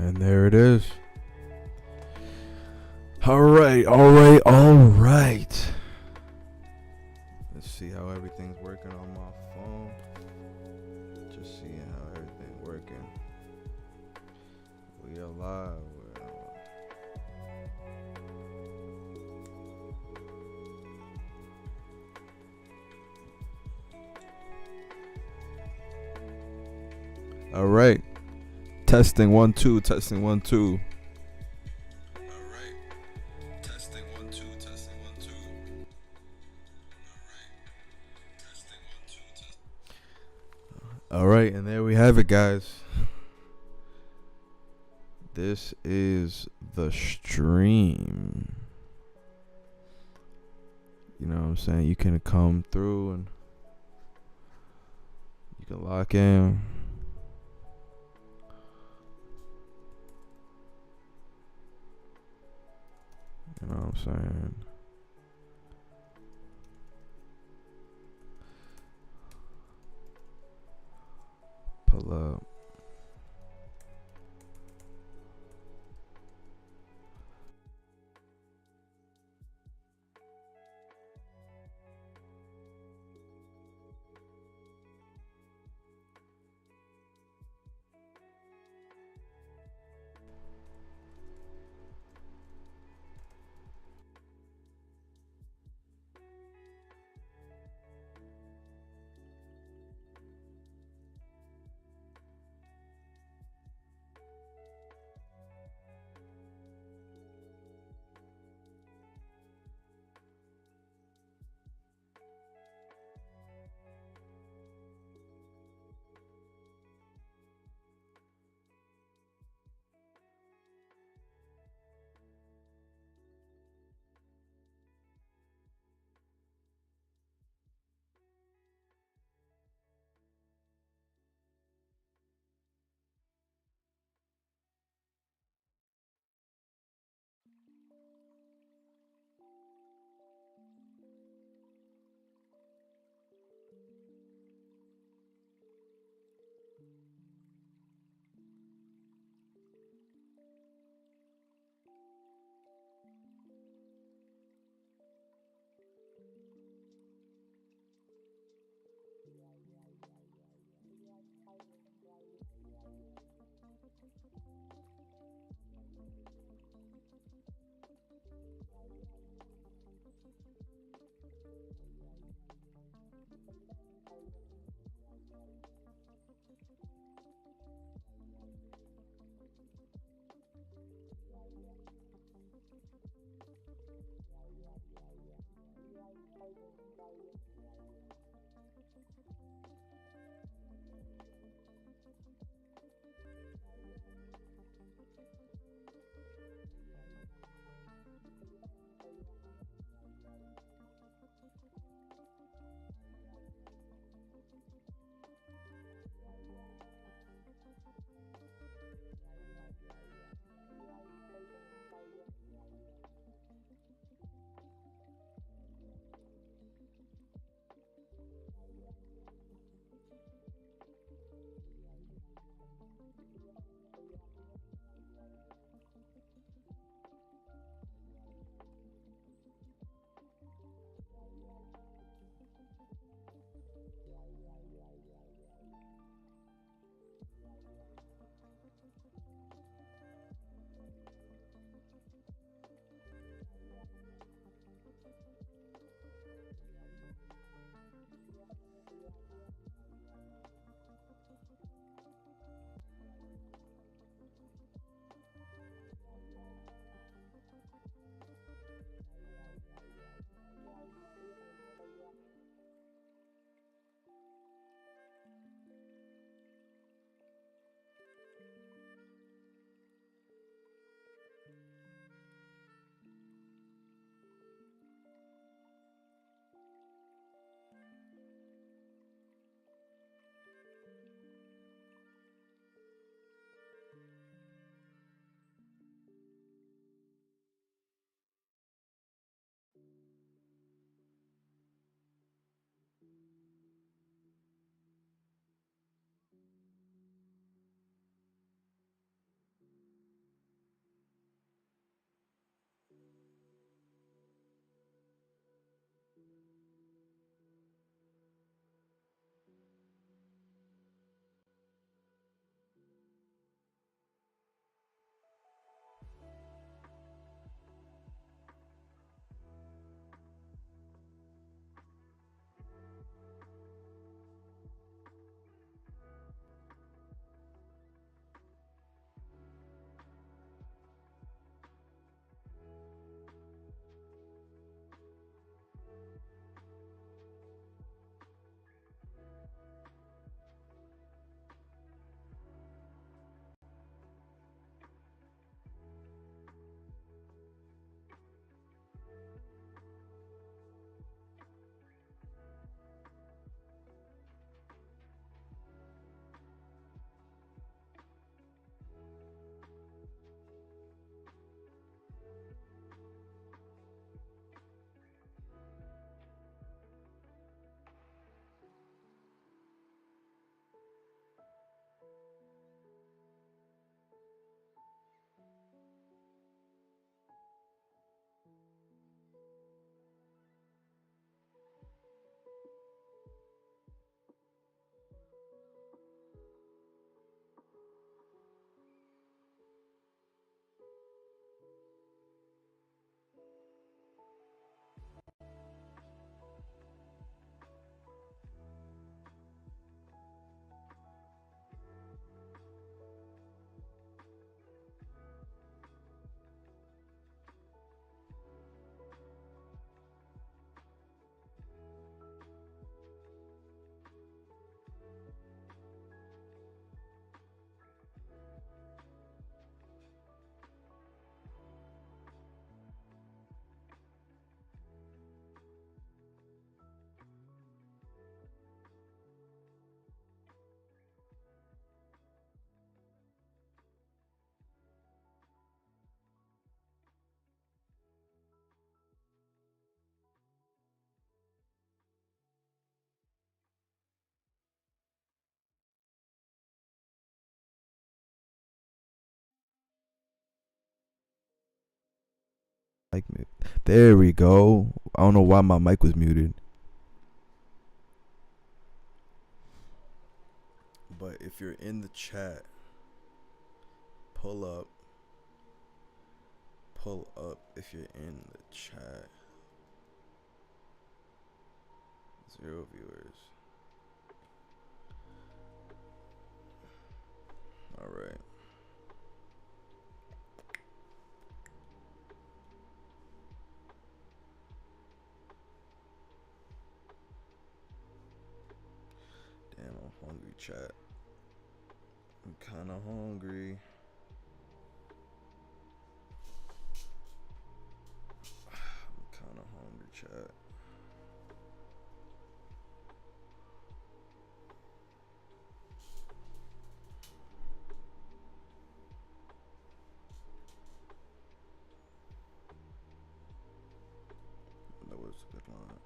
And there it is. All right. Let's see how everything's working on my phone. Just seeing how everything's working. We are live. All right. Testing 1 2. Testing 1 2. All right, and there we have it, guys. This is the stream. You know what I'm saying? You can come through and you can lock in. You know what I'm saying? Pull up. Mic mute. There we go. I don't know why my mic was muted. But if you're in the chat, pull up. Pull up if you're in the chat. 0 viewers. All right. Damn, I'm hungry, chat. I'm kind of hungry. I'm kind of hungry, chat. That was a good line.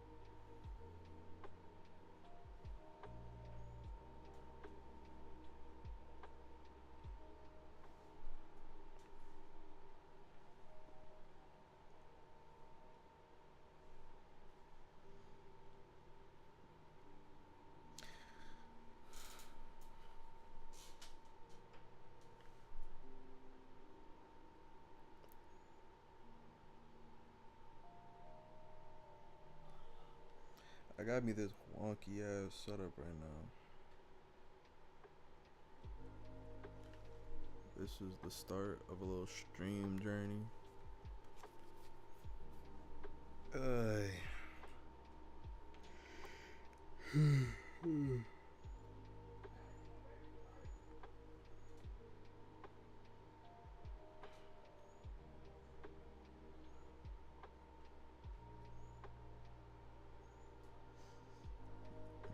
I got me this wonky ass setup right now. This is the start of a little stream journey.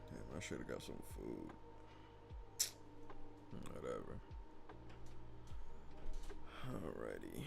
Damn, I should have got some food. Whatever. Alrighty.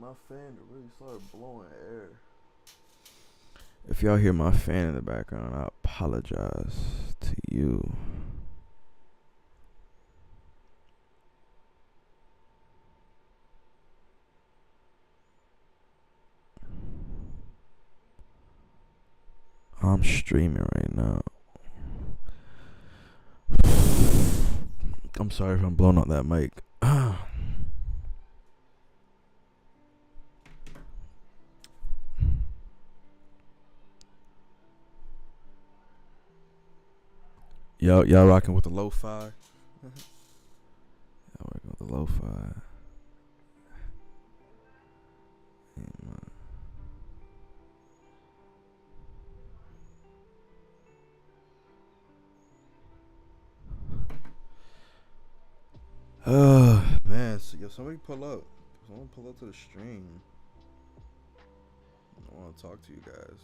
My fan really started blowing air. If y'all hear my fan in the background, I apologize to you. I'm streaming right now. I'm sorry if I'm blowing out that mic. Y'all rocking with the lo-fi? Y'all rocking with the lo-fi. Man, so somebody pull up. Someone pull up to the stream. I want to talk to you guys.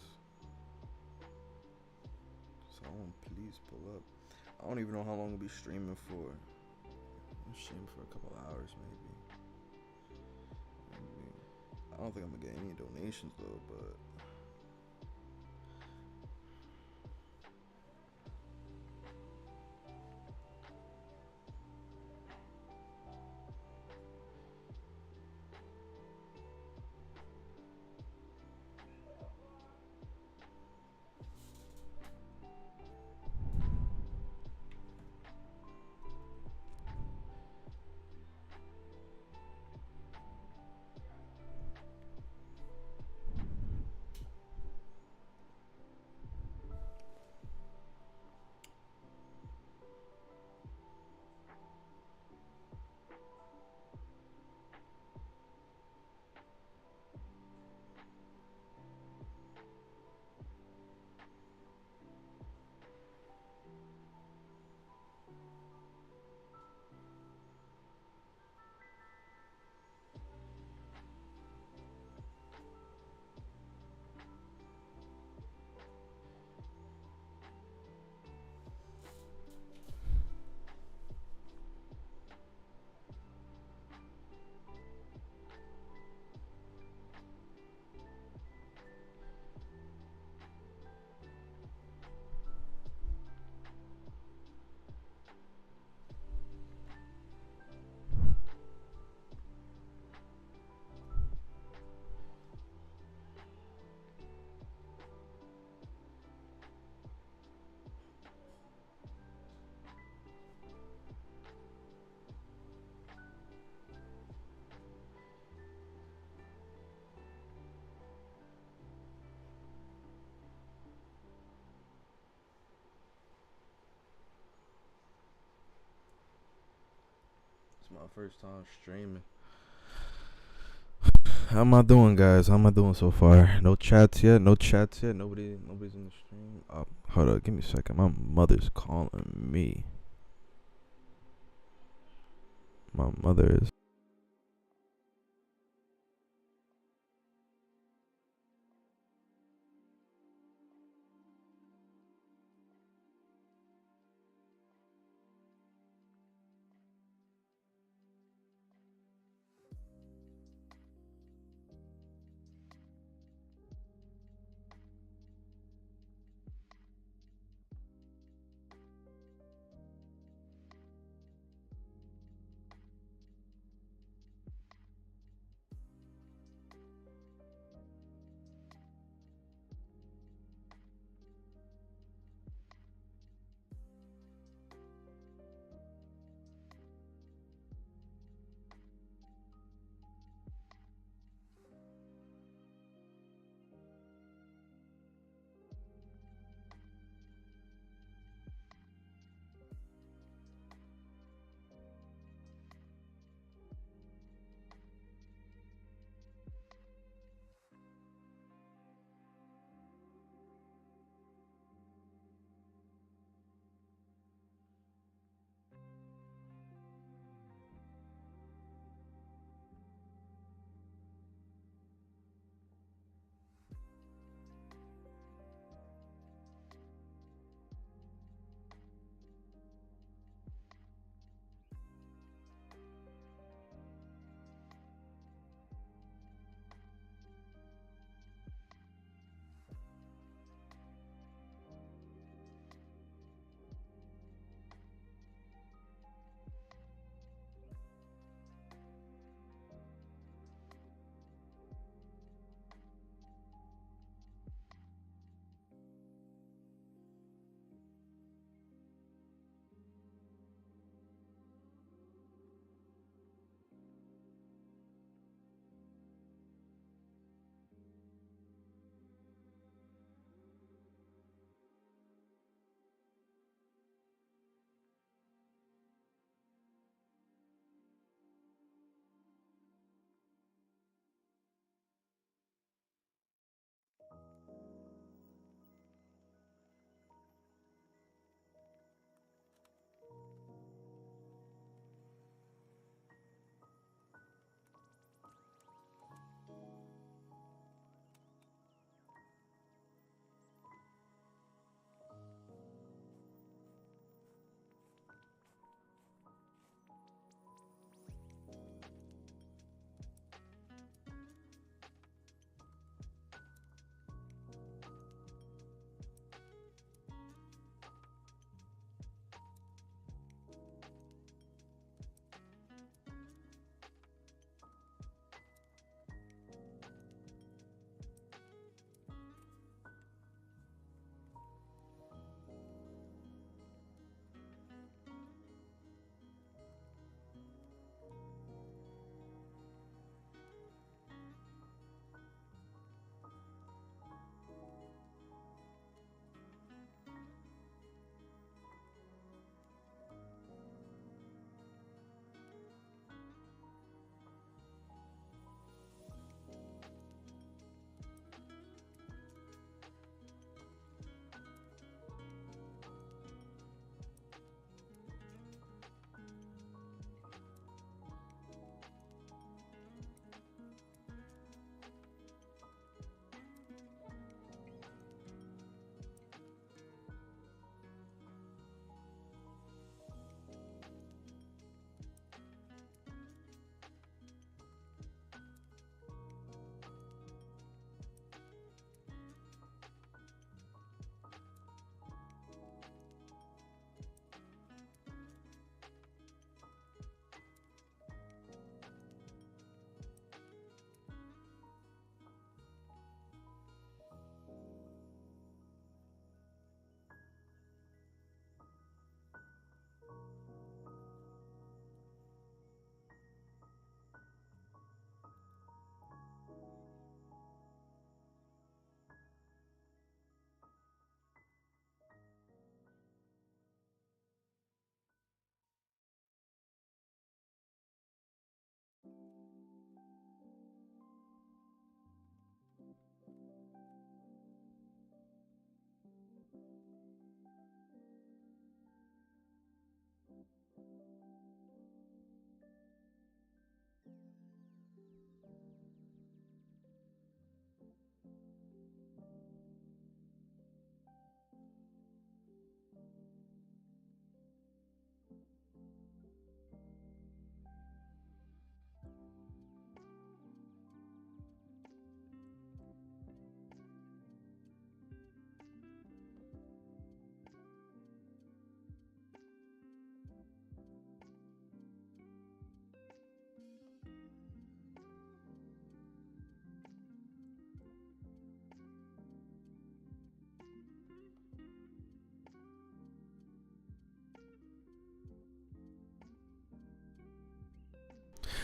Someone please pull up. I don't even know how long we'll be streaming for. I'm streaming for a couple hours maybe. I don't think I'm gonna get any donations though, but My first time streaming. How am I doing, guys? How am I doing so far? No chats yet. No chats yet. Nobody's in the stream. Hold up. Give me a second. My mother's calling me. My mother is.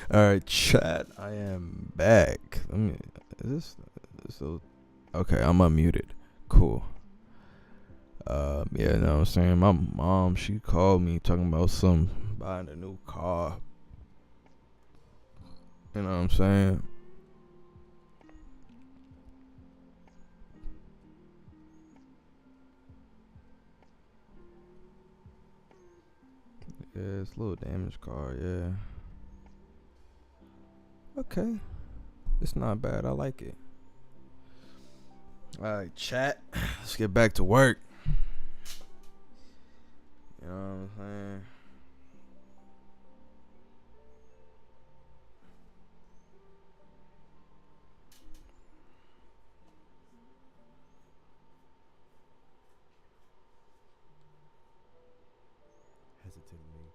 All right, chat. I am back. Let me. Is this okay? I'm unmuted. Cool. Yeah, you know what I'm saying? My mom, she called me talking about buying a new car. You know what I'm saying? Yeah, it's a little damaged car, yeah. Okay. It's not bad. I like it. Alright, chat. Let's get back to work. You know what I'm saying? Hesitantly.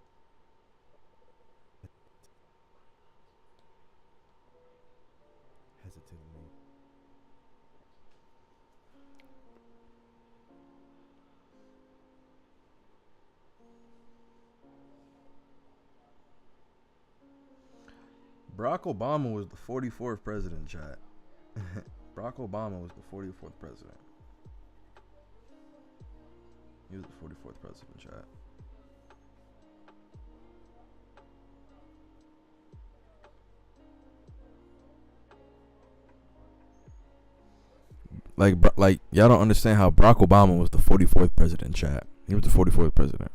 Hesitantly. Barack Obama was the 44th president, chat. Barack Obama was the 44th president. He was the 44th president, chat. Like y'all don't understand how Barack Obama was the 44th president, chat. He was the 44th president.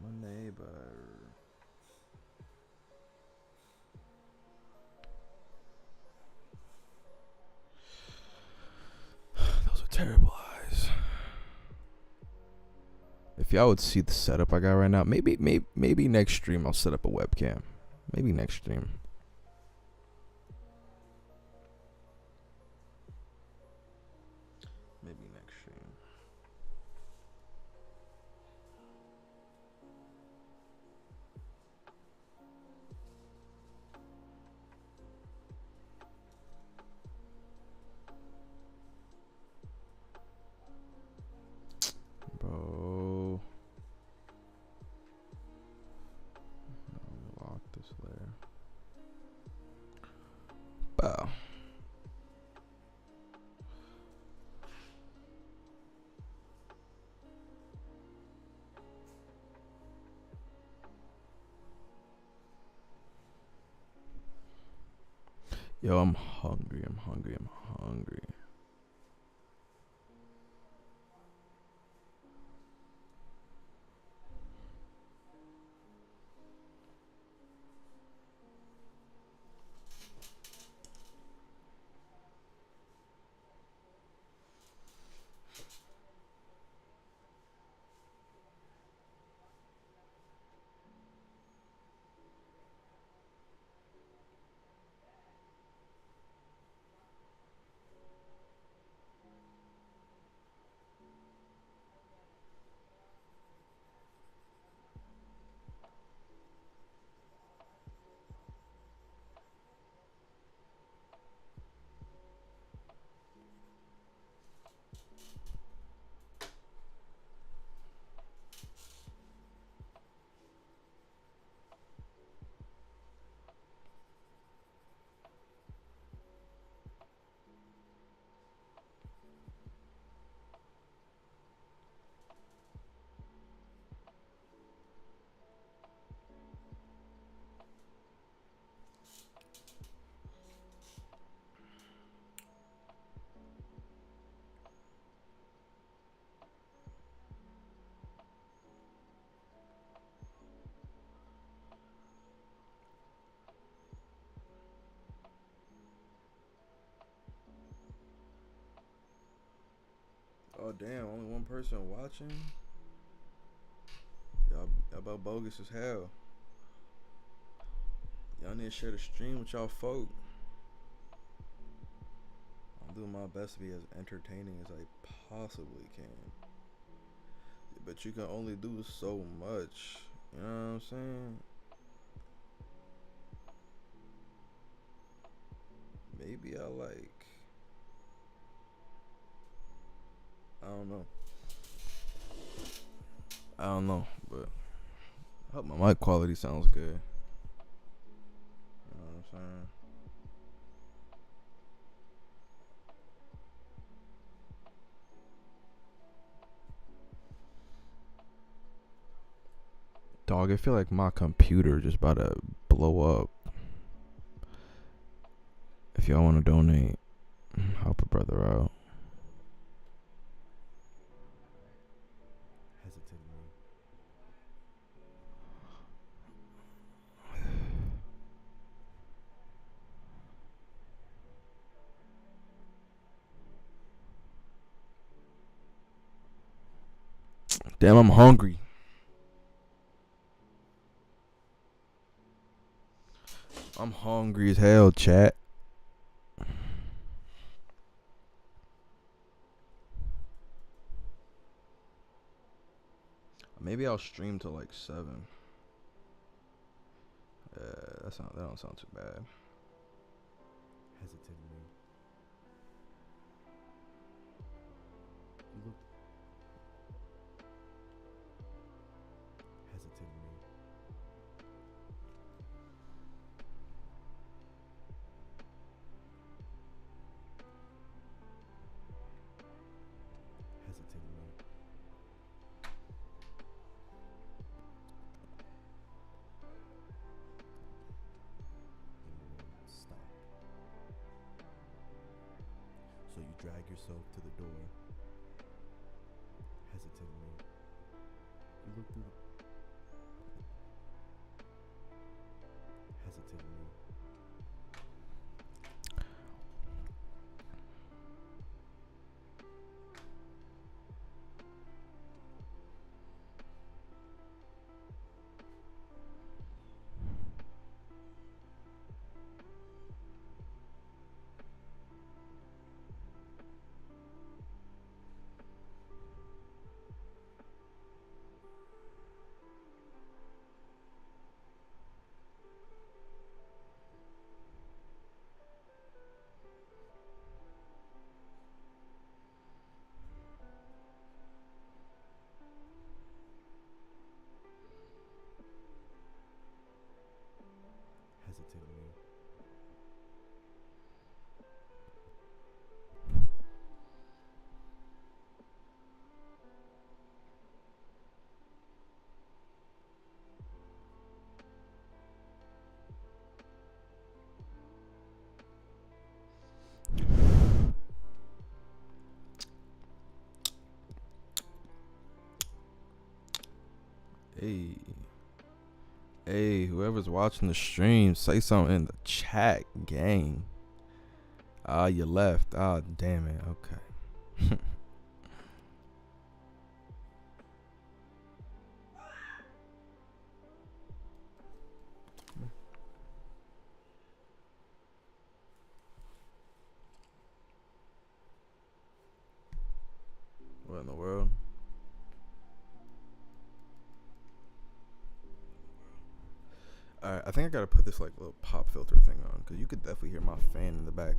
My neighbor. Those are terrible eyes. If y'all would see the setup I got right now, maybe next stream I'll set up a webcam. Maybe next stream. Maybe next stream. Bro. Lock this layer. Bow. Yo, I'm hungry. Oh damn, only one person watching? Y'all about bogus as hell. Y'all need to share the stream with y'all folk. I'm doing my best to be as entertaining as I possibly can. But you can only do so much. You know what I'm saying? maybe I like. I don't know. I don't know, but I hope my mic quality sounds good. You know what I'm saying? Dog, I feel like my computer just about to blow up. If y'all want to donate, help a brother out. Hesitantly. Damn, I'm hungry. I'm hungry as hell, chat. Maybe I'll stream till like 7. That don't sound too bad. Hesitantly. Look. Hesitantly. Hesitantly. Stop. So you drag yourself to the door. Hesitantly. You look through the... Hesitantly. Hesitantly. Hey. Hey, whoever's watching the stream, say something in the chat, gang. Ah, you left. Ah, damn it. Okay. What in the world? Alright, I think I gotta put this like little pop filter thing on, because you could definitely hear my fan in the back.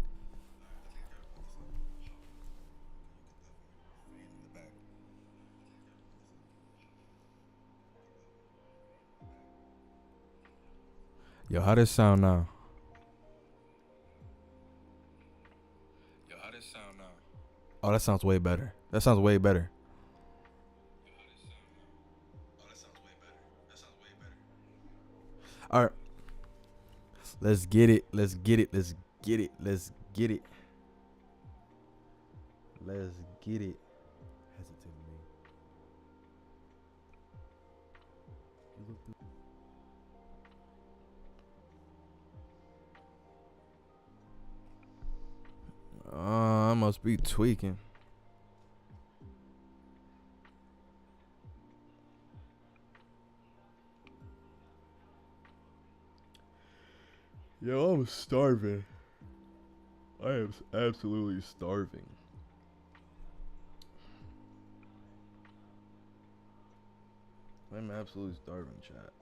Yo, how does sound now? Oh, that sounds way better. That sounds way better. Alright. Let's get it. Let's get it. Let's get it. Let's get it. Let's get it. Hesitantly. You look through. I must be tweaking. Yo, I'm starving. I am absolutely starving. I'm absolutely starving, chat.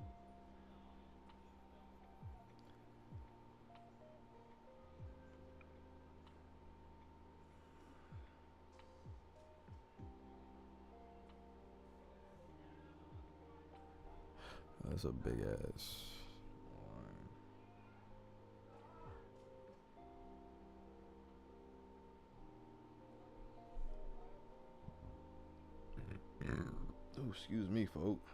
That's a big ass line. Oh, excuse me, folks.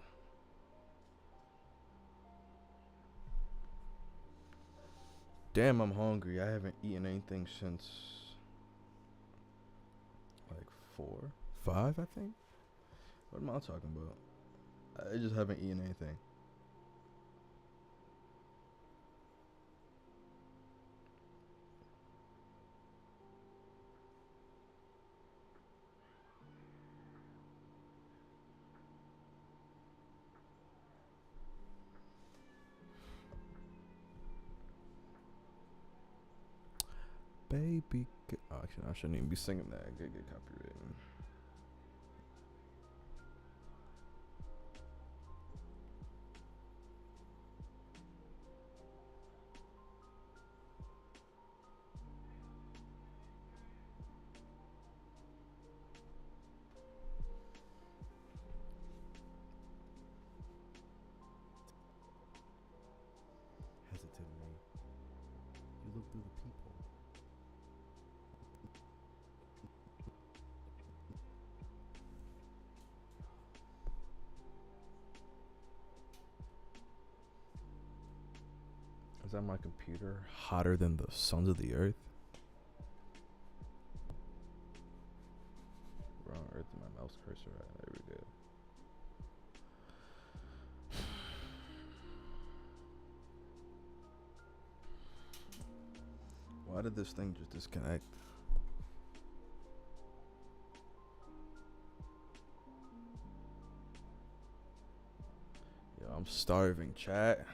Damn, I'm hungry. I haven't eaten anything since like 4, 5, I think. What am I talking about? I just haven't eaten anything. Baby, oh, actually, I shouldn't even be singing that. I could get copyrighted. Hesitantly, you look through the people. Is that my computer hotter than the suns of the earth? Wrong earth in my mouse cursor. Right, there we go. Why did this thing just disconnect? Yo, I'm starving, chat.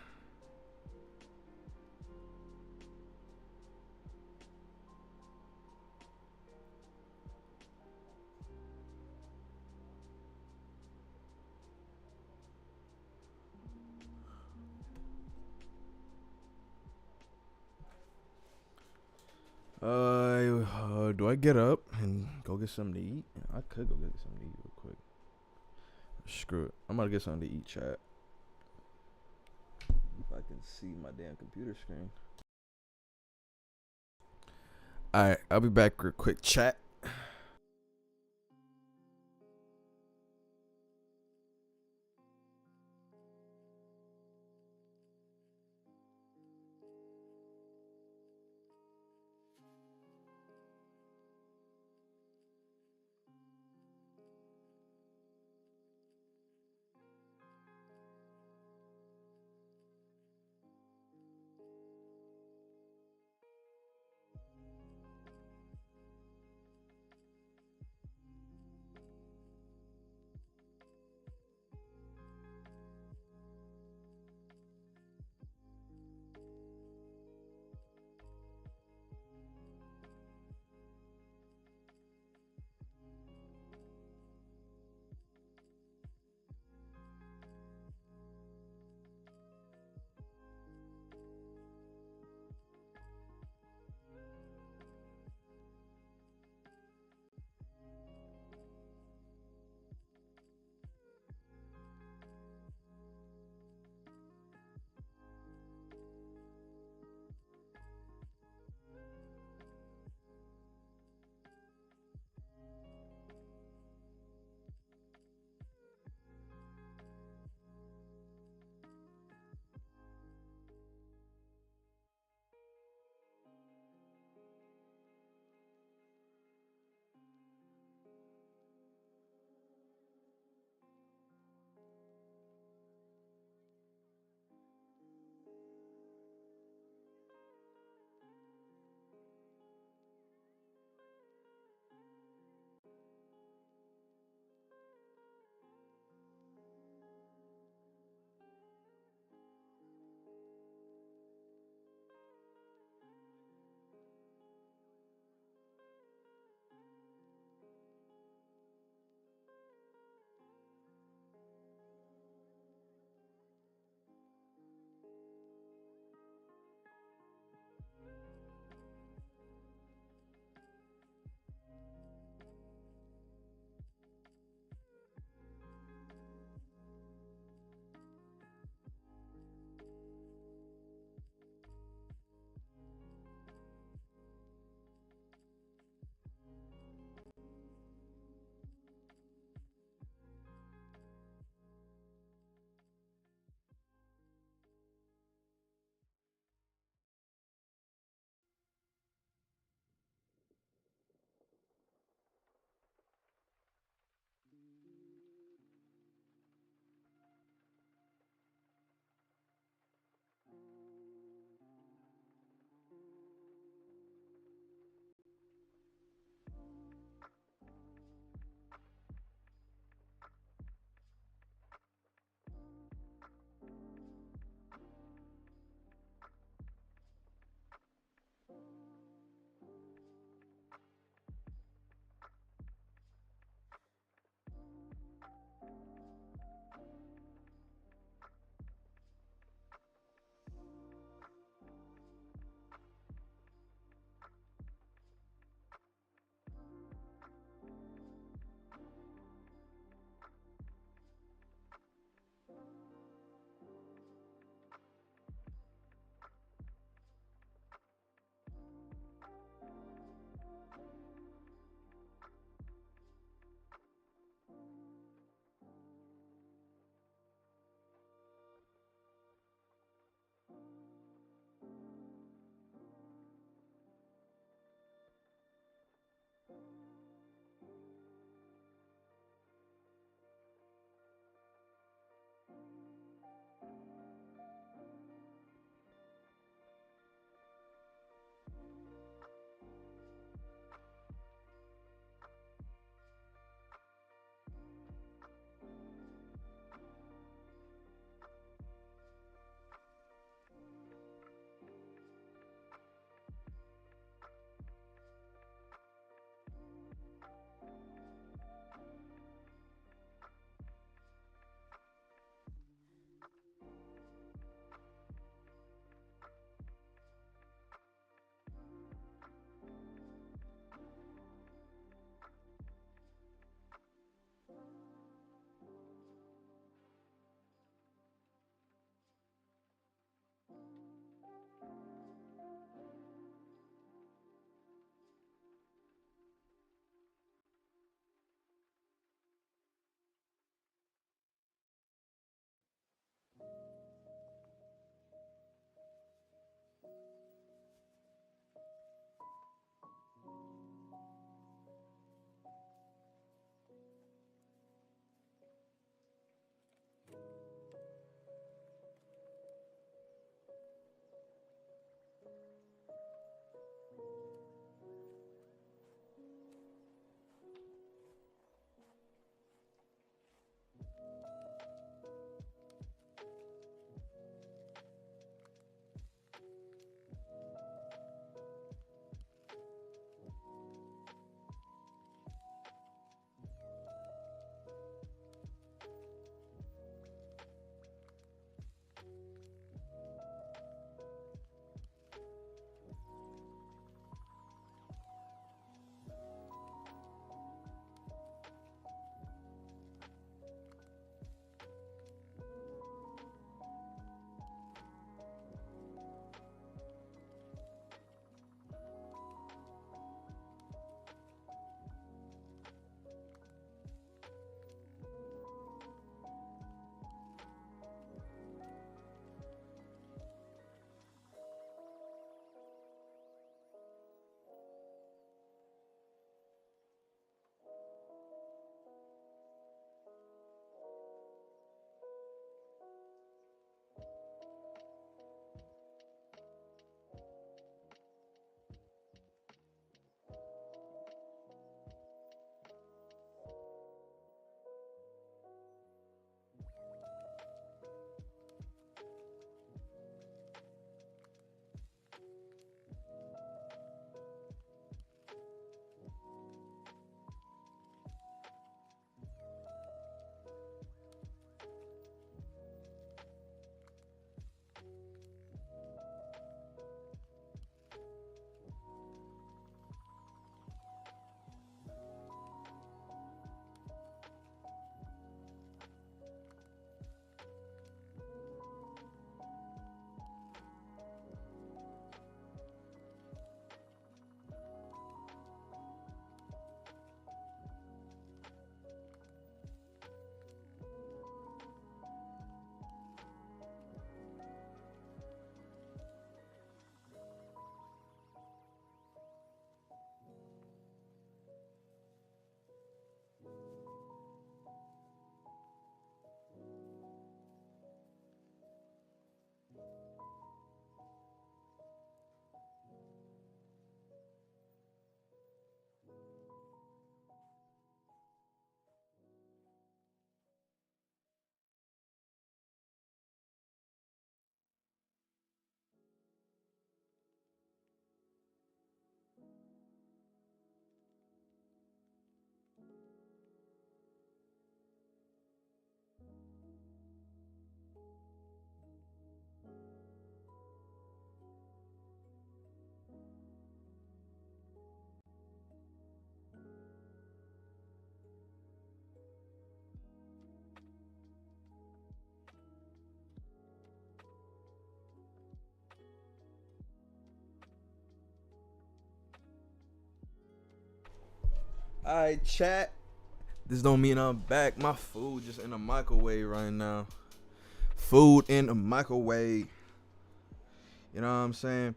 Do I get up and go get something to eat? I could go get something to eat real quick. Screw it. I'm about to get something to eat, chat. If I can see my damn computer screen. Alright, I'll be back real quick, chat. Alright, chat. This don't mean I'm back. My food just in the microwave right now. Food in the microwave. You know what I'm saying?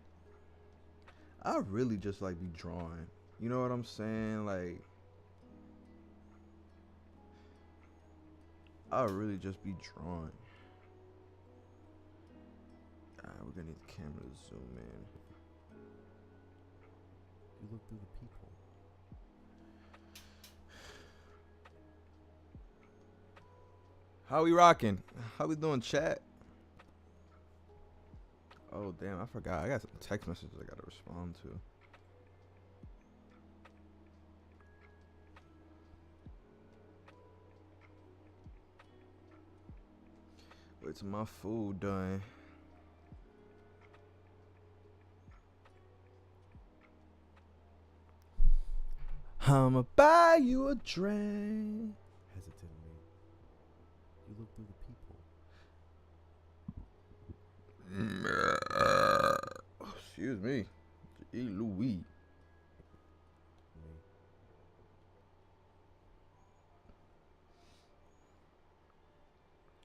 I really just like be drawing. You know what I'm saying? Like, I really just be drawing. Alright, we're gonna need the camera to zoom in. You look through the people. How we rocking? How we doing, chat? Oh damn, I forgot. I got some text messages I gotta respond to. Wait till my food done. I'ma buy you a drink. Hesitantly, you look through the people. Excuse me. E. Louis.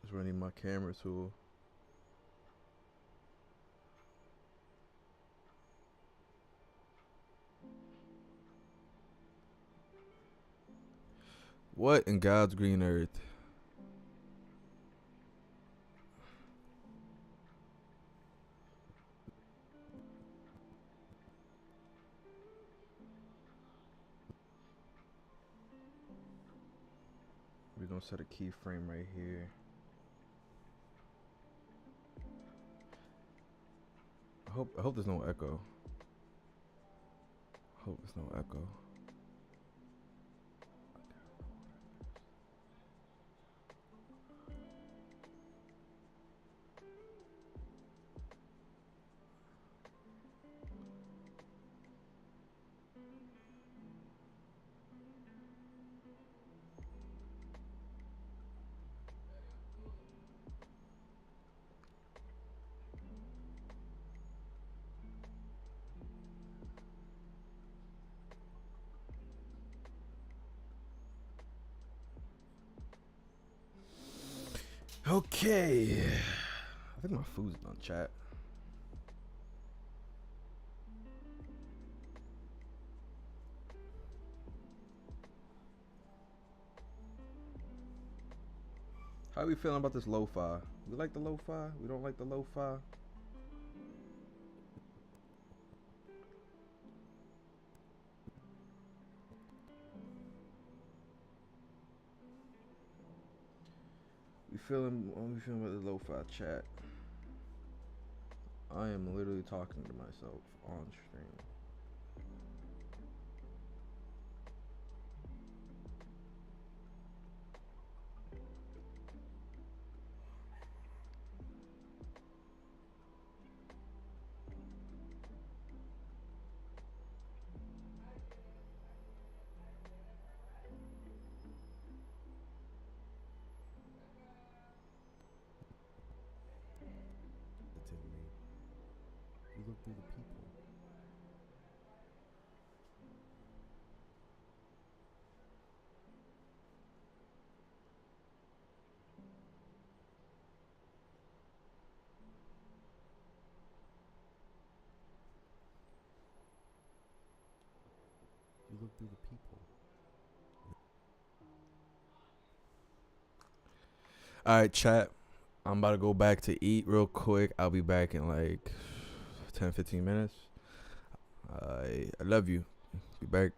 Just running my camera tool. What in God's green earth? We're gonna set a keyframe right here. I hope there's no echo. Hope there's no echo. Okay. I think my food's done, chat. How are we feeling about this lo-fi? We like the lo-fi? We don't like the lo-fi? We feeling about the lo-fi, chat? I am literally talking to myself on stream. You look through the people. You look through the people. Alright, chat. I'm about to go back to eat real quick. I'll be back in like 10-15 minutes. I love you. Be back.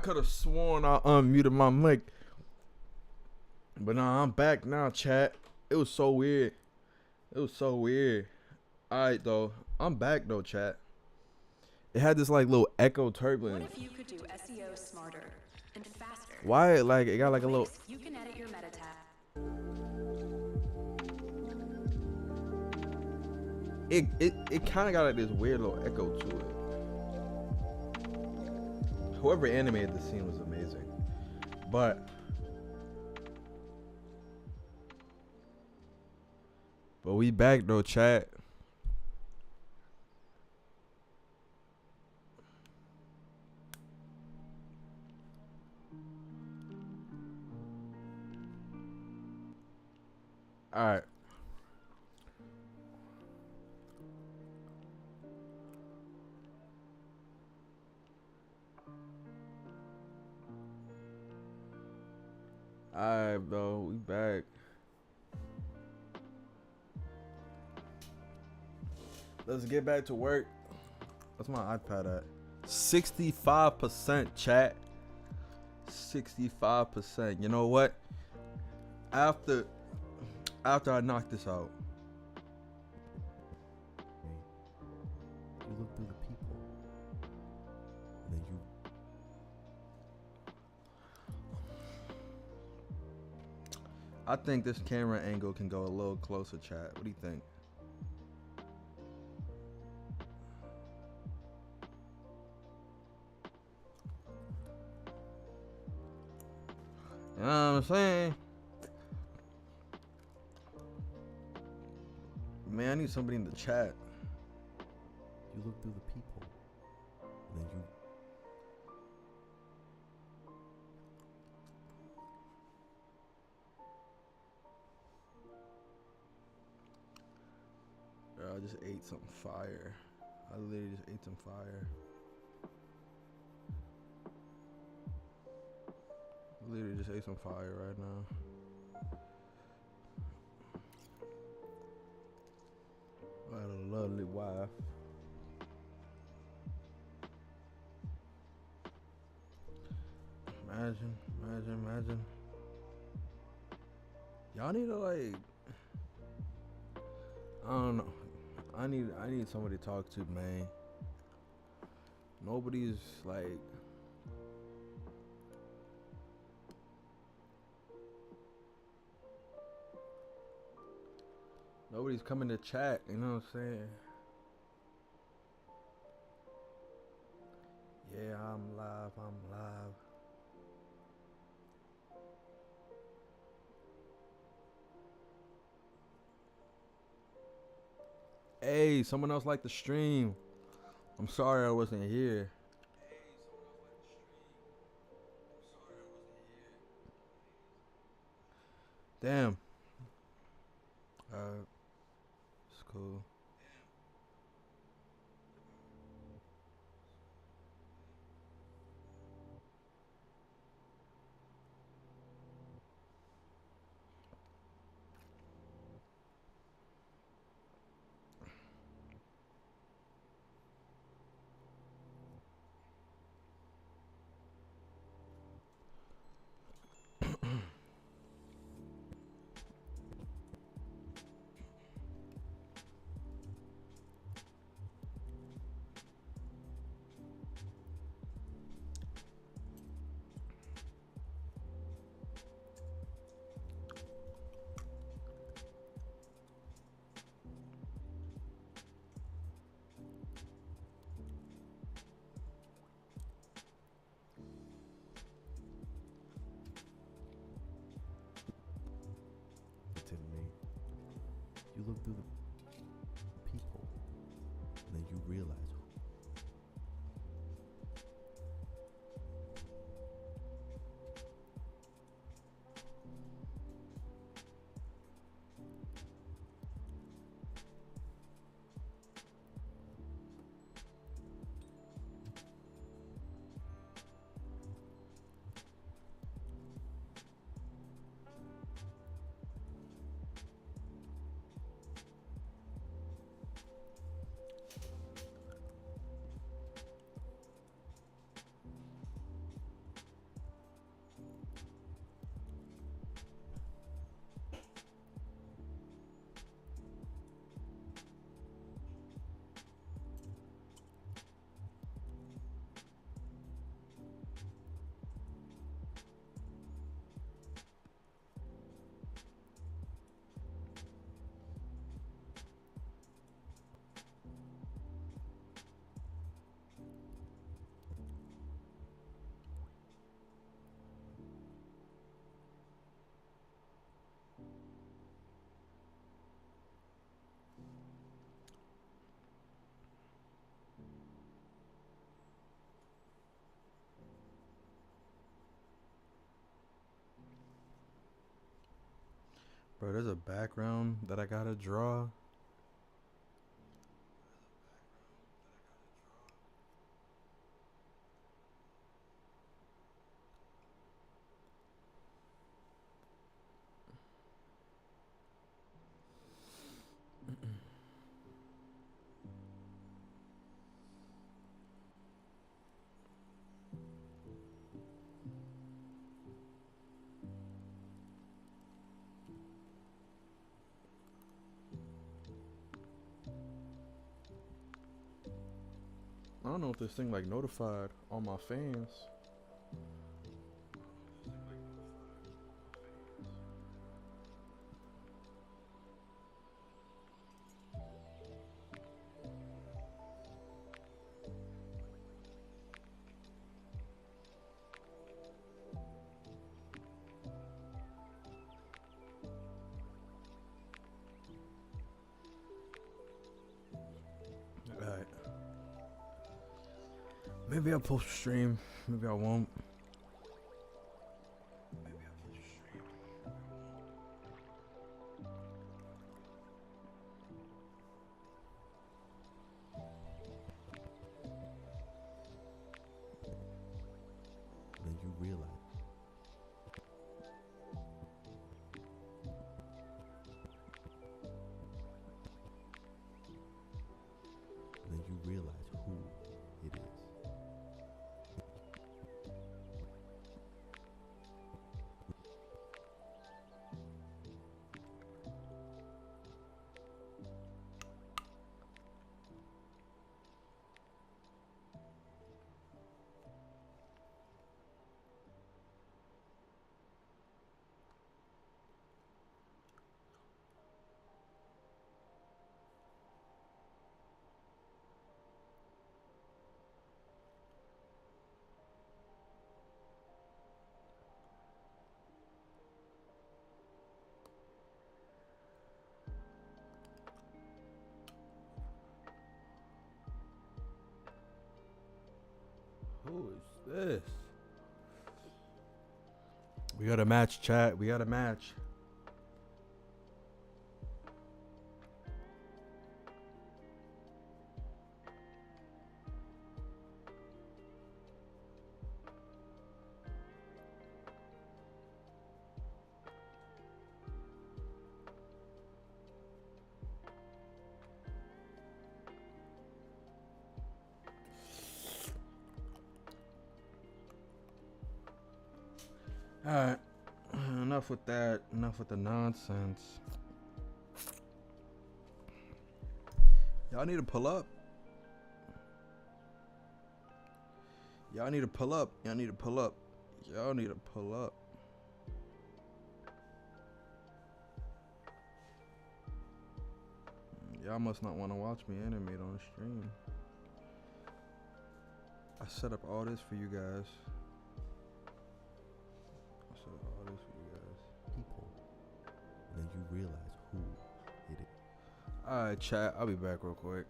could have sworn I unmuted my mic. But nah, I'm back now, chat. It was so weird. It was so weird. Alright, though. I'm back, though, chat. It had this, like, little echo turbulence. What if you could do SEO smarter and faster? Why? Like, it got, like, a little... You can edit your meta tag. It kind of got, like, this weird little echo to it. Whoever animated the scene was amazing. But we back though, chat. All right. All right, bro. We back. Let's get back to work. What's my iPad at? 65%, chat. 65%. You know what? After I knock this out, you look through the people, and then you. I think this camera angle can go a little closer, chat. What do you think? You know what I'm saying? Man, I need somebody in the chat. You look through the people, and then you. Bro, I just ate some fire. I literally just ate some fire. Literally just ate some fire right now. I had a lovely wife. Imagine. Y'all need to like, I don't know. I need somebody to talk to, man. Nobody's like. Nobody's coming to chat, you know what I'm saying? Yeah, I'm live. Hey, someone else liked the stream. I'm sorry I wasn't here. Damn. It's cool. You look through the people, and then you realize. Bro, there's a background that I gotta draw. I don't know if this thing like notified all my fans. Alright. Maybe I'll post a stream. Maybe I won't. Then you realize. Then you realize who it is. Who is this? We got a match, chat. We got a match. Alright. Enough with that. Enough with the nonsense. Y'all need to pull up. Y'all need to pull up. Y'all need to pull up. Y'all need to pull up. Y'all must not want to watch me animate on the stream. I set up all this for you guys. I set up all this for you guys. People. Then you realize who it is. Alright, chat. I'll be back real quick.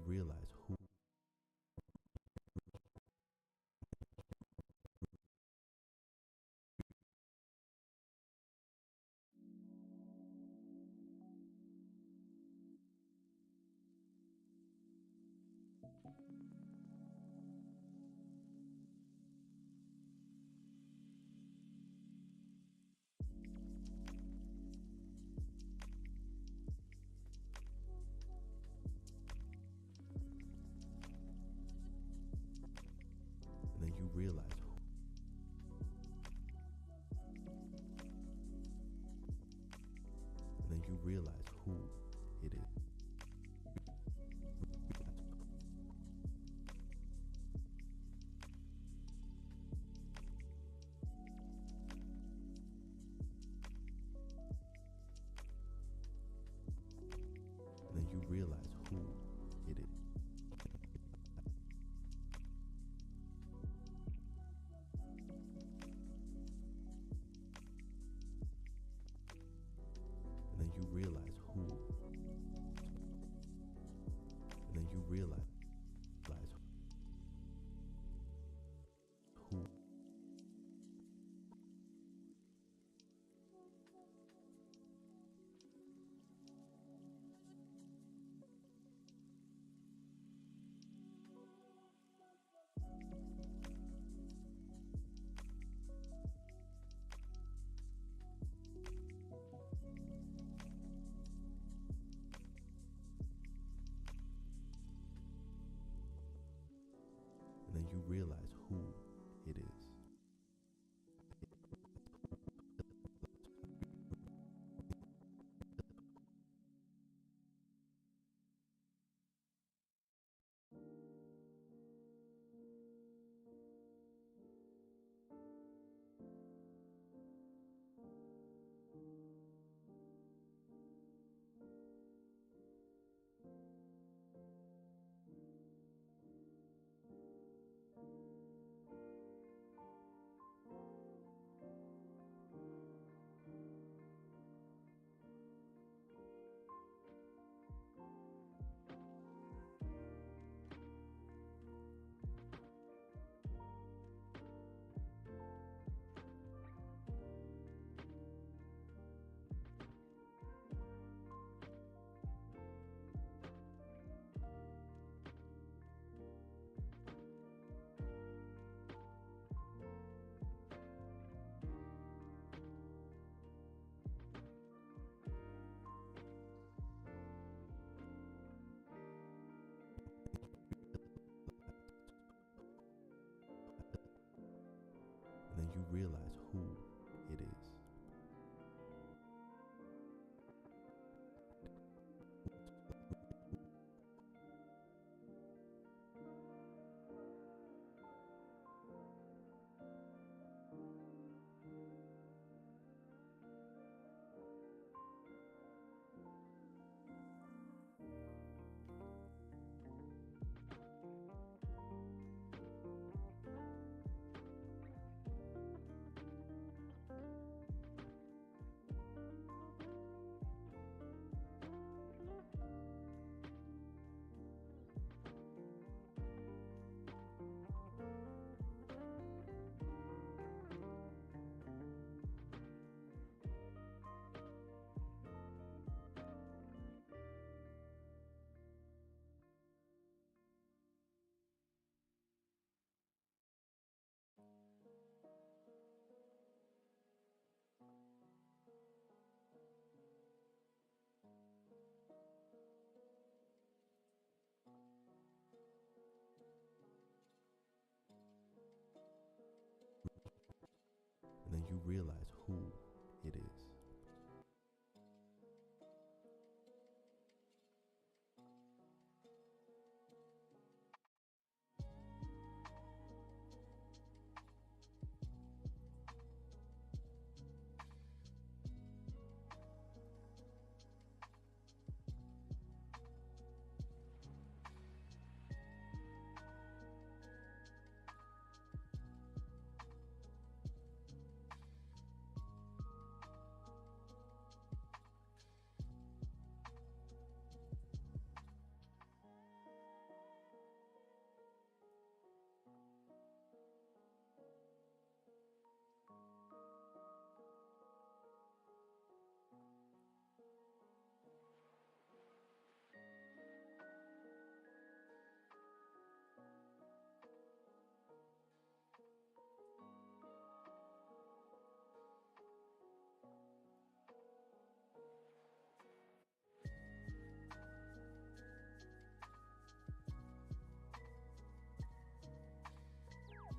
realize who. And then you realize who. And then you realize who it is. And then you realize who it is. And then you realize who. And then you realize who. And then you realize who it is. And then you realize who it is. And then you realize who it is.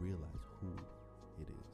realize who it is.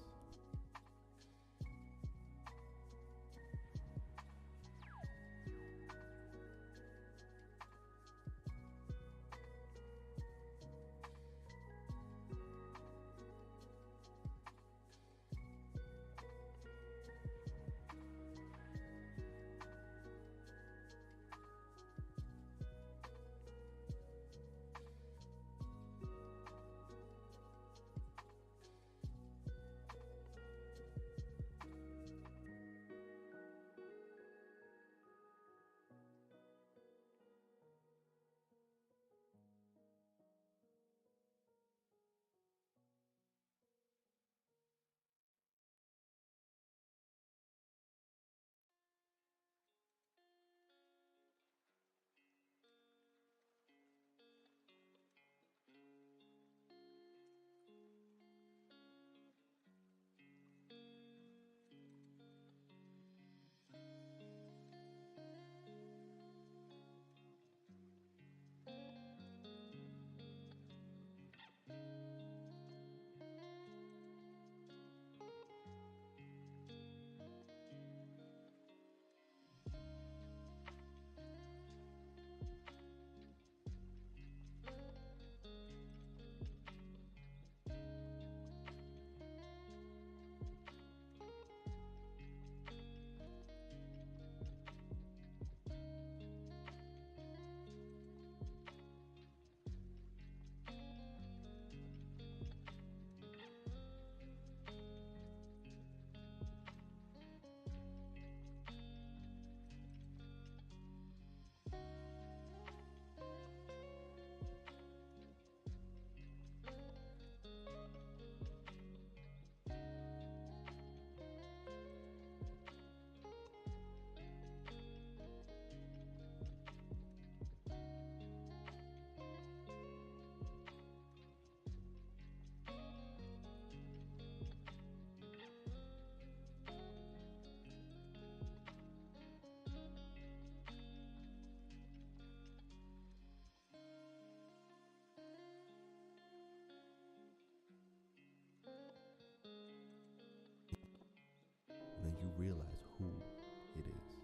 And then you realize who it is.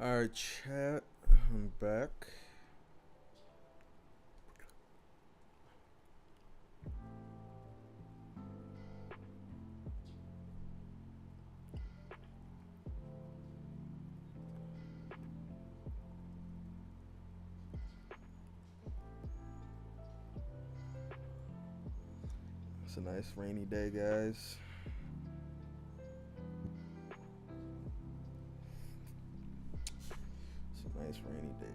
Alright, chat. I'm back. It's a nice rainy day, guys. It's a nice rainy day.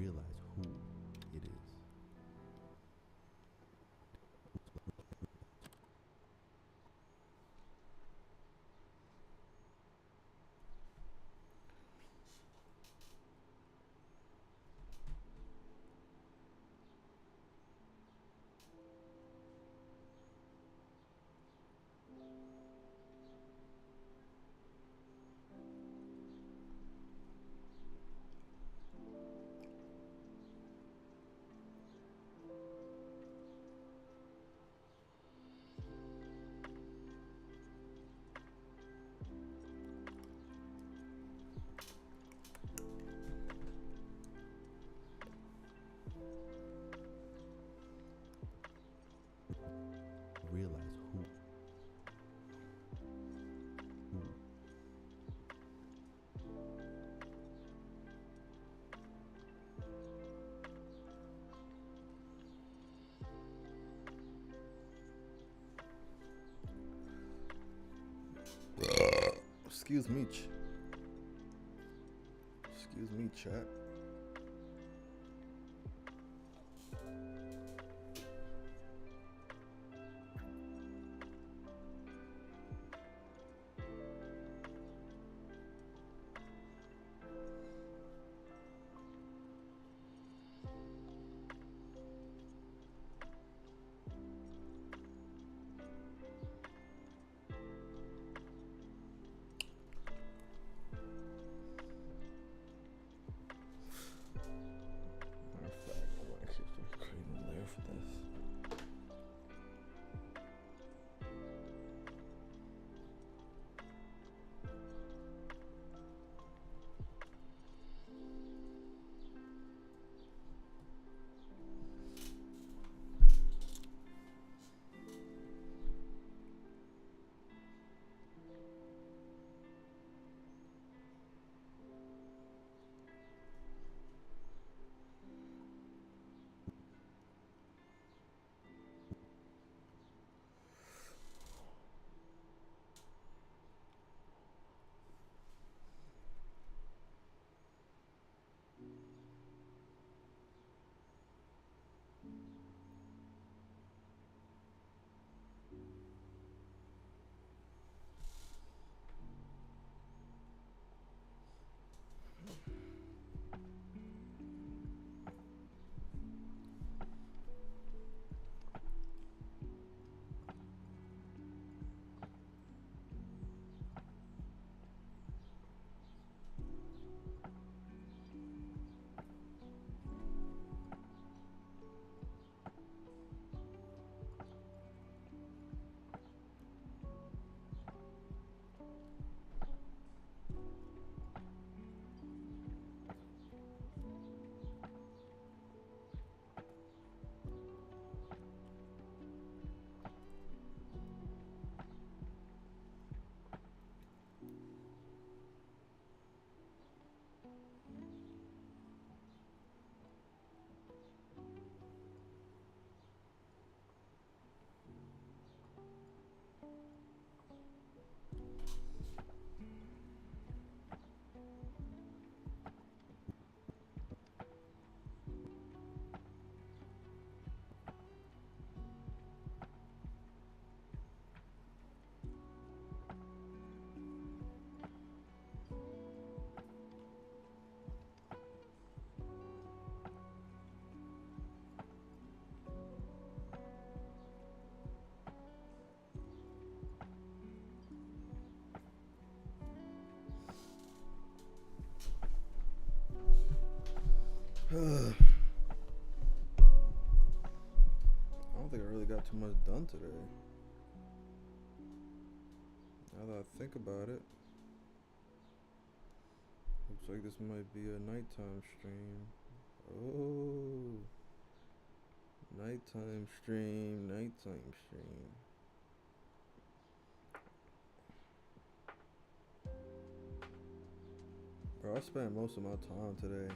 realize who it is. Realize who. Excuse me, excuse me, chat. I don't think I really got too much done today. Now that I think about it, looks like this might be a nighttime stream. Oh, nighttime stream, nighttime stream. Bro, I spent most of my time today.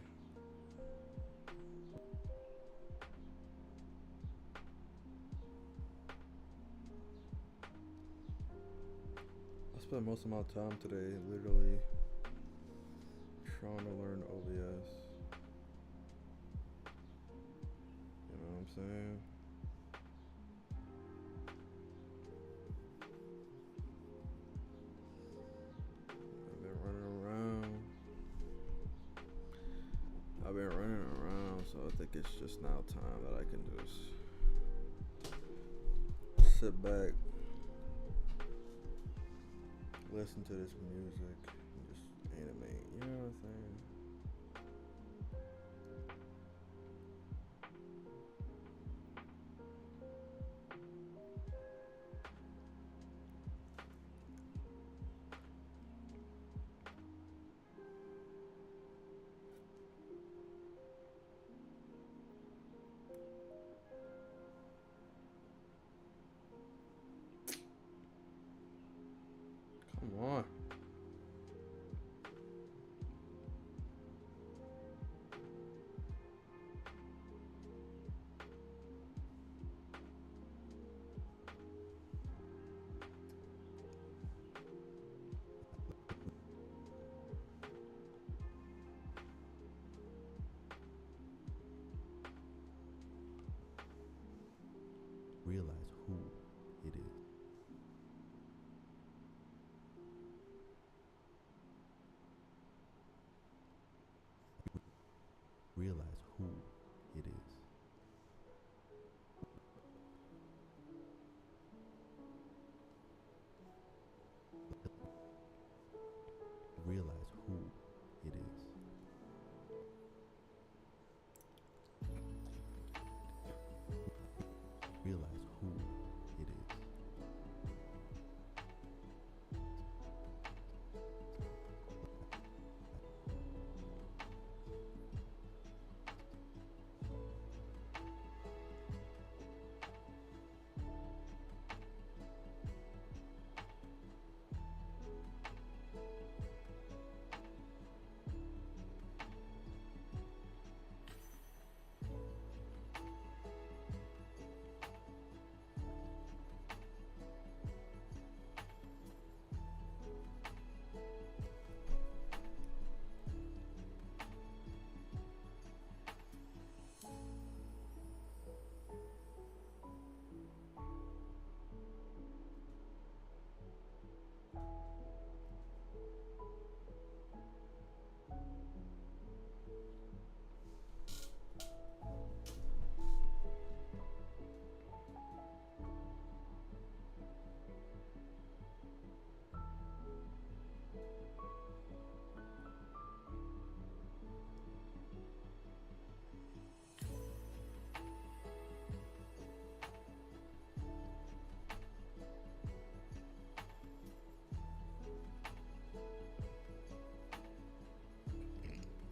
I spent most of my time today literally trying to learn OBS. saying? I've been running around. So I think it's just now time that I can just sit back, listen to this music, and just animate. You know what I'm saying? Come on. Realize who it is. Realize who it is. Realize who it is. Realize who it is.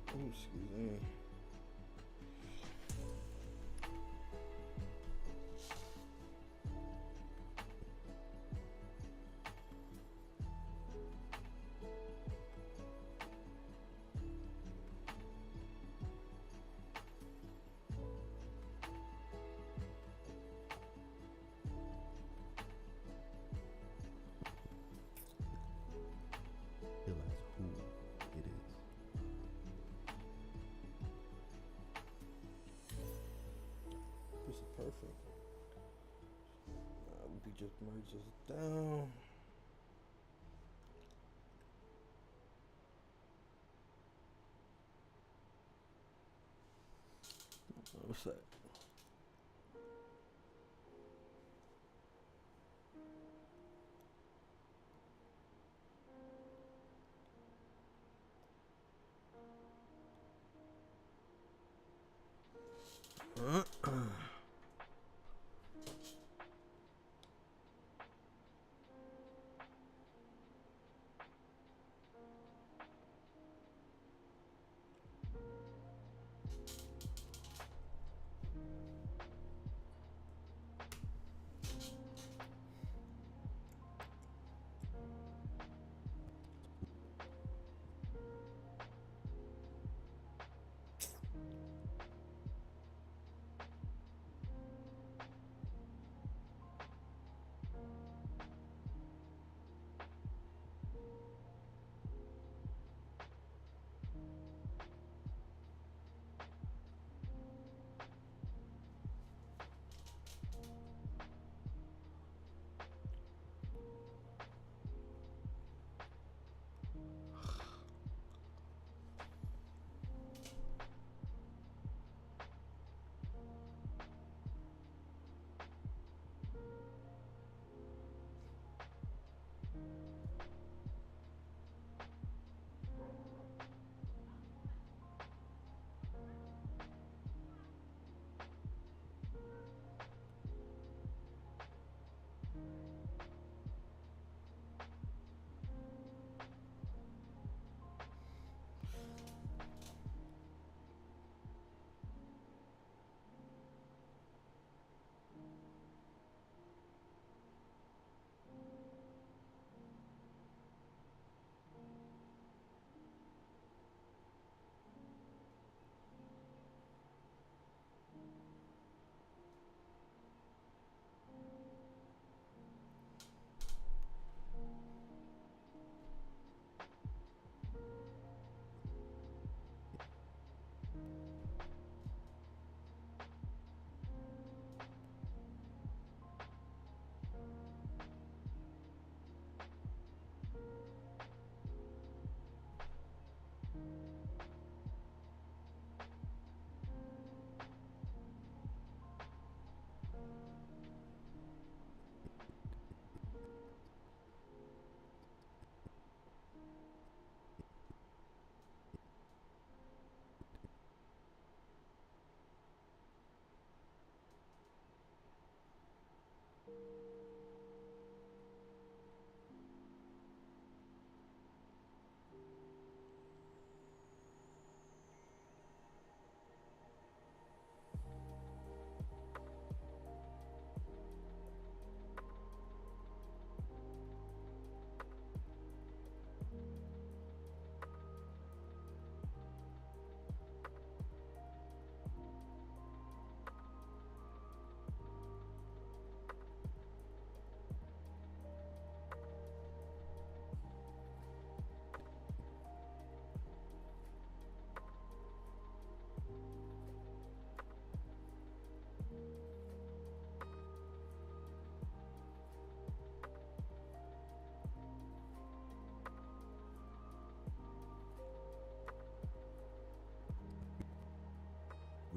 Oh, excuse me. Realize who it is. This is perfect. We just merge this down. What's that?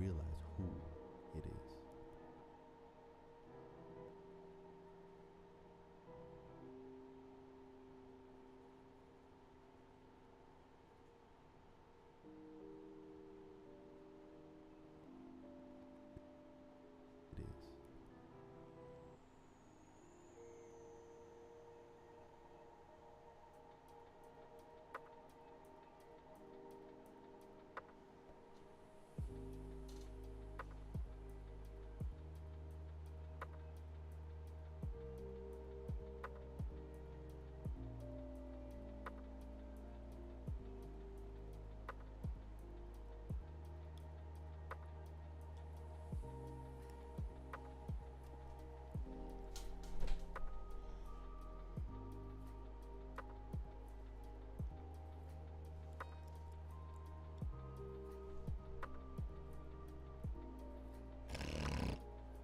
Realize who it is. It is.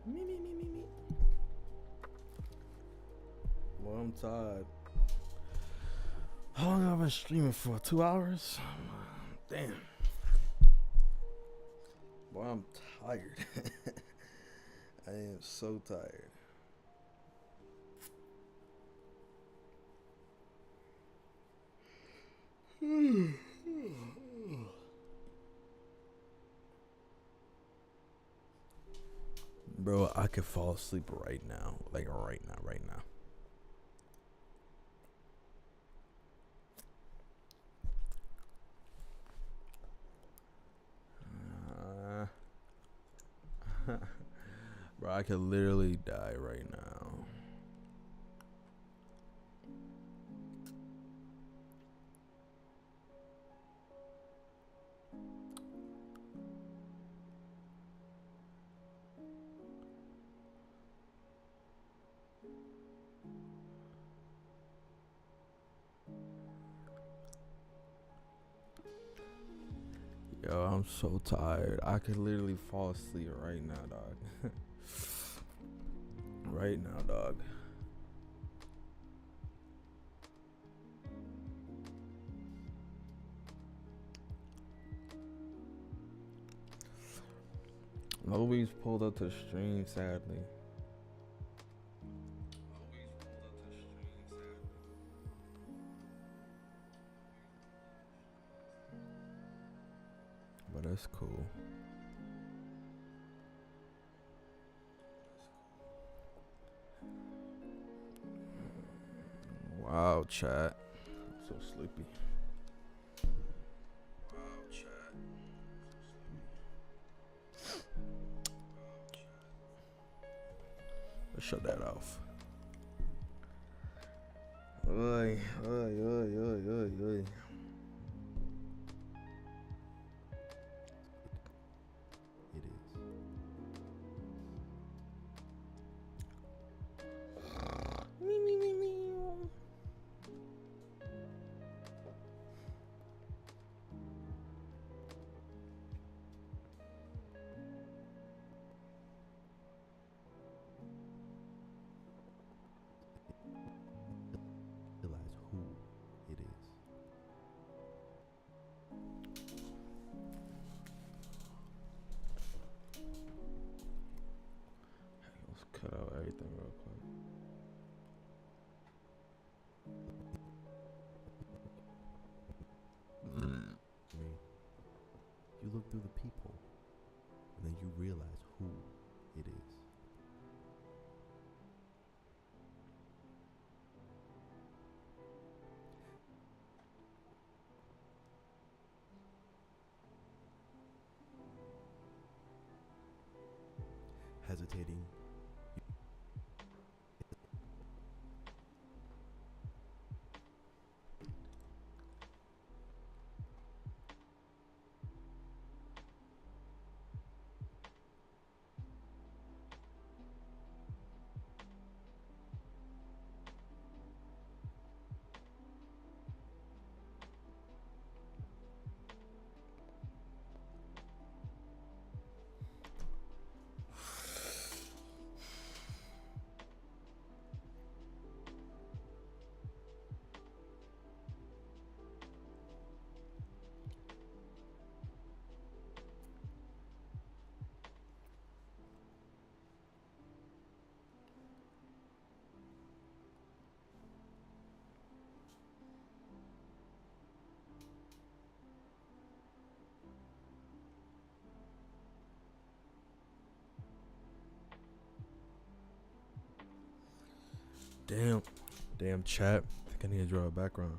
Me. Well, I'm tired. How long have I been streaming for? 2 hours? Damn. Boy, I'm tired. I am so tired. Bro, I could fall asleep right now. Like right now. Bro, I could literally die right now. Yo, I'm so tired. I could literally fall asleep right now, dog. Right now, dog. Nobody's pulled up to the stream, sadly. But that's cool. Wow, chat. I'm so sleepy. Wow, chat. Let's shut that off. Oi. It is. Realize who it is. Let's cut out everything real quick. You look through the people, and then you realize who it is. Hesitating. Damn chat. I think I need to draw a background.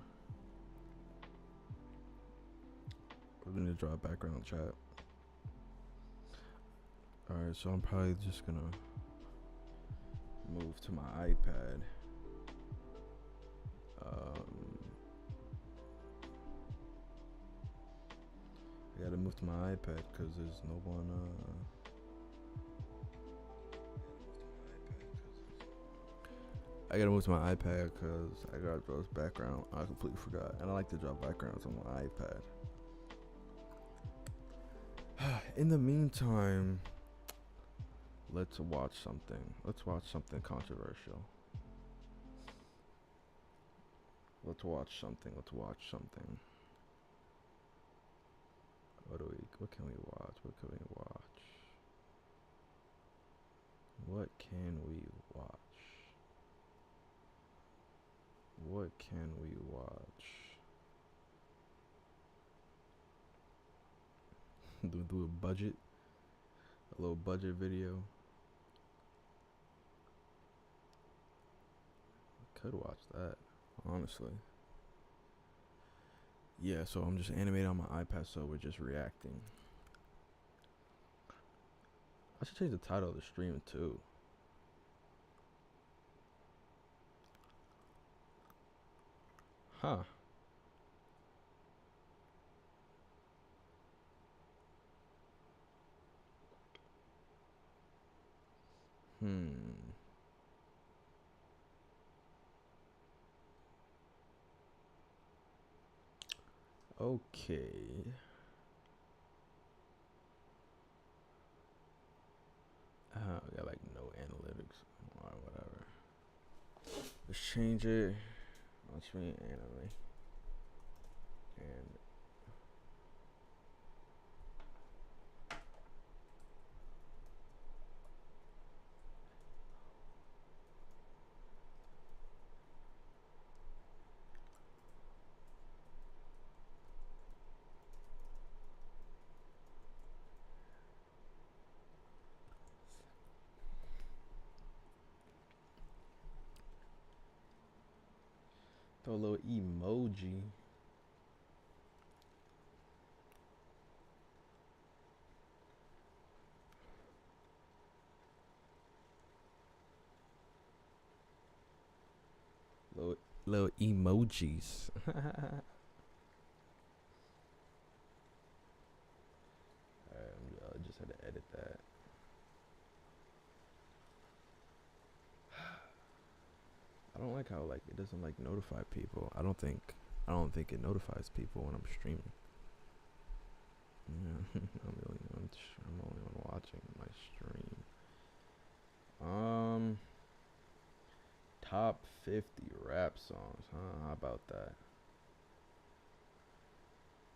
I need to draw a background chat. Alright, so I'm probably just gonna move to my iPad. I gotta move to my iPad because there's no one. I gotta move to my iPad because I gotta draw this background. I completely forgot, and I like to draw backgrounds on my iPad. In the meantime, let's watch something. Let's watch something controversial. Let's watch something. What can we watch? What can we watch? What can we watch? do a little budget video. Could watch that, honestly. Yeah, so I'm just animating on my iPad, so we're just reacting. I should change the title of the stream too. Huh. Okay. We got like no analytics or whatever. Let's change it. Let's me anime. And throw a little emoji. Little emojis. I just had to edit that. I don't like how like it doesn't like notify people. I don't think it notifies people when I'm streaming. Yeah, I'm the only one watching my stream. Top 50 rap songs, huh? How about that?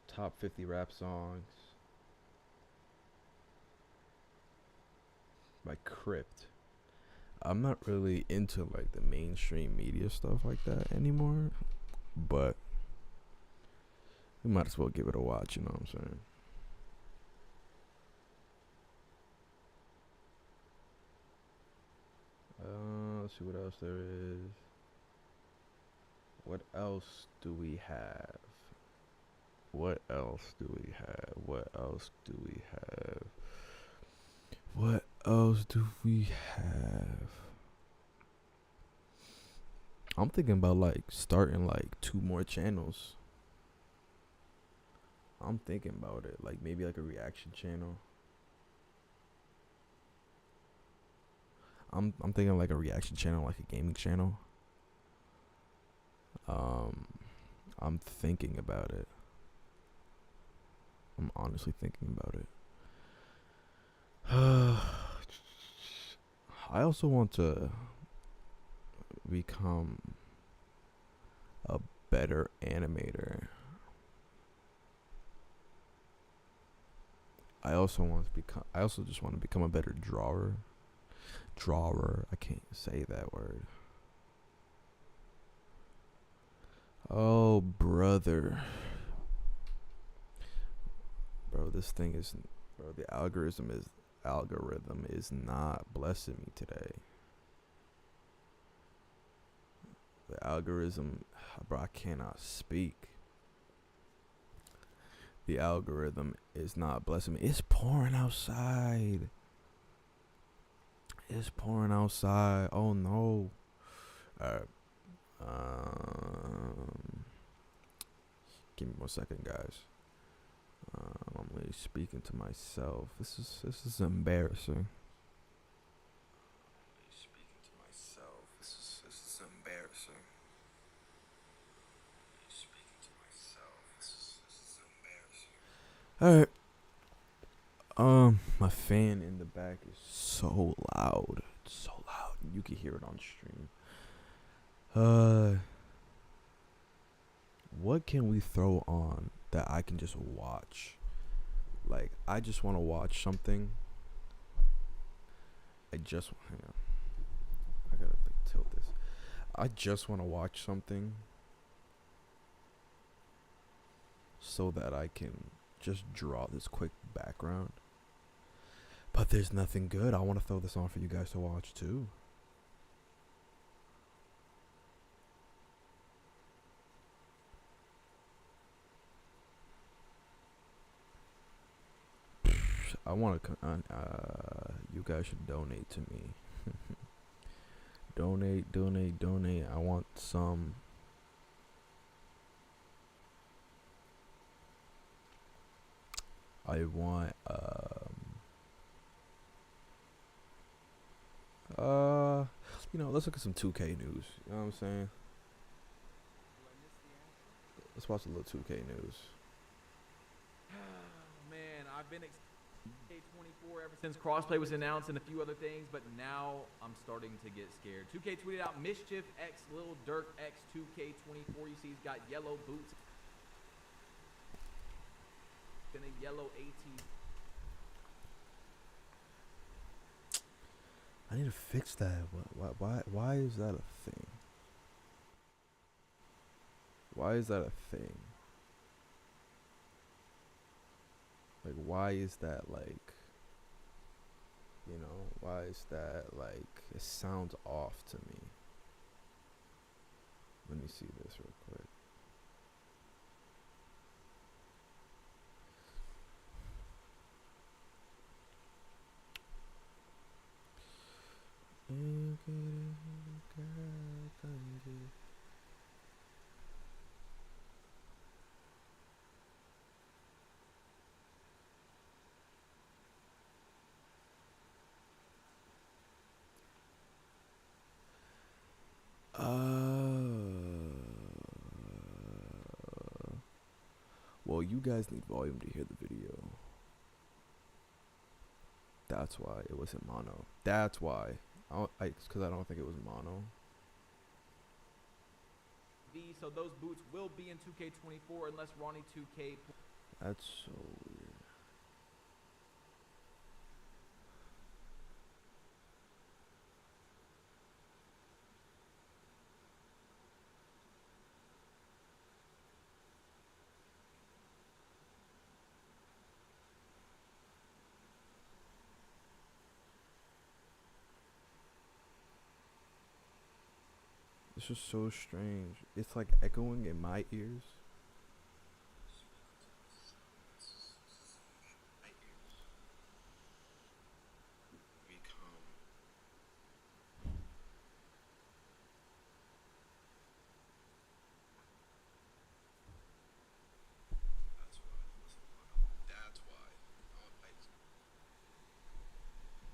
Top 50 rap songs by Crypt. I'm not really into like the mainstream media stuff like that anymore, but we might as well give it a watch, you know what I'm saying? Let's see what else there is. What else do we have? What else do we have? I'm thinking about like starting like 2 more channels. I'm thinking about it, like maybe like a reaction channel. I'm thinking like a reaction channel, like a gaming channel. I'm thinking about it. I'm honestly thinking about it. I also want to become a better animator. I also just want to become a better drawer. I can't say that word. Oh, brother. Bro, the algorithm is not blessing me today. The algorithm, bro, I cannot speak. The algorithm is not blessing me. It's pouring outside. It's pouring outside. Oh no. Alright. Give me 1 second, guys. I'm really speaking to myself. This is embarrassing. Speaking to myself. This is embarrassing. Speaking to myself. This is embarrassing. All right. My fan in the back is so loud. It's so loud. You can hear it on stream. What can we throw on that I can just watch? Like, I just want to watch something. Hang on. I gotta tilt this. I just want to watch something so that I can just draw this quick background. But there's nothing good. I want to throw this on for you guys to watch too. I want to. You guys should donate to me. donate. I want some. I want let's look at some 2K news. You know what I'm saying? Let's watch a little 2K news. Man, I've been 24 ever since crossplay was announced and a few other things, but now I'm starting to get scared. 2K tweeted out Mischief X Lil Durk X 2K24. You see he's got yellow boots and a yellow AT. I need to fix that. Why is that a thing? Why is that a thing? Like, why is that like? Why is that like? It sounds off to me. Let me see this real quick. Well, you guys need volume to hear the video. That's why it wasn't mono. That's why. Because I don't think it was mono. So those boots will be in 2K24 unless Ronnie 2K. That's so weird. This is so strange. It's like echoing in my ears.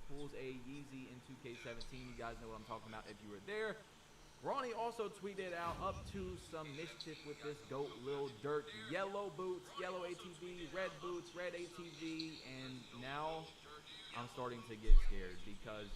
Pulls a Yeezy in 2K17. You guys know what I'm talking about if you were there. Ronnie also tweeted out up to some mischief with this GOAT Lil Durk. Yellow boots, yellow ATV, red boots, red ATV, and now I'm starting to get scared because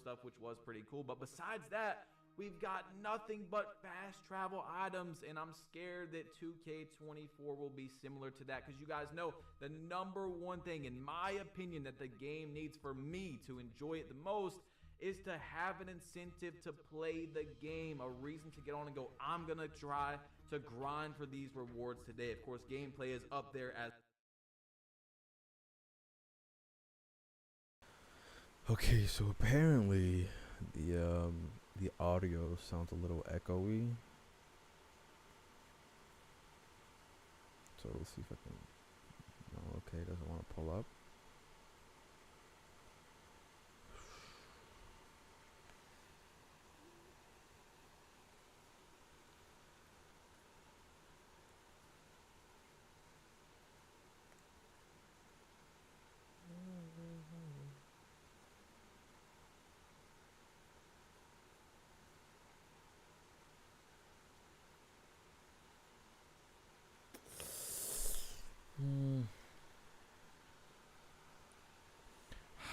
stuff, which was pretty cool. But besides that, We've got nothing but fast travel items, and I'm scared that 2K24 will be similar to that, because you guys know the number one thing, in my opinion, that the game needs for me to enjoy it the most is to have an incentive to play the game, a reason to get on and go, I'm going to try to grind for these rewards today. Of course, gameplay is up there as... Okay, so apparently the audio sounds a little echoey. So let's see if I can. No, okay, doesn't want to pull up.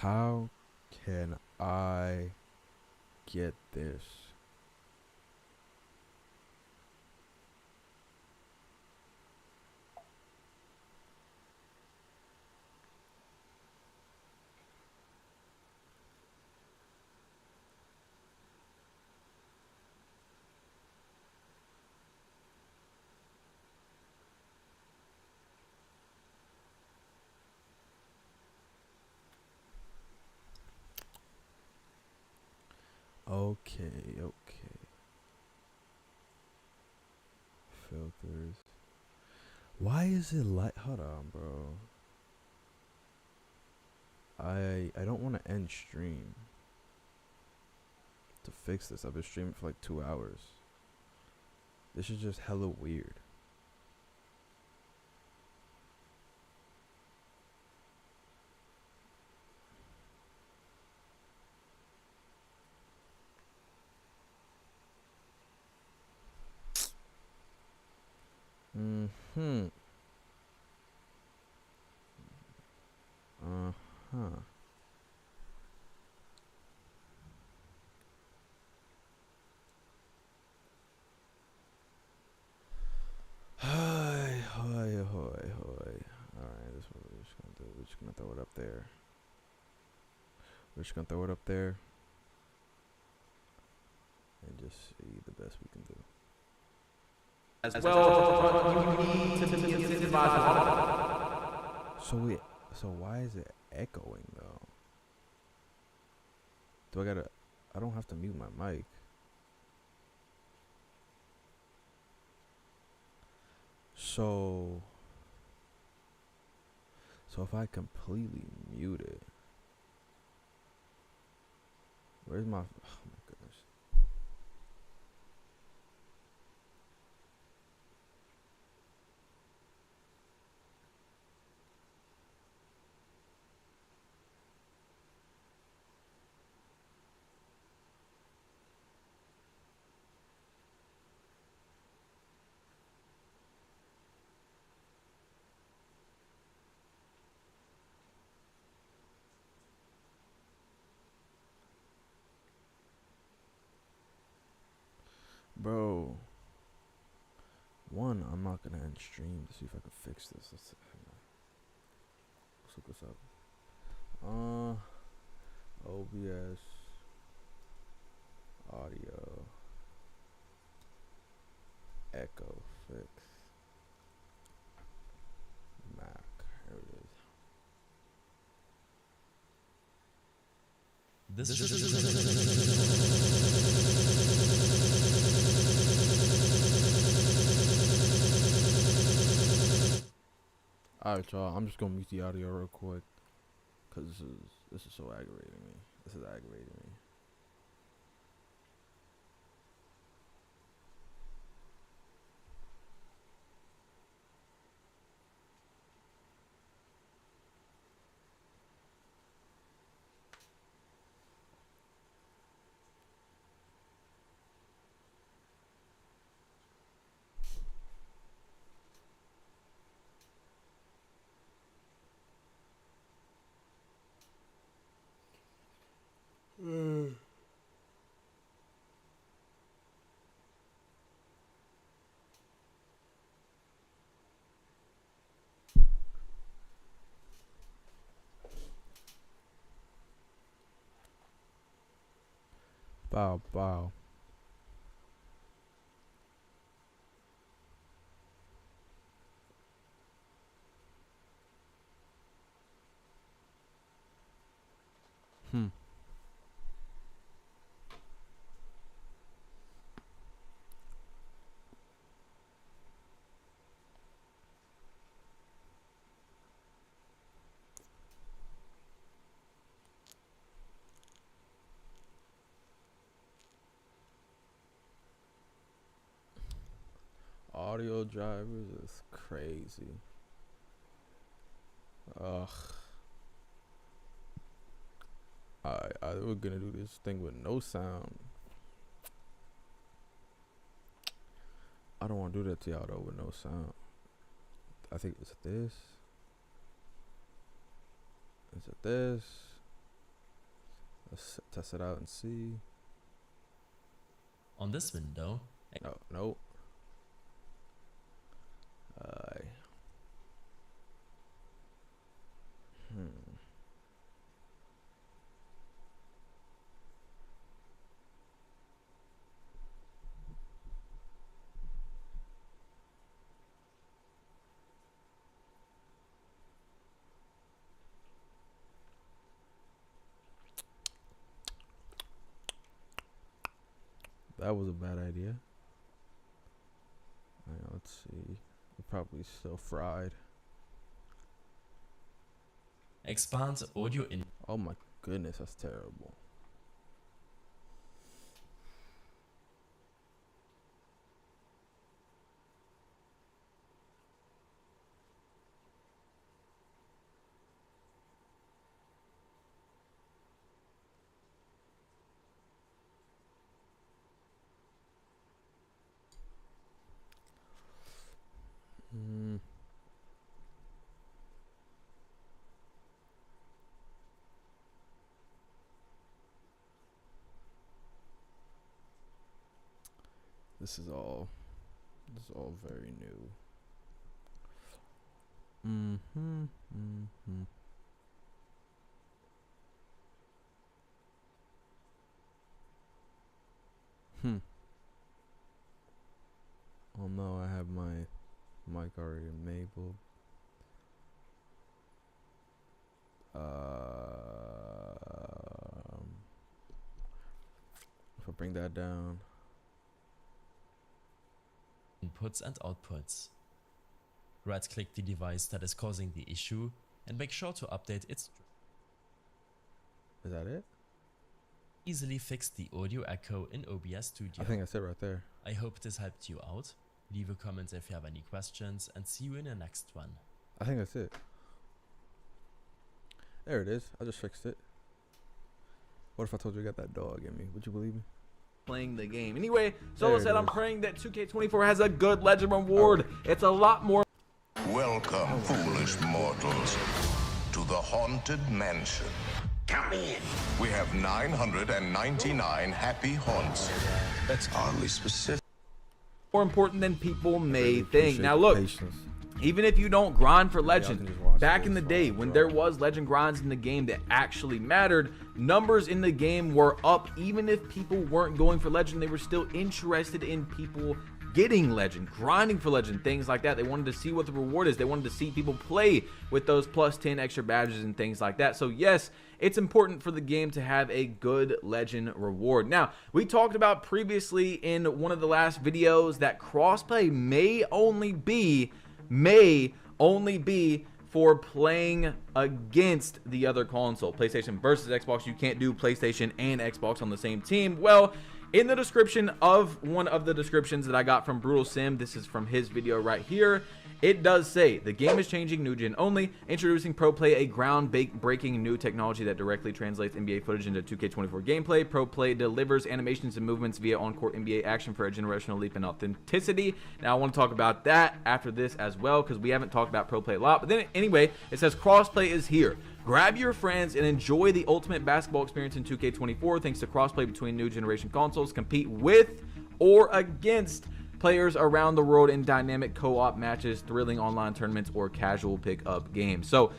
How can I get this? Okay. Filters. Why is it like? Hold on, bro. I don't want to end stream to fix this. I've been streaming for like 2 hours. This is just hella weird. Mm-hmm. Uh-huh. Hi, hi, hi, hi. Alright, this is what we're just gonna do. We're just gonna throw it up there. We're just gonna throw it up there. And just see the best we can do. As well, you need to be incentivized. So why is it echoing though? I don't have to mute my mic. So if I completely mute it, where's my, oh my goodness. Bro, one, I'm not gonna end stream to see if I can fix this. Let's look this up. OBS audio echo fix Mac. Here it is. Alright, y'all. I'm just gonna mute the audio real quick, cause this is so aggravating me. This is aggravating me. Bow, bow. Hmm. Audio drivers is crazy. Ugh. We're gonna do this thing with no sound. I don't want to do that to y'all though with no sound. I think it's this. Is it this? Let's test it out and see. On this window, No, nope. That was a bad idea. Let's see. We're probably still fried. expand audio in. Oh my goodness, that's terrible. This is all very new. Oh no, I have my mic already enabled. If I bring that down. Inputs and outputs. Right-click the device that is causing the issue and make sure to update its. Is that it? Easily fix the audio echo in OBS Studio. I think that's it right there. I hope this helped you out. Leave a comment if you have any questions and see you in the next one. I think that's it. There it is. I just fixed it. What if I told you I got that dog in me? Would you believe me? Playing the game. Anyway, Solo There it said, I'm is. praying that 2K24 has a good legend reward. It's a lot more. Welcome, foolish mortals, to the Haunted Mansion. Come in. We have 999 happy haunts. That's oddly specific. More important than people may Really think. appreciate Now the look, patience. even if you don't grind for can legend, just watch back this in the while day it's when there dry. was legend grinds in the game that actually mattered, numbers in the game were up. Even if people weren't going for legend, they were still interested in people getting legend, grinding for legend, things like that. They wanted to see what the reward is. They wanted to see people play with those plus 10 extra badges and things like that. So yes, it's important for the game to have a good legend reward. Now, we talked about previously in one of the last videos that crossplay may only be for playing against the other console. PlayStation versus Xbox. You can't do PlayStation and Xbox on the same team. Well, in the description of one of the descriptions that I got from Brutal Sim, this is from his video right here, it does say the game is changing, new gen only, introducing Pro Play, a ground-breaking new technology that directly translates NBA footage into 2K24 gameplay. Pro Play delivers animations and movements via on-court NBA action for a generational leap in authenticity. Now I want to talk about that after this as well, because we haven't talked about Pro Play a lot. But then anyway, it says crossplay is here. Grab your friends and enjoy the ultimate basketball experience in 2K24 thanks to crossplay between new generation consoles. Compete with or against players around the world in dynamic co-op matches, thrilling online tournaments, or casual pickup games. So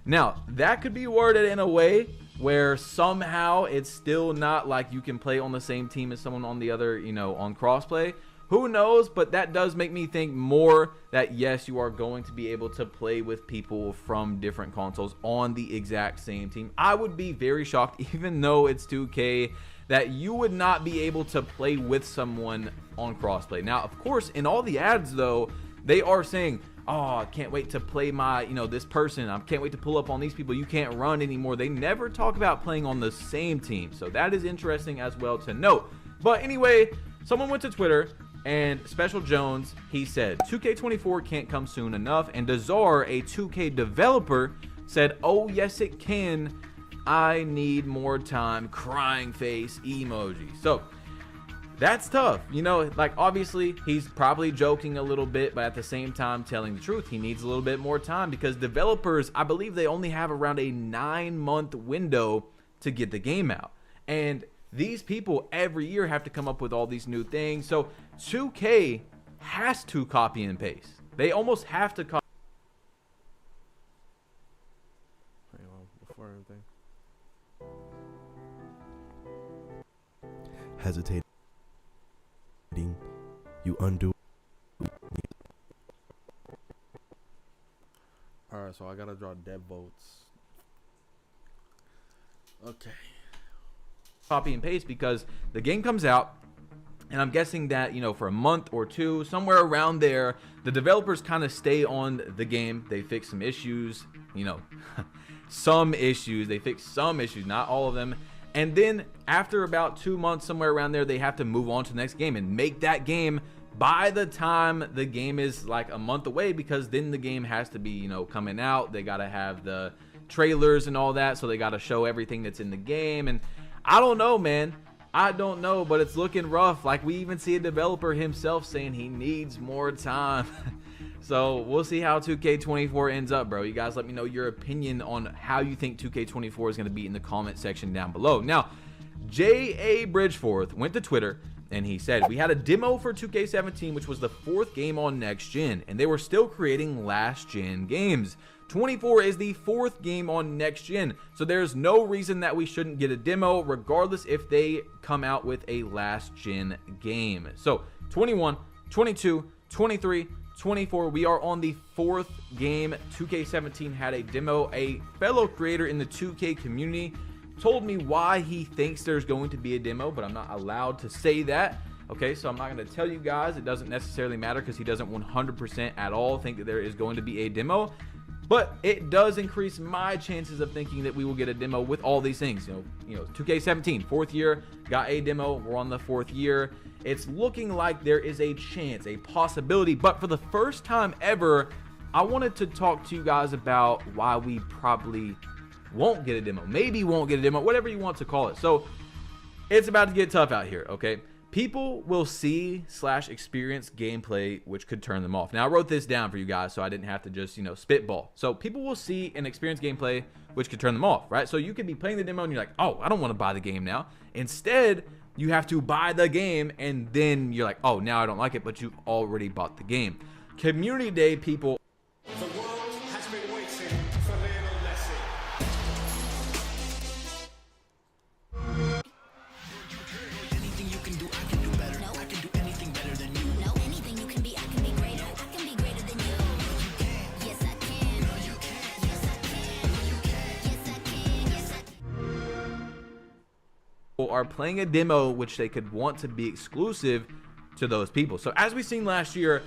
now that could be worded in a way where somehow it's still not like you can play on the same team as someone on the other, you know, on crossplay. Who knows? But that does make me think more that yes, you are going to be able to play with people from different consoles on the exact same team. I would be very shocked, even though it's 2K, that you would not be able to play with someone on crossplay. Now, of course, in all the ads though, they are saying, oh, I can't wait to play my, you know, this person. I can't wait to pull up on these people. You can't run anymore. They never talk about playing on the same team. So that is interesting as well to note. But anyway, someone went to Twitter and Special Jones, he said, 2K24 can't come soon enough. And Dazar, a 2K developer, said, oh, yes, it can. I need more time. Crying face emoji. So that's tough. You know, like obviously he's probably joking a little bit, but at the same time telling the truth. He needs a little bit more time because developers, I believe they only have around a 9-month window to get the game out. And these people every year have to come up with all these new things. So 2K has to copy and paste. They almost have to copy. Hang on, before everything. Hesitating, you undo. Alright, so I gotta draw dev votes. Okay. Copy and paste because the game comes out, and I'm guessing that, you know, for a month or two, somewhere around there, the developers kind of stay on the game. They fix some issues, you know, some issues. They fix some issues, not all of them. And then after about 2 months, somewhere around there, they have to move on to the next game and make that game by the time the game is like a month away, because then the game has to be, you know, coming out. They got to have the trailers and all that. So they got to show everything that's in the game. And I don't know, man. I don't know, but it's looking rough. Like we even see a developer himself saying he needs more time. So we'll see how 2K24 ends up, bro. You guys let me know your opinion on how you think 2K24 is going to be in the comment section down below. Now, J.A. Bridgeforth went to Twitter and he said, we had a demo for 2K17, which was the 4th game on next gen, and they were still creating last gen games. 24 is the 4th game on next gen, so there's no reason that we shouldn't get a demo regardless if they come out with a last gen game. So 21, 22, 23, 24, we are on the 4th game. 2K17 had a demo. A fellow creator in the 2K community told me why he thinks there's going to be a demo, but I'm not allowed to say that. Okay, so I'm not going to tell you guys. It doesn't necessarily matter because he doesn't 100% at all think that there is going to be a demo. But it does increase my chances of thinking that we will get a demo with all these things. You know, 2K17, 4th year, got a demo. We're on the 4th year. It's looking like there is a chance, a possibility. But for the first time ever, I wanted to talk to you guys about why we probably won't get a demo. Maybe won't get a demo, whatever you want to call it. So it's about to get tough out here, okay? People will see/experience gameplay which could turn them off. Now I wrote this down for you guys so I didn't have to just, you know, spitball. So people will see and experience gameplay which could turn them off, right? So you could be playing the demo and you're like, oh, I don't want to buy the game now. Instead, you have to buy the game and then you're like, oh, now I don't like it, but you've already bought the game. Community Day, people. The world has been waiting for Lionel Messi. Anything you can do, I can do better. No, I can do anything better than you. No, anything you can be, I can be greater. I can be greater than you. You can. Yes, I can. No, you can. Yes, I can. No, you can. Yes, I can. Yes, I can. Are playing a demo which they could want to be exclusive to those people. So as we seen last year,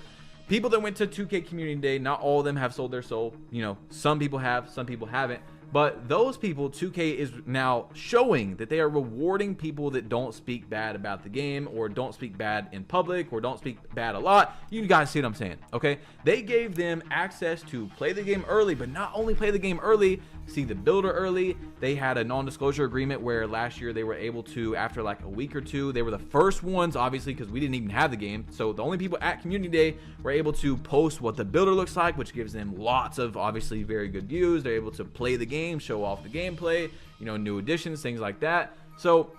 people that went to 2K Community Day, not all of them have sold their soul. You know, some people have, some people haven't. But those people, 2K is now showing that they are rewarding people that don't speak bad about the game or don't speak bad in public or don't speak bad a lot. You guys see what I'm saying, okay? They gave them access to play the game early, but not only play the game early, see the builder early. They had a non-disclosure agreement where last year they were able to, after like a week or two, they were the first ones, obviously, because we didn't even have the game. So the only people at Community Day were able to post what the builder looks like, which gives them lots of obviously very good views. They're able to play the game, show off the gameplay, you know, new additions, things like that. So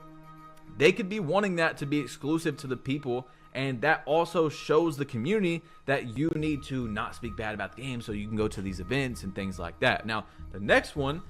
they could be wanting that to be exclusive to the people, and that also shows the community that you need to not speak bad about the game so you can go to these events and things like that. Now the next one,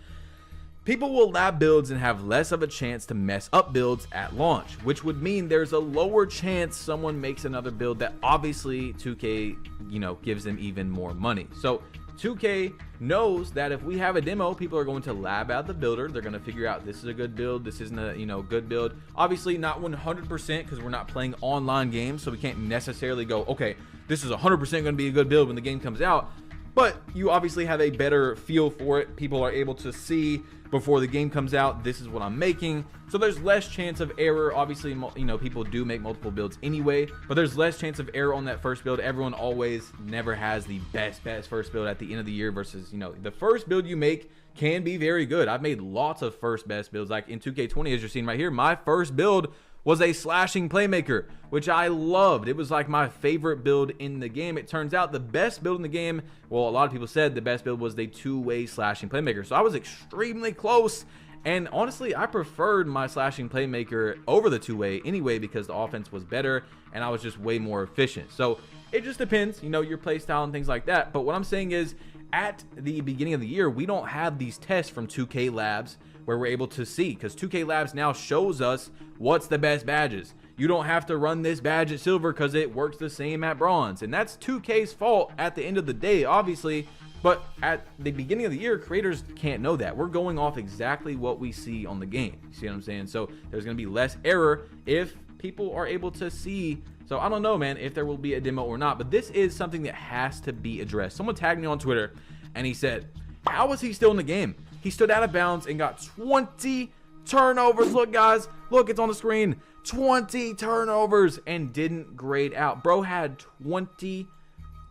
People will lab builds and have less of a chance to mess up builds at launch, which would mean there's a lower chance someone makes another build that obviously 2K, gives them even more money. So 2K knows that if we have a demo, people are going to lab out the builder. They're going to figure out this is a good build, this isn't a good build. Obviously not 100% because we're not playing online games, so we can't necessarily go, okay, this is 100% going to be a good build when the game comes out. But you obviously have a better feel for it. People are able to see before the game comes out, this is what I'm making. So there's less chance of error. Obviously, people do make multiple builds anyway, but there's less chance of error on that first build. Everyone always never has the best first build at the end of the year versus, the first build you make can be very good. I've made lots of first best builds. Like in 2K20, as you're seeing right here, my first build was a slashing playmaker, which I loved. It was like my favorite build in the game. It turns out the best build in the game, well, a lot of people said the best build was the two-way slashing playmaker. So I was extremely close. And honestly, I preferred my slashing playmaker over the two-way anyway because the offense was better and I was just way more efficient. So it just depends, your play style and things like that. But what I'm saying is at the beginning of the year, we don't have these tests from 2K Labs where we're able to see, because 2K Labs now shows us what's the best badges. You don't have to run this badge at silver because it works the same at bronze. And that's 2K's fault at the end of the day, obviously. But at the beginning of the year, creators can't know that. We're going off exactly what we see on the game. You see what I'm saying? So there's going to be less error if people are able to see. So I don't know, man, if there will be a demo or not. But this is something that has to be addressed. Someone tagged me on Twitter and he said, how is he still in the game? He stood out of bounds and got 20 turnovers. Look, guys, look, it's on the screen. 20 turnovers and didn't grade out. Bro had 20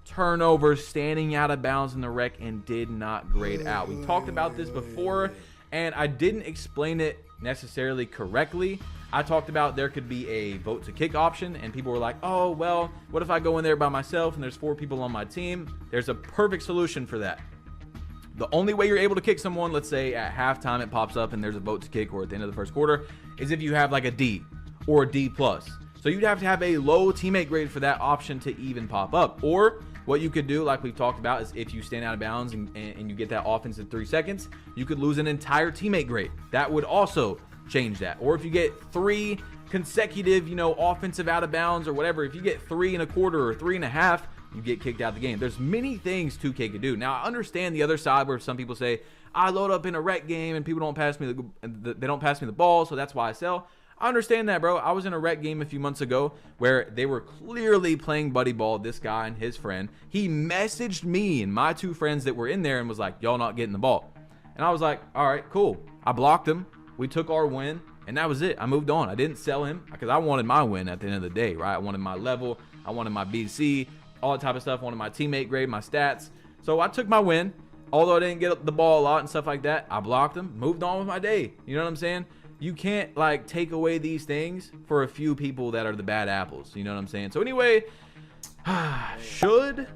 turnovers standing out of bounds in the rec and did not grade out. We talked about this before and I didn't explain it necessarily correctly. I talked about there could be a vote to kick option and people were like, oh, well, what if I go in there by myself and there's 4 people on my team? There's a perfect solution for that. The only way you're able to kick someone, let's say at halftime it pops up and there's a vote to kick, or at the end of the first quarter, is if you have like a D or a D+. So you'd have to have a low teammate grade for that option to even pop up. Or what you could do, like we've talked about, is if you stand out of bounds and you get that offense in 3 seconds, you could lose an entire teammate grade. That would also change that. Or if you get 3 consecutive, offensive out of bounds or whatever, if you get 3 1/4 or 3 1/2, you get kicked out of the game. There's many things 2K could do. Now, I understand the other side where some people say, I load up in a rec game and people don't pass me they don't pass me the ball, so that's why I sell. I understand that, bro. I was in a rec game a few months ago where they were clearly playing buddy ball, this guy and his friend. He messaged me and my 2 friends that were in there and was like, y'all not getting the ball. And I was like, all right, cool. I blocked him. We took our win, and that was it. I moved on. I didn't sell him because I wanted my win at the end of the day, right? I wanted my level. I wanted my BC. All that type of stuff. Wanted my teammate grade, my stats. So I took my win. Although I didn't get the ball a lot and stuff like that, I blocked them, moved on with my day. You know what I'm saying? You can't like take away these things for a few people that are the bad apples. You know what I'm saying? So anyway, should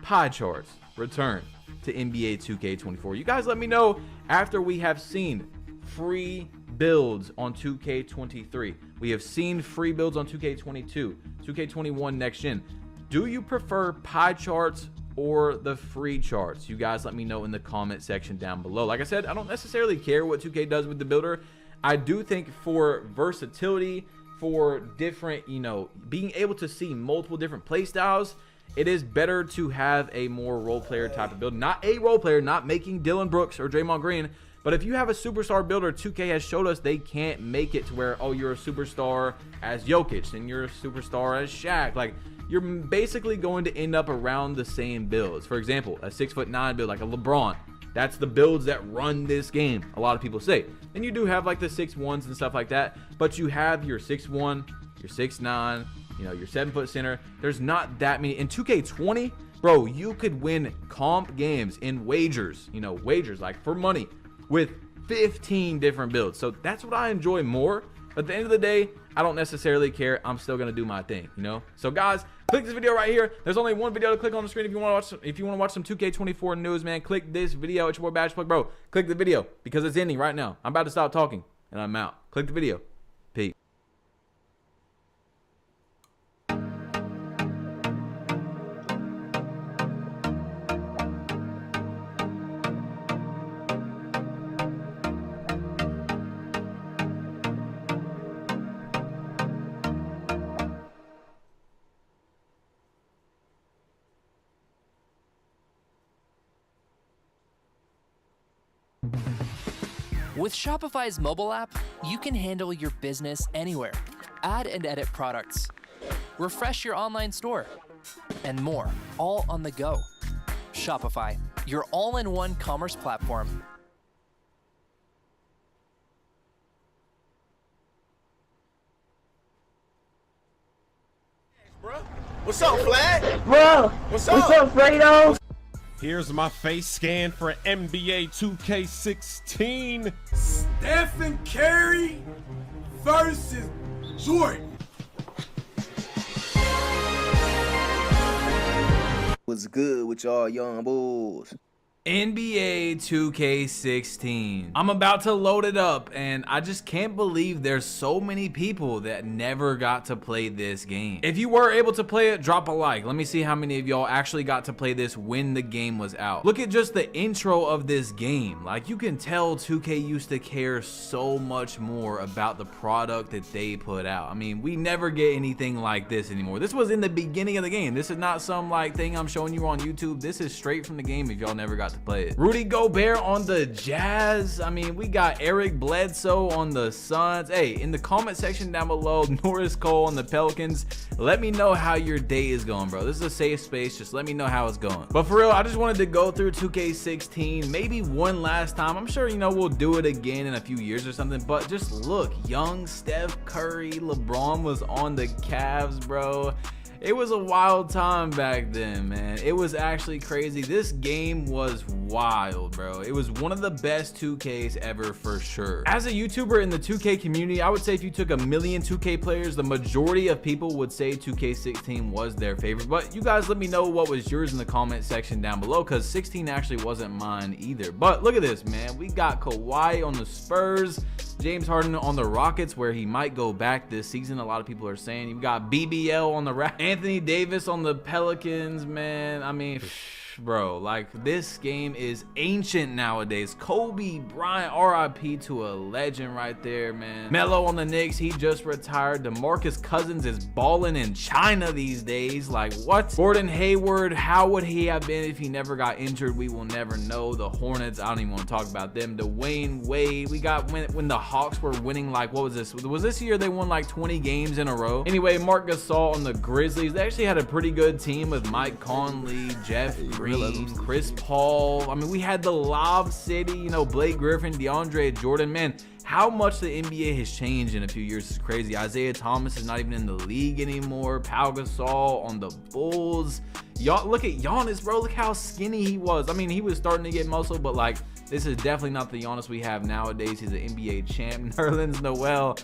pie charts return to NBA 2K24? You guys let me know after we have seen free builds on 2K23. We have seen free builds on 2K22, 2K21 next gen. Do you prefer pie charts or the free charts? You guys let me know in the comment section down below. Like I said, I don't necessarily care what 2K does with the builder. I do think for versatility, for different, being able to see multiple different play styles, it is better to have a more role player type of build. Not a role player, not making Dylan Brooks or Draymond Green, but if you have a superstar builder, 2K has showed us they can't make it to where, oh, you're a superstar as Jokic and you're a superstar as Shaq. Like, you're basically going to end up around the same builds. For example, a 6'9" build like a LeBron. That's the builds that run this game, a lot of people say. And you do have like the 6'1s and stuff like that, but you have your 6'1", your 6'9", your 7-foot center. There's not that many. In 2K20, bro, you could win comp games in wagers, wagers like for money with 15 different builds. So that's what I enjoy more. But at the end of the day, I don't necessarily care. I'm still gonna do my thing, So guys, click this video right here. There's only one video to click on the screen if you want to watch some 2K24 news, man. Click this video. It's your boy Badge Plug, bro. Click the video because it's ending right now. I'm about to stop talking and I'm out. Click the video. Peace. With Shopify's mobile app, you can handle your business anywhere. Add and edit products, refresh your online store, and more, all on the go. Shopify, your all-in-one commerce platform. What's up, Flag? Bro, What's up? Fredo? Here's my face scan for NBA 2K16. Stephen Curry versus Jordan. What's good with y'all young bulls? NBA 2K16. I'm about to load it up and I just can't believe there's so many people that never got to play this game. If you were able to play it, drop a like. Let me see how many of y'all actually got to play this when the game was out. Look at just the intro of this game. Like, you can tell 2K used to care so much more about the product that they put out. I mean, we never get anything like this anymore. This was in the beginning of the game. This is not some like thing I'm showing you on YouTube. This is straight from the game if y'all never got to play it. Rudy Gobert on the Jazz. I mean, we got Eric Bledsoe on the Suns. Hey, in the comment section down below, Norris Cole on the Pelicans. Let me know how your day is going, bro. This is a safe space. Just let me know how it's going. But for real, I just wanted to go through 2K16 maybe one last time. I'm sure, you know, we'll do it again in a few years or something. But just look, young Steph Curry, LeBron was on the Cavs, bro. It was a wild time back then, man. It was actually crazy. This game was wild, bro. It was one of the best 2Ks ever for sure. As a YouTuber in the 2K community, I would say if you took 1 million 2K players, the majority of people would say 2K16 was their favorite. But you guys let me know what was yours in the comment section down below, because 16 actually wasn't mine either. But look at this, man. We got Kawhi on the Spurs, James Harden on the Rockets, where he might go back this season. A lot of people are saying. You've got BBL on the Raptors, Anthony Davis on the Pelicans, man. I mean, bro, like, this game is ancient nowadays. Kobe Bryant, RIP to a legend right there, man. Melo on the Knicks, he just retired. DeMarcus Cousins is balling in China these days. Like, what? Gordon Hayward, how would he have been if he never got injured? We will never know. The Hornets, I don't even want to talk about them. Dwayne Wade, we got when the Hawks were winning, like, what was this? Was this year they won like 20 games in a row? Anyway, Marc Gasol on the Grizzlies. They actually had a pretty good team with Mike Conley, Jeff Green, Chris Paul. I mean, we had the Lob City, you know, Blake Griffin, DeAndre Jordan. Man, how much the NBA has changed in a few years is crazy. Isaiah Thomas is not even in the league anymore. Pau Gasol on the Bulls. Y'all look at Giannis, bro. Look how skinny he was. I mean, he was starting to get muscle, but like, this is definitely not the Giannis we have nowadays. He's an NBA champ. Nerlens Noel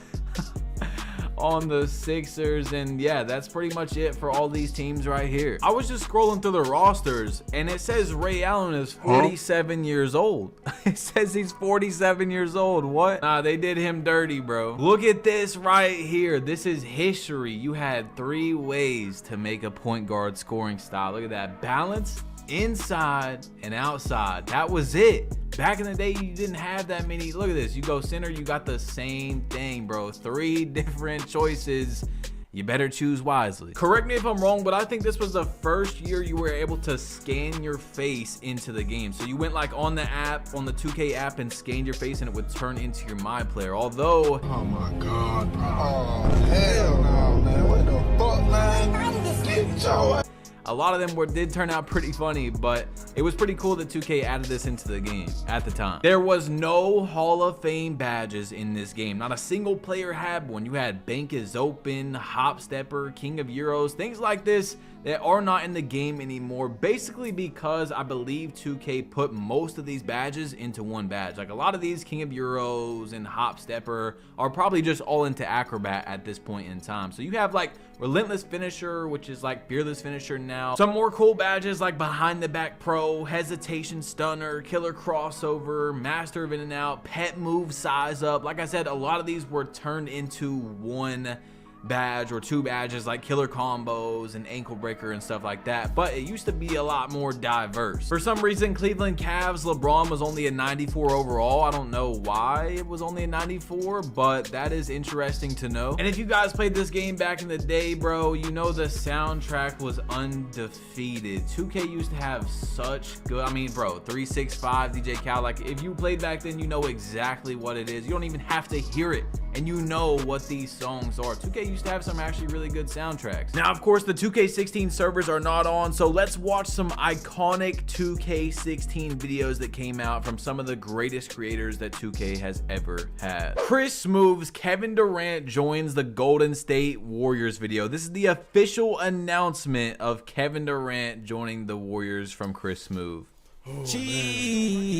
on the Sixers. And yeah, that's pretty much it for all these teams right here. I was just scrolling through the rosters and it says Ray Allen is 47 years old. It says he's 47 years old. What? Nah, they did him dirty, bro. Look at this right here. This is history. You had 3 ways to make a point guard scoring style. Look at that. Balance, inside, and outside. That was it. Back in the day, you didn't have that many. Look at this. You go center, you got the same thing, bro. 3 different choices. You better choose wisely. Correct me if I'm wrong, but I think this was the first year you were able to scan your face into the game. So you went like on the app, on the 2K app, and scanned your face and it would turn into your My Player. Although, Oh my God, bro. Oh, hell no, man. What the fuck, man? Get your a lot of them did turn out pretty funny, but it was pretty cool that 2K added this into the game at the time. There was no Hall of Fame badges in this game. Not a single player had one. You had Bank is Open, Hop Stepper, King of Euros, things like this that are not in the game anymore, basically because I believe 2K put most of these badges into one badge. Like, a lot of these King of Euros and Hop Stepper are probably just all into Acrobat at this point in time. So you have like Relentless Finisher, which is like Fearless Finisher now. Some more cool badges like Behind the Back Pro, Hesitation Stunner, Killer Crossover, Master of In and Out, Pet Move Size Up. Like I said, a lot of these were turned into one badge or 2 badges like killer combos and ankle breaker and stuff like that, but it used to be a lot more diverse. For some reason, Cleveland Cavs LeBron was only a 94 overall. I don't know why it was only a 94, but that is interesting to know. And if you guys played this game back in the day, bro, you know the soundtrack was undefeated. 2K used to have such good, I mean, bro, 365 DJ Khaled, like if you played back then, you know exactly what it is. You don't even have to hear it and you know what these songs are. 2K used to have some actually really good soundtracks. Now, of course, the 2K16 servers are not on, so let's watch some iconic 2K16 videos that came out from some of the greatest creators that 2K has ever had. Chris Smoov's Kevin Durant joins the Golden State Warriors video. This is the official announcement of Kevin Durant joining the Warriors from Chris Smoov. Oh, Cheese,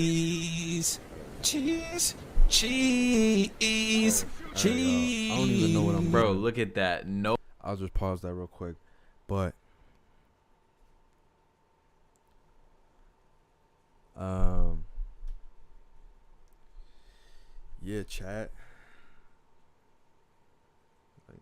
cheese, cheese, cheese. I don't even know what I'm Bro, doing. look at that. No. I'll just pause that real quick. But yeah, chat. Like,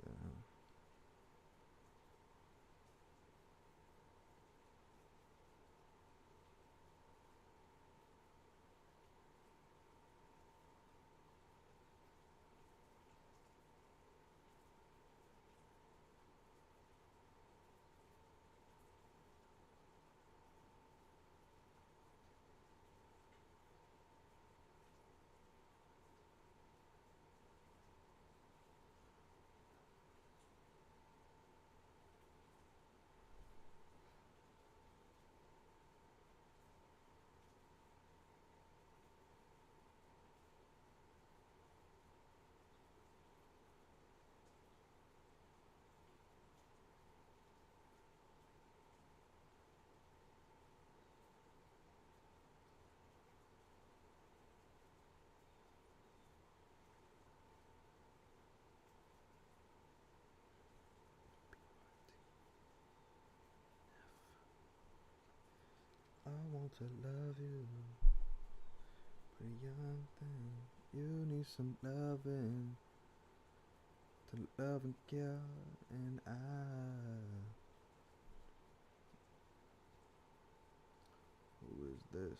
I want to love you, pretty young thing. You need some loving, to love and care, and I. Who is this?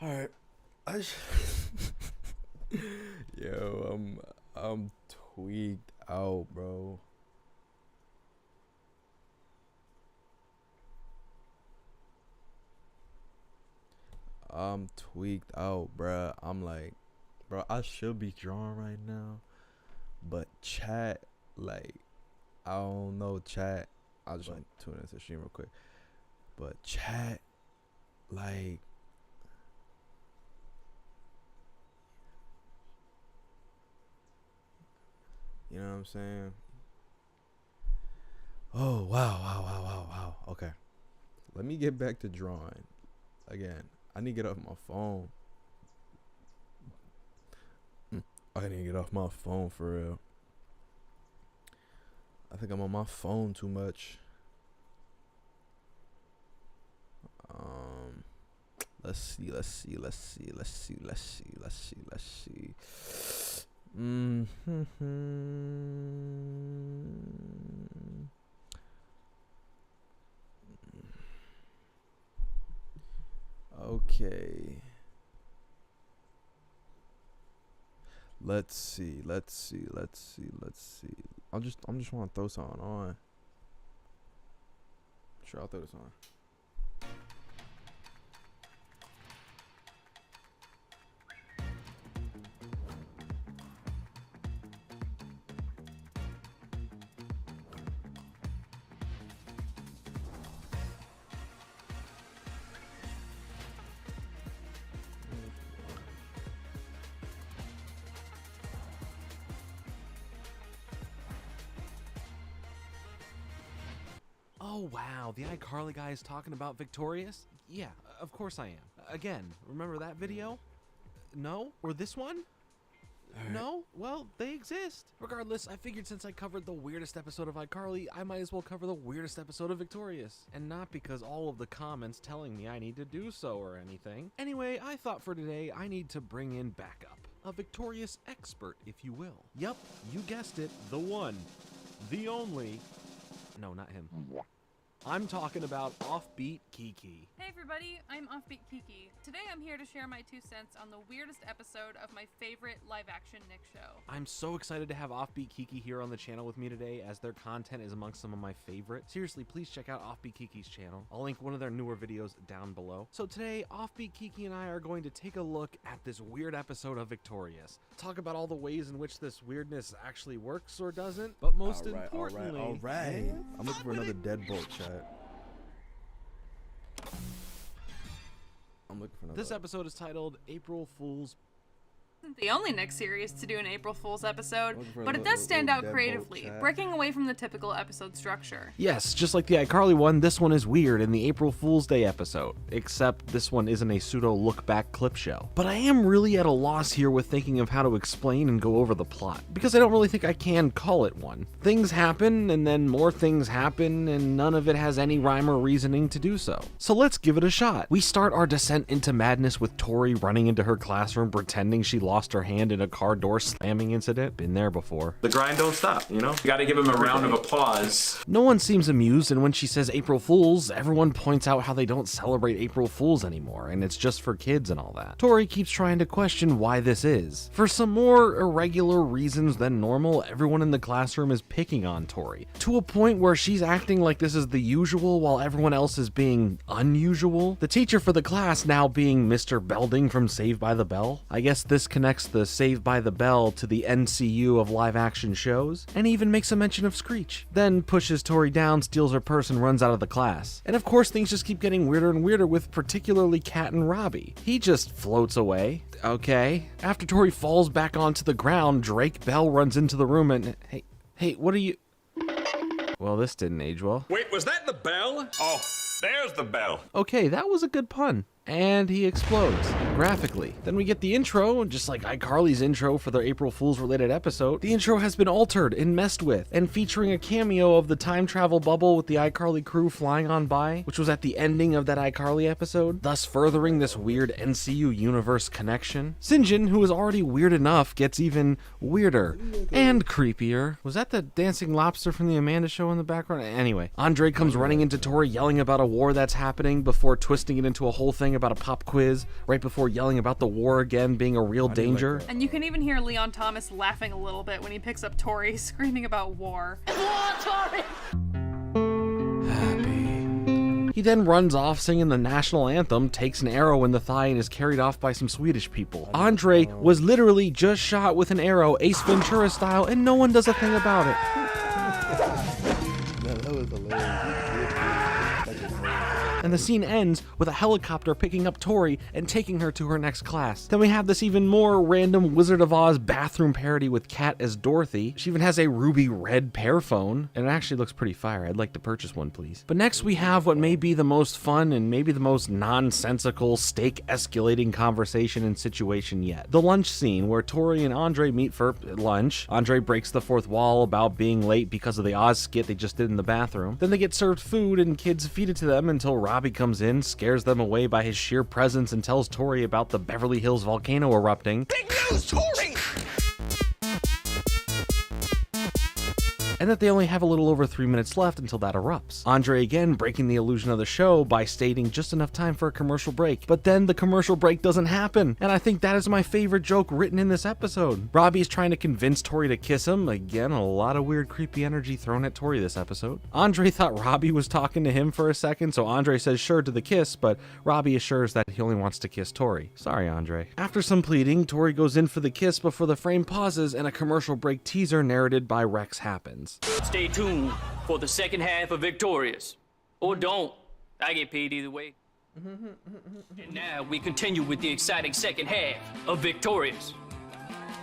All right, yo, I'm tweaked out, bro. I'm tweaked out, bruh. I'm like, bro, I should be drawn right now, but chat, like, I don't know, chat. I just want to tune into the stream real quick, but chat, like. You know what I'm saying? Oh, wow. Okay. Let me get back to drawing. Again, I need to get off my phone. I need to get off my phone for real. I think I'm on my phone too much. Let's see. Okay. Let's see. I'm just want to throw something on. Sure, I'll throw this on. Oh, wow, the iCarly guy is talking about Victorious? Yeah, of course I am. Again, remember that video? No? Or this one? No? Well, they exist. Regardless, I figured since I covered the weirdest episode of iCarly, I might as well cover the weirdest episode of Victorious. And not because all of the comments telling me I need to do so or anything. Anyway, I thought for today I need to bring in backup. A Victorious expert, if you will. Yup, you guessed it, the one, the only. No, not him. I'm talking about Offbeat Kiki. Hey everybody, I'm Offbeat Kiki. Today I'm here to share my 2 cents on the weirdest episode of my favorite live-action Nick show. I'm so excited to have Offbeat Kiki here on the channel with me today, as their content is amongst some of my favorite. Seriously, please check out Offbeat Kiki's channel. I'll link one of their newer videos down below. So today, Offbeat Kiki and I are going to take a look at this weird episode of Victorious. Talk about all the ways in which this weirdness actually works or doesn't, but most importantly... All right. I'm looking for another deadbolt, chat. I'm looking for another. This episode is titled April Fool's. Isn't the only Nick series to do an April Fool's episode, but it does stand out creatively, breaking away from the typical episode structure. Yes, just like the iCarly one, this one is weird in the April Fool's Day episode, except this one isn't a pseudo look-back clip show. But I am really at a loss here with thinking of how to explain and go over the plot, because I don't really think I can call it one. Things happen, and then more things happen, and none of it has any rhyme or reasoning to do so. So let's give it a shot. We start our descent into madness with Tori running into her classroom pretending she lost her hand in a car door slamming incident. Been there before. The grind don't stop, you know? You gotta give him a round of applause. No one seems amused, and when she says April Fools, everyone points out how they don't celebrate April Fools anymore, and it's just for kids and all that. Tori keeps trying to question why this is. For some more irregular reasons than normal, everyone in the classroom is picking on Tori, to a point where she's acting like this is the usual while everyone else is being unusual. The teacher for the class now being Mr. Belding from Saved by the Bell. I guess this connects the Saved by the Bell to the NCU of live action shows, and even makes a mention of Screech. Then pushes Tori down, steals her purse, and runs out of the class. And of course things just keep getting weirder and weirder with particularly Kat and Robbie. He just floats away. Okay. After Tori falls back onto the ground, Drake Bell runs into the room and, hey, what are you... Well, this didn't age well. Wait, was that the bell? Oh, there's the bell. Okay, that was a good pun. And he explodes, graphically. Then we get the intro, just like iCarly's intro for their April Fool's related episode. The intro has been altered and messed with, and featuring a cameo of the time travel bubble with the iCarly crew flying on by, which was at the ending of that iCarly episode, thus furthering this weird NCU universe connection. Sinjin, who is already weird enough, gets even weirder and creepier. Was that the dancing lobster from the Amanda Show in the background? Anyway, Andre comes running into Tori yelling about a war that's happening before twisting it into a whole thing about a pop quiz, right before yelling about the war again being a real danger. And you can even hear Leon Thomas laughing a little bit when he picks up Tori screaming about war. War, Tori! Happy. He then runs off singing the national anthem, takes an arrow in the thigh, and is carried off by some Swedish people. Andre was literally just shot with an arrow, Ace Ventura style, and no one does a thing about it. That was hilarious. And the scene ends with a helicopter picking up Tori and taking her to her next class. Then we have this even more random Wizard of Oz bathroom parody with Kat as Dorothy. She even has a ruby red pear phone, and it actually looks pretty fire. I'd like to purchase one, please. But next we have what may be the most fun and maybe the most nonsensical, stake-escalating conversation and situation yet. The lunch scene where Tori and Andre meet for lunch. Andre breaks the fourth wall about being late because of the Oz skit they just did in the bathroom. Then they get served food and kids feed it to them until Robbie comes in, scares them away by his sheer presence, and tells Tori about the Beverly Hills volcano erupting. Big news, Tori! And that they only have a little over 3 minutes left until that erupts. Andre again breaking the illusion of the show by stating just enough time for a commercial break. But then the commercial break doesn't happen, and I think that is my favorite joke written in this episode. Robbie's trying to convince Tori to kiss him. Again, a lot of weird creepy energy thrown at Tori this episode. Andre thought Robbie was talking to him for a second, so Andre says sure to the kiss, but Robbie assures that he only wants to kiss Tori. Sorry, Andre. After some pleading, Tori goes in for the kiss before the frame pauses and a commercial break teaser narrated by Rex happens. Stay tuned for the second half of Victorious. Or don't. I get paid either way. And now we continue with the exciting second half of Victorious.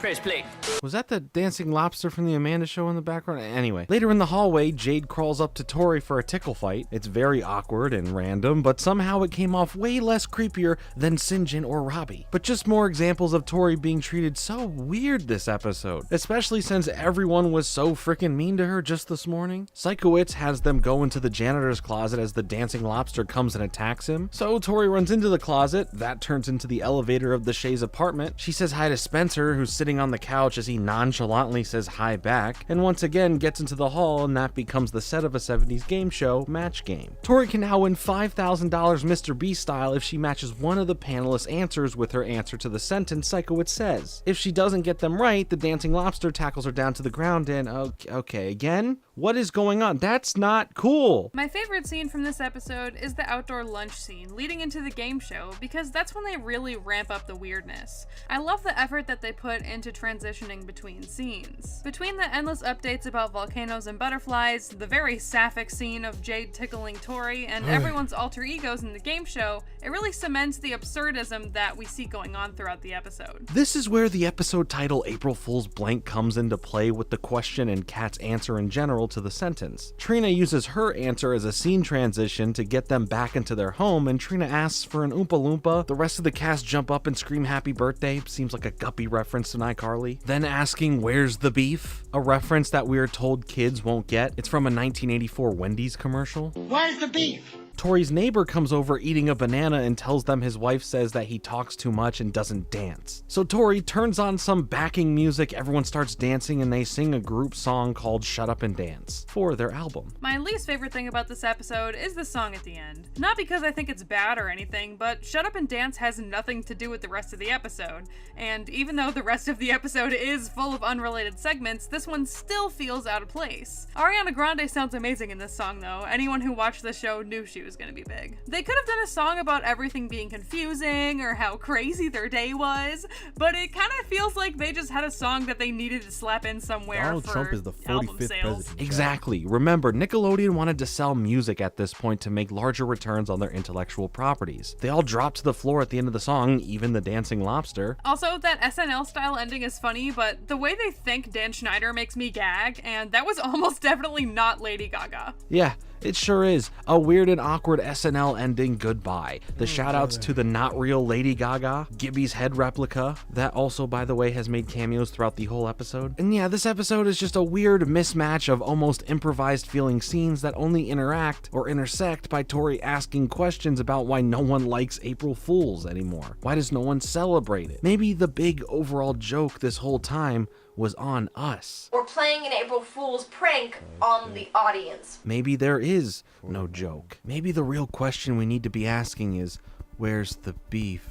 Press play. Was that the dancing lobster from the Amanda Show in the background? Anyway, later in the hallway, Jade crawls up to Tori for a tickle fight. It's very awkward and random, but somehow it came off way less creepier than Sinjin or Robbie. But just more examples of Tori being treated so weird this episode, especially since everyone was so freaking mean to her just this morning. Psychowitz has them go into the janitor's closet as the dancing lobster comes and attacks him. So Tori runs into the closet. That turns into the elevator of the Shay's apartment. She says hi to Spencer, who's sitting on the couch as he nonchalantly says hi back, and once again gets into the hall, and that becomes the set of a 70s game show, Match Game. Tori can now win $5,000 Mr. Beast style if she matches one of the panelists' answers with her answer to the sentence Psychowitz says. If she doesn't get them right, the dancing lobster tackles her down to the ground and okay, again? What is going on? That's not cool. My favorite scene from this episode is the outdoor lunch scene leading into the game show, because that's when they really ramp up the weirdness. I love the effort that they put into transitioning between scenes. Between the endless updates about volcanoes and butterflies, the very sapphic scene of Jade tickling Tori, and everyone's alter egos in the game show, it really cements the absurdism that we see going on throughout the episode. This is where the episode title April Fool's Blank comes into play with the question and Kat's answer in general to the sentence. Trina uses her answer as a scene transition to get them back into their home, and Trina asks for an Oompa Loompa. The rest of the cast jump up and scream happy birthday, seems like a Guppy reference to iCarly. Then asking where's the beef, a reference that we are told kids won't get. It's from a 1984 Wendy's commercial. Where's the beef? Tori's neighbor comes over eating a banana and tells them his wife says that he talks too much and doesn't dance. So Tori turns on some backing music, everyone starts dancing, and they sing a group song called Shut Up and Dance for their album. My least favorite thing about this episode is the song at the end. Not because I think it's bad or anything, but Shut Up and Dance has nothing to do with the rest of the episode. And even though the rest of the episode is full of unrelated segments, this one still feels out of place. Ariana Grande sounds amazing in this song though. Anyone who watched the show knew she was gonna be big. They could have done a song about everything being confusing or how crazy their day was, but it kind of feels like they just had a song that they needed to slap in somewhere. Donald for Trump is the album 45th sales. president. Exactly. Remember, Nickelodeon wanted to sell music at this point to make larger returns on their intellectual properties. They all drop to the floor at the end of the song, even the dancing lobster. Also, that SNL style ending is funny, but the way they thank Dan Schneider makes me gag, and that was almost definitely not Lady Gaga. Yeah, it sure is. A weird and awkward SNL ending goodbye. The shoutouts to the not real Lady Gaga, Gibby's head replica, that also, by the way, has made cameos throughout the whole episode. And yeah, this episode is just a weird mismatch of almost improvised feeling scenes that only interact or intersect by Tori asking questions about why no one likes April Fools anymore. Why does no one celebrate it? Maybe the big overall joke this whole time was on us. We're playing an April Fool's prank on the audience. Maybe there is no joke. Maybe the real question we need to be asking is, where's the beef?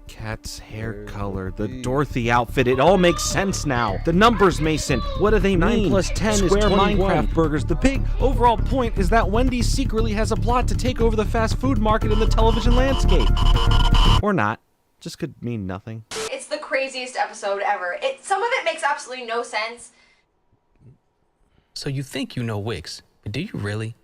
Kat's hair color, the Dorothy outfit, it all makes sense now. The numbers, Mason, what do they mean? 9 plus 10 is 21. Minecraft burgers. The big overall point is that Wendy's secretly has a plot to take over the fast food market in the television landscape. Or not. Just could mean nothing. It's the craziest episode ever. Some of it makes absolutely no sense. So you think you know Wix, but do you really?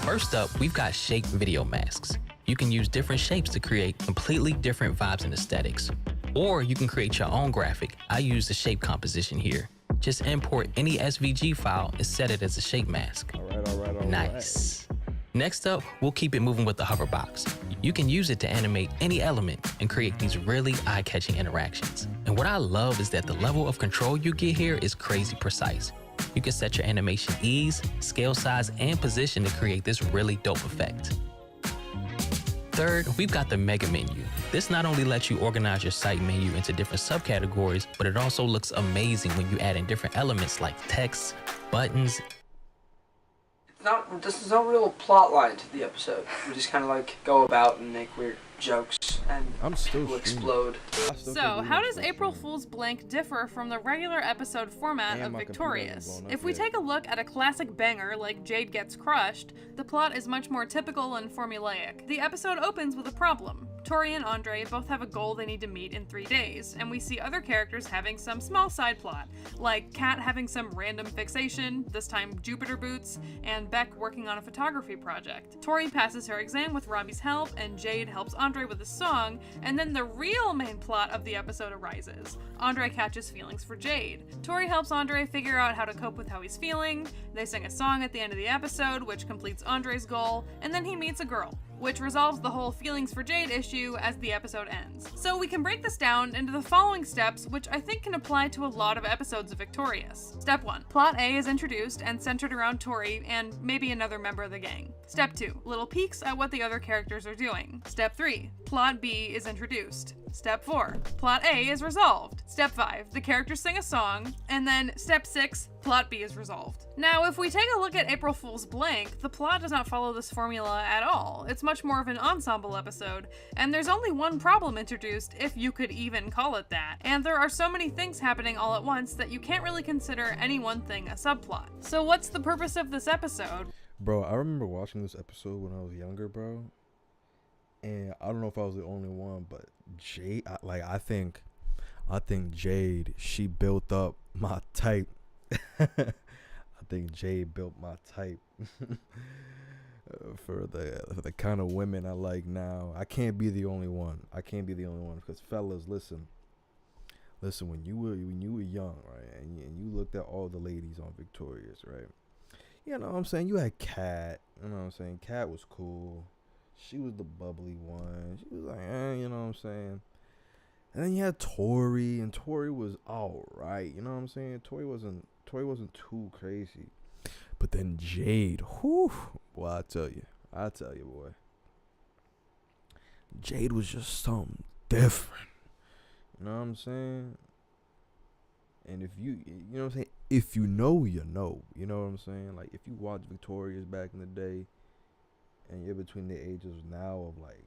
First up, we've got shape video masks. You can use different shapes to create completely different vibes and aesthetics. Or you can create your own graphic. I use the shape composition here. Just import any SVG file and set it as a shape mask. All right. Nice. Next up, we'll keep it moving with the hover box. You can use it to animate any element and create these really eye-catching interactions. And what I love is that the level of control you get here is crazy precise. You can set your animation ease, scale size, and position to create this really dope effect. Third, we've got the mega menu. This not only lets you organize your site menu into different subcategories, but it also looks amazing when you add in different elements like text, buttons. There's no real plot line to the episode. We just kind of like go about and make weird jokes and people explode. So, how does April Fool's Blank differ from the regular episode format of Victorious? If we take a look at a classic banger like Jade Gets Crushed, the plot is much more typical and formulaic. The episode opens with a problem. Tori and Andre both have a goal they need to meet in 3 days, and we see other characters having some small side plot, like Kat having some random fixation, this time Jupiter boots, and Beck working on a photography project. Tori passes her exam with Robbie's help, and Jade helps Andre with a song, and then the real main plot of the episode arises. Andre catches feelings for Jade. Tori helps Andre figure out how to cope with how he's feeling, they sing a song at the end of the episode, which completes Andre's goal, and then he meets a girl, which resolves the whole feelings for Jade issue as the episode ends. So we can break this down into the following steps, which I think can apply to a lot of episodes of Victorious. Step 1. Plot A is introduced and centered around Tori and maybe another member of the gang. Step 2. Little peeks at what the other characters are doing. Step 3. Plot B is introduced. Step 4. Plot A is resolved. Step 5. The characters sing a song. And then Step 6. Plot B is resolved. Now, if we take a look at April Fool's Blank, the plot does not follow this formula at all. It's much more of an ensemble episode, and there's only one problem introduced, if you could even call it that. And there are so many things happening all at once that you can't really consider any one thing a subplot. So what's the purpose of this episode? Bro, I remember watching this episode when I was younger, bro. And I don't know if I was the only one, but Jade, I think Jade, she built up my type. I think Jade built my type for the kind of women I like now. I can't be the only one. Because fellas, listen, when you were young, right, and you looked at all the ladies on Victorious, right? You know what I'm saying? You had Kat. You know what I'm saying? Kat was cool. She was the bubbly one. She was like, you know what I'm saying? And then you had Tori, and Tori was alright. You know what I'm saying? Tori wasn't too crazy. But then Jade, whew, boy, I tell you, boy. Jade was just something different. You know what I'm saying? And if you know what I'm saying? If you know, you know. You know what I'm saying? Like, if you watch Victorious back in the day, and you're between the ages now of like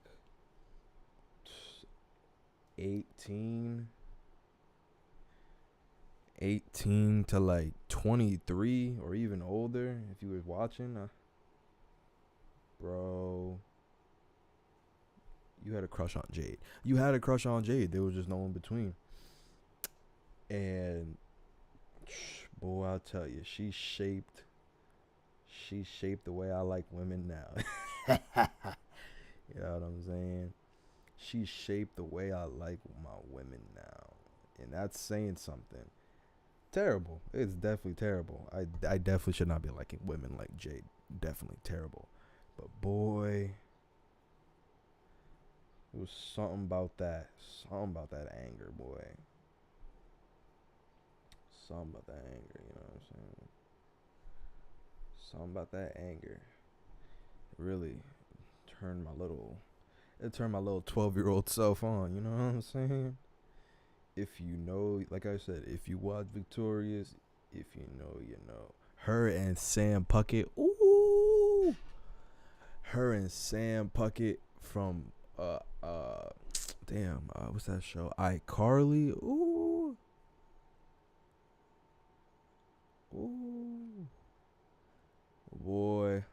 18 to like 23 or even older, if you was watching, bro, you had a crush on Jade. There was just no in between. And boy, I'll tell you, she shaped the way I like women now. You know what I'm saying? She shaped the way I like my women now. And that's saying something. Terrible. It's definitely terrible. I definitely should not be liking women like Jade. Definitely terrible. But boy, it was something about that anger, boy. Something about that anger, you know what I'm saying? Something about that anger really turned my little 12-year-old self on, you know what I'm saying? If you know, like I said, if you watch Victorious, if you know, you know. Her and Sam Puckett, ooh! Her and Sam Puckett from, what's that show? iCarly, ooh! Ooh. Boy,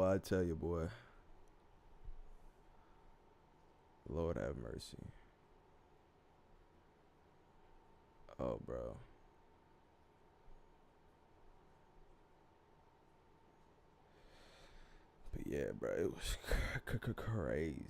I tell you, boy. Lord have mercy. Oh, bro. But yeah, bro, it was crazy.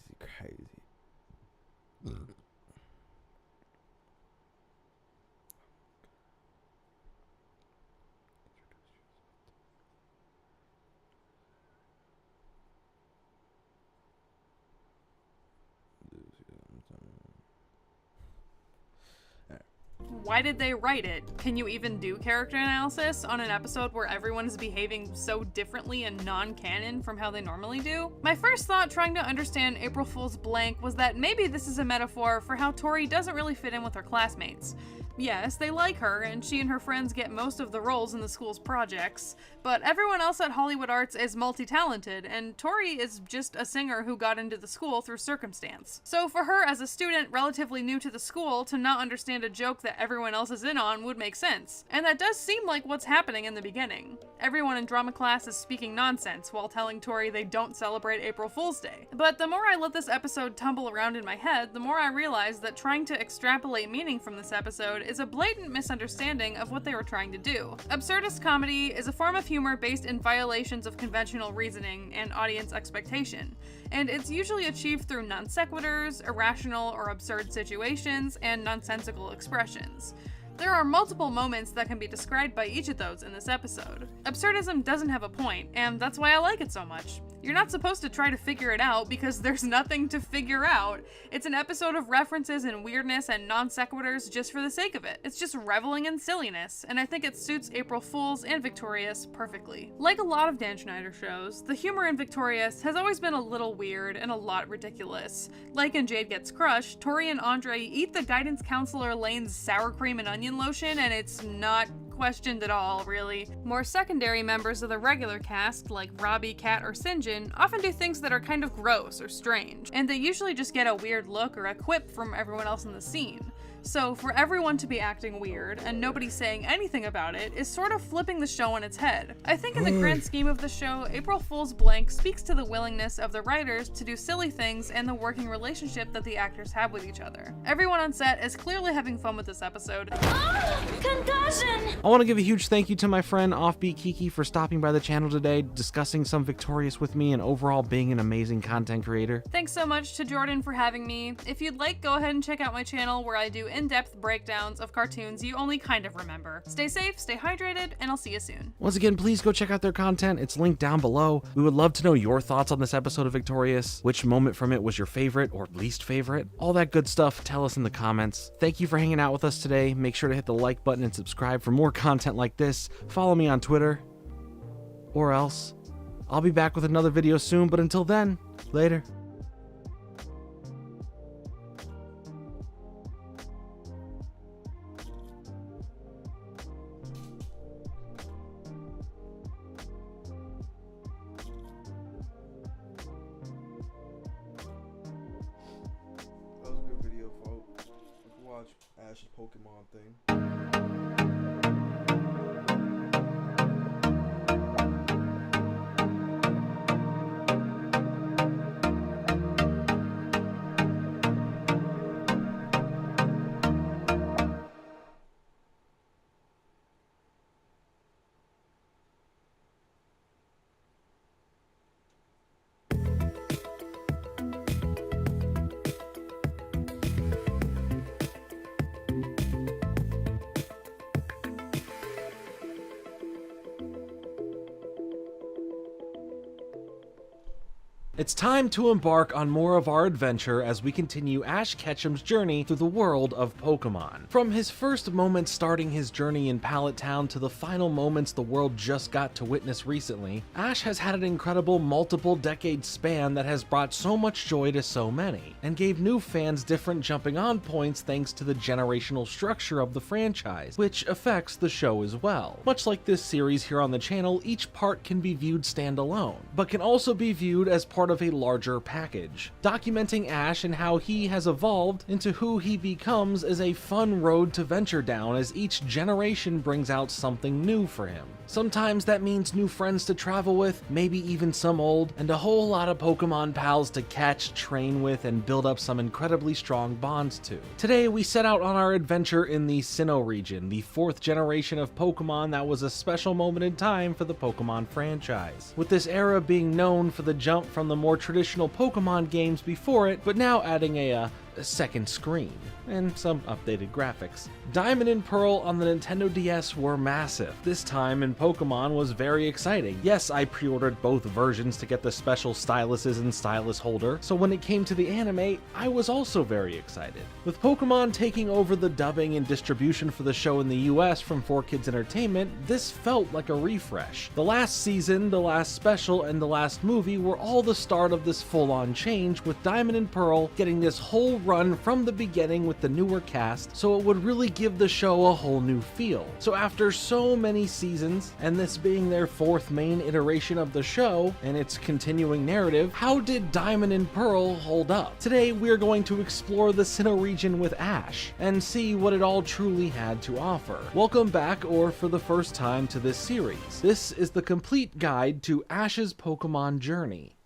Why did they write it? Can you even do character analysis on an episode where everyone is behaving so differently and non-canon from how they normally do? My first thought trying to understand April Fool's Blank was that maybe this is a metaphor for how Tori doesn't really fit in with her classmates. Yes, they like her, and she and her friends get most of the roles in the school's projects, but everyone else at Hollywood Arts is multi-talented, and Tori is just a singer who got into the school through circumstance. So for her as a student relatively new to the school to not understand a joke that everyone else is in on would make sense, and that does seem like what's happening in the beginning. Everyone in drama class is speaking nonsense while telling Tori they don't celebrate April Fool's Day. But the more I let this episode tumble around in my head, the more I realize that trying to extrapolate meaning from this episode is a blatant misunderstanding of what they were trying to do. Absurdist comedy is a form of humor based in violations of conventional reasoning and audience expectation, and it's usually achieved through non sequiturs, irrational or absurd situations, and nonsensical expressions. There are multiple moments that can be described by each of those in this episode. Absurdism doesn't have a point, and that's why I like it so much. You're not supposed to try to figure it out because there's nothing to figure out. It's an episode of references and weirdness and non sequiturs just for the sake of it. It's just reveling in silliness, and I think it suits April Fools and Victorious perfectly. Like a lot of Dan Schneider shows, the humor in Victorious has always been a little weird and a lot ridiculous. Like in Jade Gets Crushed, Tori and Andre eat the guidance counselor Lane's sour cream and onion lotion, and it's not questioned at all, really. More secondary members of the regular cast, like Robbie, Kat, or Sinjin, often do things that are kind of gross or strange, and they usually just get a weird look or a quip from everyone else in the scene. So for everyone to be acting weird and nobody saying anything about it is sort of flipping the show on its head. I think in the grand scheme of the show, April Fool's Blank speaks to the willingness of the writers to do silly things and the working relationship that the actors have with each other. Everyone on set is clearly having fun with this episode. Concussion! I want to give a huge thank you to my friend Offbeat Kiki for stopping by the channel today, discussing some Victorious with me, and overall being an amazing content creator. Thanks so much to Jordan for having me. If you'd like, go ahead and check out my channel where I do in-depth breakdowns of cartoons you only kind of remember. Stay safe, stay hydrated, and I'll see you soon. Once again, please go check out their content. It's linked down below. We would love to know your thoughts on this episode of Victorious. Which moment from it was your favorite or least favorite? All that good stuff, tell us in the comments. Thank you for hanging out with us today. Make sure to hit the like button and subscribe for more content like this. Follow me on Twitter. Or else. I'll be back with another video soon, but until then, later. That was a good video, folks. Watch Ash's Pokemon thing. It's time to embark on more of our adventure as we continue Ash Ketchum's journey through the world of Pokemon. From his first moments starting his journey in Pallet Town to the final moments the world just got to witness recently, Ash has had an incredible multiple-decade span that has brought so much joy to so many, and gave new fans different jumping-on points thanks to the generational structure of the franchise, which affects the show as well. Much like this series here on the channel, each part can be viewed standalone, but can also be viewed as part of a larger package. Documenting Ash and how he has evolved into who he becomes is a fun road to venture down as each generation brings out something new for him. Sometimes that means new friends to travel with, maybe even some old, and a whole lot of Pokemon pals to catch, train with, and build up some incredibly strong bonds to. Today we set out on our adventure in the Sinnoh region, the 4th generation of Pokemon that was a special moment in time for the Pokemon franchise, with this era being known for the jump from the more traditional Pokemon games before it, but now adding a second screen and some updated graphics. Diamond and Pearl on the Nintendo DS were massive. This time in Pokemon was very exciting. Yes, I pre-ordered both versions to get the special styluses and stylus holder, so when it came to the anime, I was also very excited. With Pokemon taking over the dubbing and distribution for the show in the US from 4Kids Entertainment, this felt like a refresh. The last season, the last special, and the last movie were all the start of this full-on change, with Diamond and Pearl getting this whole run from the beginning with the newer cast, so it would really give the show a whole new feel. So after so many seasons, and this being their 4th main iteration of the show, and its continuing narrative, how did Diamond and Pearl hold up? Today we're going to explore the Sinnoh region with Ash, and see what it all truly had to offer. Welcome back, or for the first time, to this series. This is the complete guide to Ash's Pokemon journey.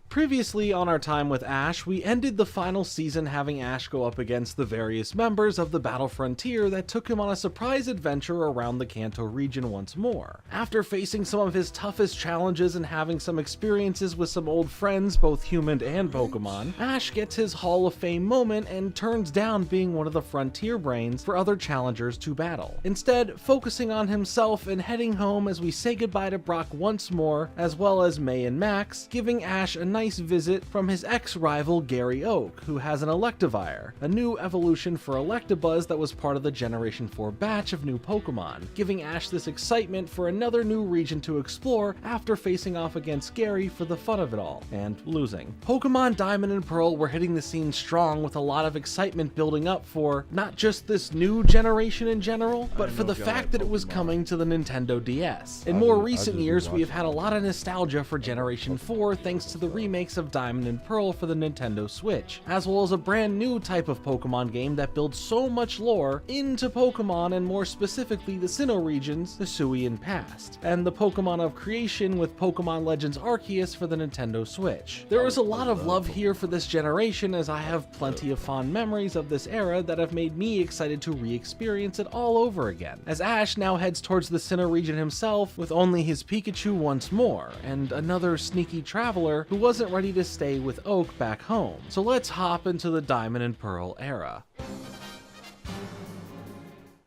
Previously on our time with Ash, we ended the final season having Ash go up against the various members of the Battle Frontier that took him on a surprise adventure around the Kanto region once more. After facing some of his toughest challenges and having some experiences with some old friends, both human and Pokemon, Ash gets his Hall of Fame moment and turns down being one of the Frontier Brains for other challengers to battle. Instead, focusing on himself and heading home as we say goodbye to Brock once more, as well as May and Max, giving Ash a nice visit from his ex-rival Gary Oak, who has an Electivire, a new evolution for Electabuzz that was part of the Generation 4 batch of new Pokemon, giving Ash this excitement for another new region to explore after facing off against Gary for the fun of it all, and losing. Pokemon Diamond and Pearl were hitting the scene strong with a lot of excitement building up for not just this new generation in general, but for the fact that it was coming to the Nintendo DS. In more recent years, we have had a lot of nostalgia for Generation 4 thanks to the remake of Diamond and Pearl for the Nintendo Switch, as well as a brand new type of Pokemon game that builds so much lore into Pokemon, and more specifically the Sinnoh regions, the Hisuian past, and the Pokemon of creation with Pokemon Legends Arceus for the Nintendo Switch. There is a lot of love here for this generation, as I have plenty of fond memories of this era that have made me excited to re-experience it all over again, as Ash now heads towards the Sinnoh region himself with only his Pikachu once more, and another sneaky traveler who wasn't ready to stay with Oak back home. So let's hop into the Diamond and Pearl era.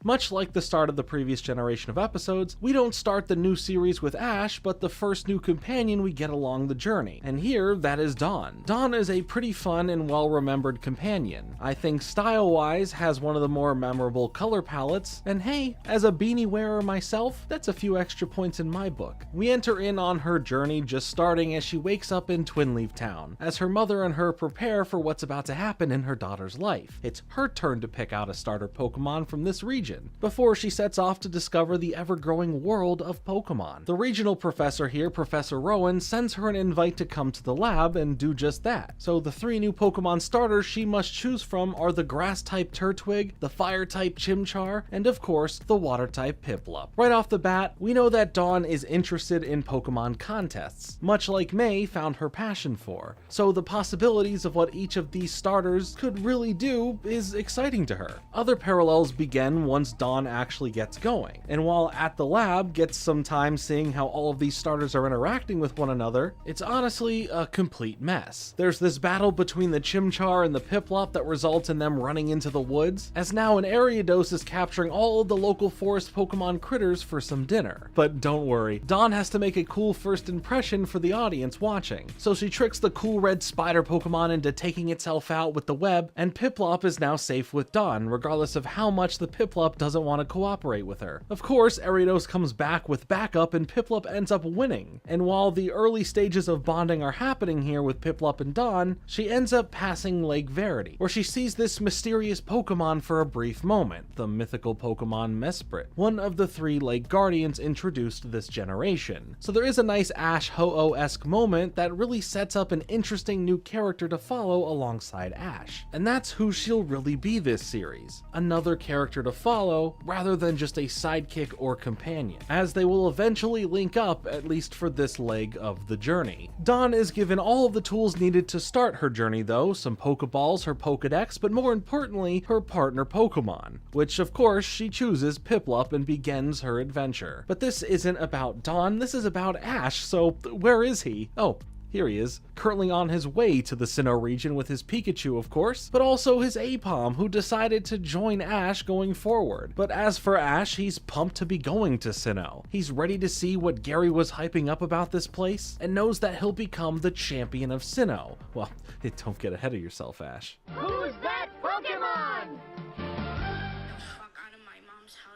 Much like the start of the previous generation of episodes, we don't start the new series with Ash, but the first new companion we get along the journey. And here, that is Dawn. Dawn is a pretty fun and well-remembered companion. I think style-wise has one of the more memorable color palettes, and hey, as a beanie wearer myself, that's a few extra points in my book. We enter in on her journey just starting as she wakes up in Twinleaf Town, as her mother and her prepare for what's about to happen in her daughter's life. It's her turn to pick out a starter Pokemon from this region, before she sets off to discover the ever-growing world of Pokemon. The regional professor here, Professor Rowan, sends her an invite to come to the lab and do just that. So the 3 new Pokemon starters she must choose from are the Grass-type Turtwig, the Fire-type Chimchar, and of course, the Water-type Piplup. Right off the bat, we know that Dawn is interested in Pokemon contests, much like May found her passion for. So the possibilities of what each of these starters could really do is exciting to her. Other parallels begin once Dawn actually gets going, and while at the lab gets some time seeing how all of these starters are interacting with one another, it's honestly a complete mess. There's this battle between the Chimchar and the Piplup that results in them running into the woods, as now an Ariados is capturing all of the local forest Pokemon critters for some dinner. But don't worry, Dawn has to make a cool first impression for the audience watching, so she tricks the cool red spider Pokemon into taking itself out with the web, and Piplup is now safe with Dawn, regardless of how much the Piplup doesn't want to cooperate with her. Of course, Ariados comes back with backup and Piplup ends up winning, and while the early stages of bonding are happening here with Piplup and Dawn, she ends up passing Lake Verity, where she sees this mysterious Pokemon for a brief moment, the mythical Pokemon Mesprit, one of the 3 Lake Guardians introduced this generation. So there is a nice Ash Ho-Oh-esque moment that really sets up an interesting new character to follow alongside Ash. And that's who she'll really be this series. Another character to follow follow, rather than just a sidekick or companion, as they will eventually link up, at least for this leg of the journey. Dawn is given all of the tools needed to start her journey though, some Pokeballs, her Pokedex, but more importantly, her partner Pokemon, which of course she chooses Piplup and begins her adventure. But this isn't about Dawn, this is about Ash, so where is he? Oh, here he is, currently on his way to the Sinnoh region with his Pikachu, of course, but also his Aipom, who decided to join Ash going forward. But as for Ash, he's pumped to be going to Sinnoh. He's ready to see what Gary was hyping up about this place, and knows that he'll become the champion of Sinnoh. Well, don't get ahead of yourself, Ash. Who's that Pokemon?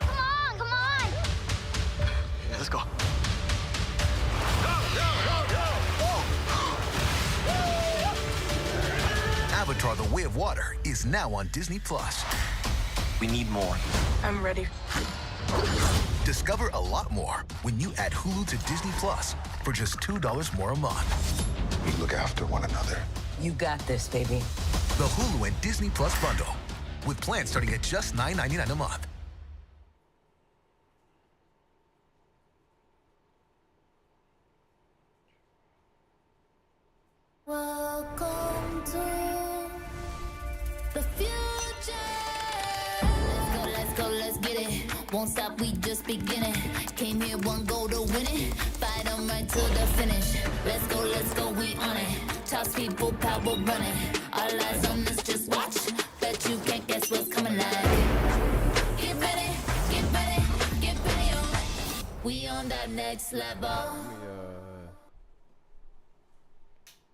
Come on, come on! Yeah, let's go. Avatar: The Way of Water is now on Disney+. We need more. I'm ready. Discover a lot more when you add Hulu to Disney+ for just $2 more a month. We look after one another. You got this, baby. The Hulu and Disney+ bundle, with plans starting at just $9.99 a month. Welcome to the future. Let's go, let's get it. Won't stop, we just beginning. Came here, one goal to win it. Fight on right to the finish. Let's go, we on it. Toss people, power running. All eyes on us, just watch. Bet you can't guess what's coming like. Get ready, get ready, get ready, oh. We on that next level.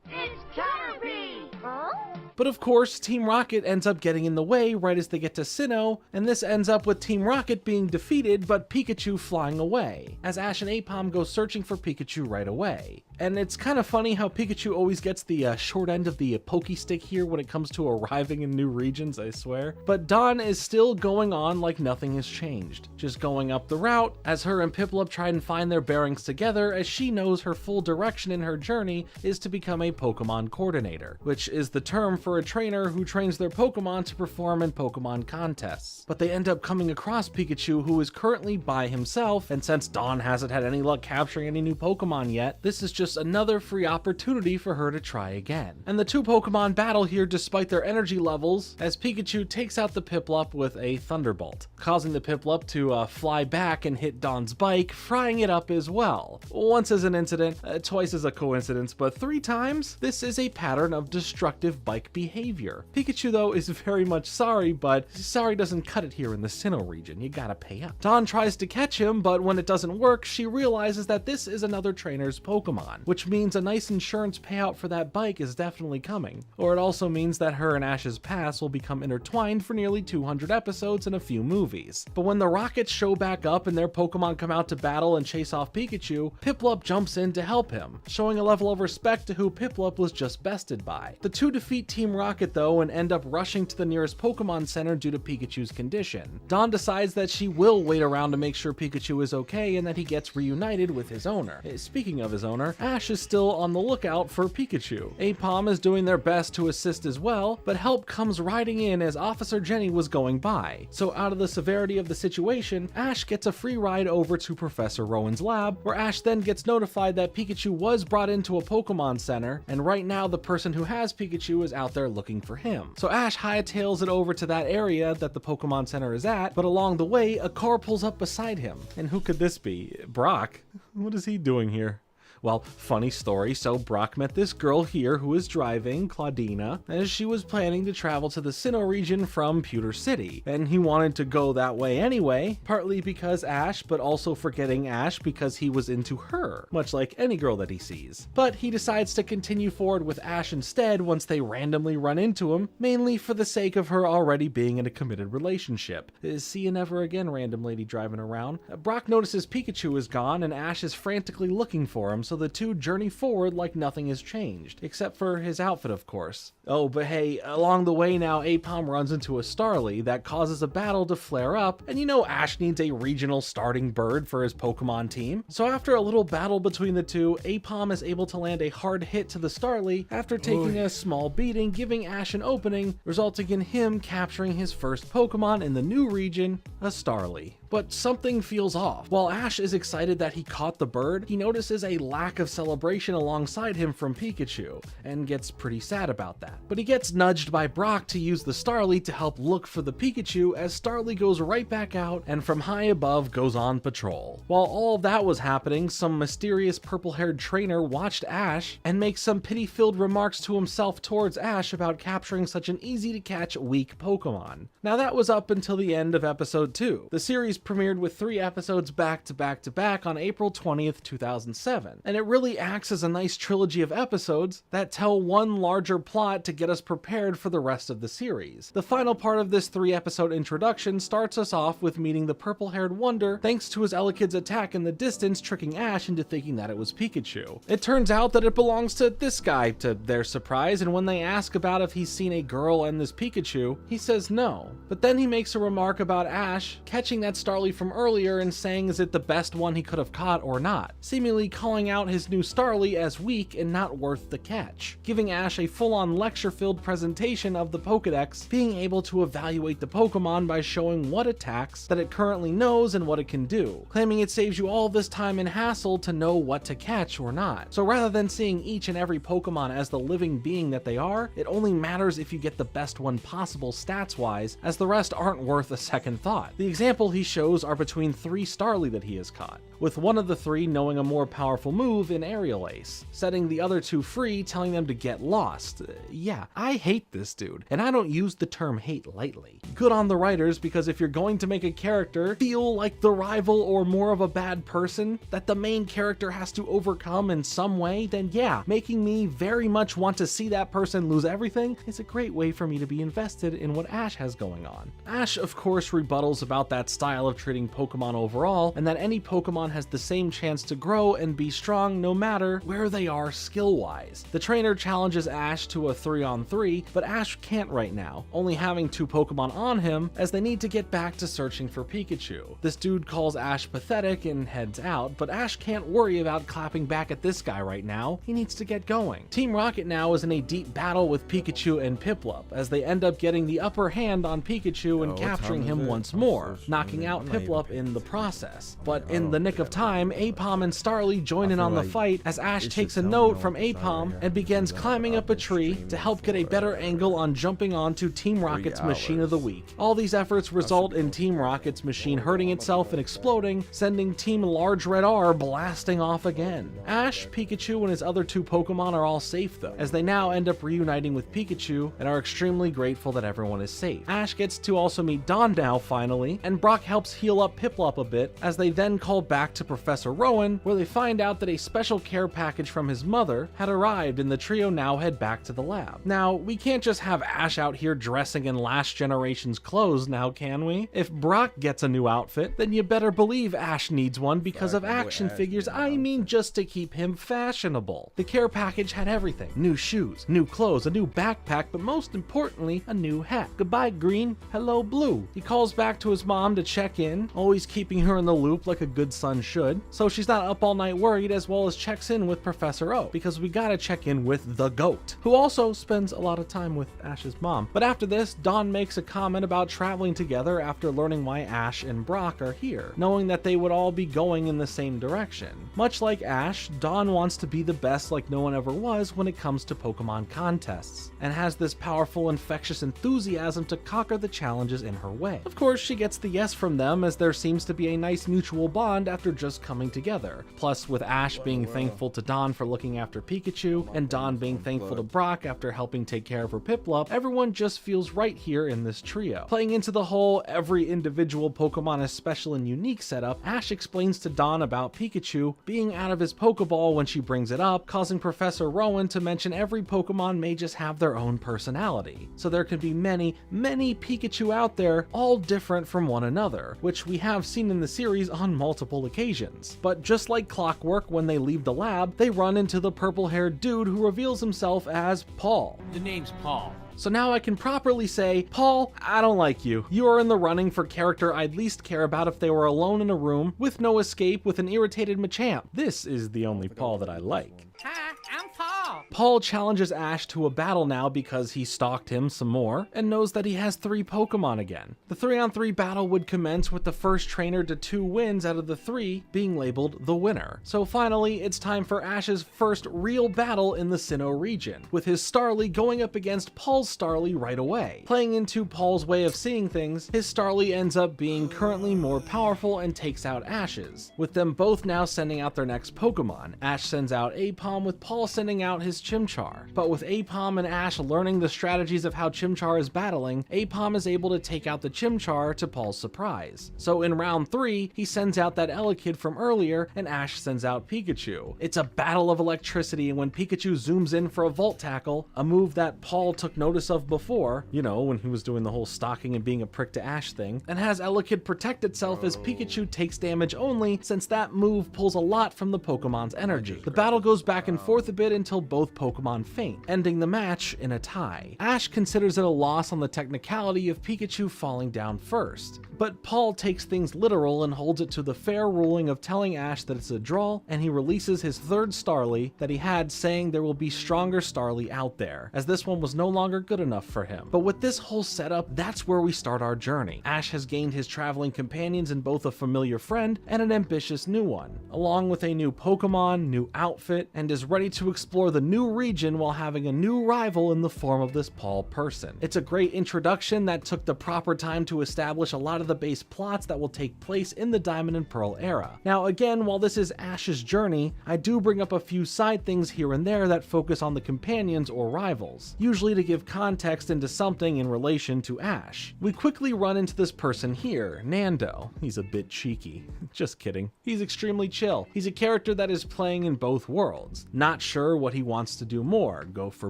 It's Caterpie! Huh? But of course, Team Rocket ends up getting in the way right as they get to Sinnoh, and this ends up with Team Rocket being defeated but Pikachu flying away, as Ash and Aipom go searching for Pikachu right away. And it's kind of funny how Pikachu always gets the short end of the Poké-Stick here when it comes to arriving in new regions, I swear. But Dawn is still going on like nothing has changed, just going up the route as her and Piplup try and find their bearings together, as she knows her full direction in her journey is to become a Pokemon coordinator, which is the term for a trainer who trains their Pokemon to perform in Pokemon contests. But they end up coming across Pikachu, who is currently by himself, and since Dawn hasn't had any luck capturing any new Pokemon yet, this is just another free opportunity for her to try again. And the two Pokemon battle here despite their energy levels, as Pikachu takes out the Piplup with a Thunderbolt, causing the Piplup to fly back and hit Dawn's bike, frying it up as well. Once as an incident, twice as a coincidence, but 3 times? This is a pattern of destructive bike behavior. Pikachu though is very much sorry, but sorry doesn't cut it here in the Sinnoh region, you gotta pay up. Dawn tries to catch him, but when it doesn't work, she realizes that this is another trainer's Pokemon, which means a nice insurance payout for that bike is definitely coming. Or it also means that her and Ash's past will become intertwined for nearly 200 episodes and a few movies. But when the Rockets show back up and their Pokemon come out to battle and chase off Pikachu, Piplup jumps in to help him, showing a level of respect to who Piplup was just bested by. The two defeat Team Rocket though and end up rushing to the nearest Pokemon Center due to Pikachu's condition. Dawn decides that she will wait around to make sure Pikachu is okay and that he gets reunited with his owner. Speaking of his owner, Ash is still on the lookout for Pikachu. Aipom is doing their best to assist as well, but help comes riding in as Officer Jenny was going by. So out of the severity of the situation, Ash gets a free ride over to Professor Rowan's lab, where Ash then gets notified that Pikachu was brought into a Pokemon Center, and right now the person who has Pikachu is out there looking for him. So Ash hightails it over to that area that the Pokemon Center is at, but along the way, a car pulls up beside him. And who could this be? Brock? What is he doing here? Well, funny story, so Brock met this girl here who is driving, Claudina, as she was planning to travel to the Sinnoh region from Pewter City, and he wanted to go that way anyway, partly because Ash, but also forgetting Ash because he was into her, much like any girl that he sees. But he decides to continue forward with Ash instead once they randomly run into him, mainly for the sake of her already being in a committed relationship. See you never again, random lady driving around. Brock notices Pikachu is gone and Ash is frantically looking for him, so the two journey forward like nothing has changed, except for his outfit of course. Oh, but hey, along the way now, Apom runs into a Starly that causes a battle to flare up, and you know Ash needs a regional starting bird for his Pokemon team. So after a little battle between the two, Apom is able to land a hard hit to the Starly after taking a small beating, giving Ash an opening, resulting in him capturing his first Pokemon in the new region, a Starly. But something feels off. While Ash is excited that he caught the bird, he notices a lack of celebration alongside him from Pikachu, and gets pretty sad about that. But he gets nudged by Brock to use the Starly to help look for the Pikachu as Starly goes right back out and from high above goes on patrol. While all of that was happening, some mysterious purple-haired trainer watched Ash and makes some pity-filled remarks to himself towards Ash about capturing such an easy-to-catch weak Pokemon. Now that was up until the end of episode 2. The series premiered with 3 episodes back to back to back on April 20th, 2007, and it really acts as a nice trilogy of episodes that tell one larger plot to get us prepared for the rest of the series. The final part of this 3-episode introduction starts us off with meeting the purple-haired wonder thanks to his Elekid's attack in the distance tricking Ash into thinking that it was Pikachu. It turns out that it belongs to this guy, to their surprise, and when they ask about if he's seen a girl and this Pikachu, he says no. But then he makes a remark about Ash catching that Starly from earlier and saying is it the best one he could have caught or not, seemingly calling out his new Starly as weak and not worth the catch, giving Ash a full-on lecture-filled presentation of the Pokedex, being able to evaluate the Pokemon by showing what attacks that it currently knows and what it can do, claiming it saves you all this time and hassle to know what to catch or not. So rather than seeing each and every Pokemon as the living being that they are, it only matters if you get the best one possible stats-wise, as the rest aren't worth a second thought. The example he shows are between 3 Starly that he has caught, with one of the 3 knowing a more powerful move in Aerial Ace, setting the other 2 free, telling them to get lost. Yeah, I hate this dude, and I don't use the term hate lightly. Good on the writers, because if you're going to make a character feel like the rival or more of a bad person that the main character has to overcome in some way, then yeah, making me very much want to see that person lose everything is a great way for me to be invested in what Ash has going on. Ash, of course, rebuttals about that style of treating Pokemon overall, and that any Pokemon has the same chance to grow and be strong no matter where they are skill-wise. The trainer challenges Ash to a 3-on-3, but Ash can't right now, only having 2 Pokemon on him as they need to get back to searching for Pikachu. This dude calls Ash pathetic and heads out, but Ash can't worry about clapping back at this guy right now. He needs to get going. Team Rocket now is in a deep battle with Pikachu and Piplup as they end up getting the upper hand on Pikachu and capturing him once more, knocking out Piplup in the process. But in the nick of time, Apom and Starly join in on the fight as Ash takes a note from Apom and begins climbing up a tree to help get a better angle on jumping onto Team Rocket's Machine of the Week. All these efforts result in Team Rocket's machine hurting itself and exploding, sending Team Large Red R blasting off again. Ash, Pikachu, and his other 2 Pokemon are all safe though, as they now end up reuniting with Pikachu and are extremely grateful that everyone is safe. Ash gets to also meet Dawn now finally, and Brock helps heal up Piplup a bit as they then call back to Professor Rowan, where they find out that a special care package from his mother had arrived and the trio now head back to the lab. Now, we can't just have Ash out here dressing in last generation's clothes now, can we? If Brock gets a new outfit, then you better believe Ash needs one because of action figures, I mean just to keep him fashionable. The care package had everything: new shoes, new clothes, a new backpack, but most importantly, a new hat. Goodbye green, hello blue. He calls back to his mom to check in, always keeping her in the loop like a good son should, so she's not up all night worried, as well as checks in with Professor O, because we gotta check in with the GOAT, who also spends a lot of time with Ash's mom. But after this, Dawn makes a comment about traveling together after learning why Ash and Brock are here, knowing that they would all be going in the same direction. Much like Ash, Dawn wants to be the best like no one ever was when it comes to Pokemon contests, and has this powerful, infectious enthusiasm to conquer the challenges in her way. Of course, she gets the yes from them, as there seems to be a nice mutual bond after just coming together. Plus, with Ash being thankful to Dawn for looking after Pikachu, and Dawn being thankful to Brock after helping take care of her Piplup, everyone just feels right here in this trio. Playing into the whole every individual Pokemon is special and unique setup, Ash explains to Dawn about Pikachu being out of his Pokeball when she brings it up, causing Professor Rowan to mention every Pokemon may just have their own personality. So there could be many, many Pikachu out there, all different from one another, which we have seen in the series on multiple occasions. occasions. But just like clockwork, when they leave the lab, they run into the purple-haired dude who reveals himself as Paul. The name's Paul. So now I can properly say, Paul, I don't like you. You are in the running for character I'd least care about if they were alone in a room with no escape with an irritated Machamp. This is the only Paul that I like. Hi, I'm Paul. Paul challenges Ash to a battle now because he stalked him some more and knows that he has 3 Pokemon again. The 3-on-3 battle would commence with the first trainer to 2 wins out of the 3 being labeled the winner. So finally, it's time for Ash's first real battle in the Sinnoh region, with his Starly going up against Paul's Starly right away. Playing into Paul's way of seeing things, his Starly ends up being currently more powerful and takes out Ash's, with them both now sending out their next Pokemon. Ash sends out Apom, with Paul sending out his Chimchar. But with Apom and Ash learning the strategies of how Chimchar is battling, Apom is able to take out the Chimchar to Paul's surprise. So in round 3, he sends out that Elekid from earlier, and Ash sends out Pikachu. It's a battle of electricity, and when Pikachu zooms in for a Volt Tackle, a move that Paul took notice of before, you know, when he was doing the whole stalking and being a prick to Ash thing, and has Elekid protect itself as Pikachu takes damage only, since that move pulls a lot from the Pokemon's energy. The battle goes back and forth a bit until both Pokemon faint, ending the match in a tie. Ash considers it a loss on the technicality of Pikachu falling down first, but Paul takes things literal and holds it to the fair ruling of telling Ash that it's a draw, and he releases his 3rd Starly that he had, saying there will be stronger Starly out there, as this one was no longer good enough for him. But with this whole setup, that's where we start our journey. Ash has gained his traveling companions in both a familiar friend and an ambitious new one, along with a new Pokemon, new outfit, and is ready to explore the new region while having a new rival in the form of this Paul person. It's a great introduction that took the proper time to establish a lot of the base plots that will take place in the Diamond and Pearl era. Now again, while this is Ash's journey, I do bring up a few side things here and there that focus on the companions or rivals, usually to give context into something in relation to Ash. We quickly run into this person here, Nando. He's a bit cheeky. Just kidding. He's extremely chill. He's a character that is playing in both worlds, not sure what he wants to do more, go for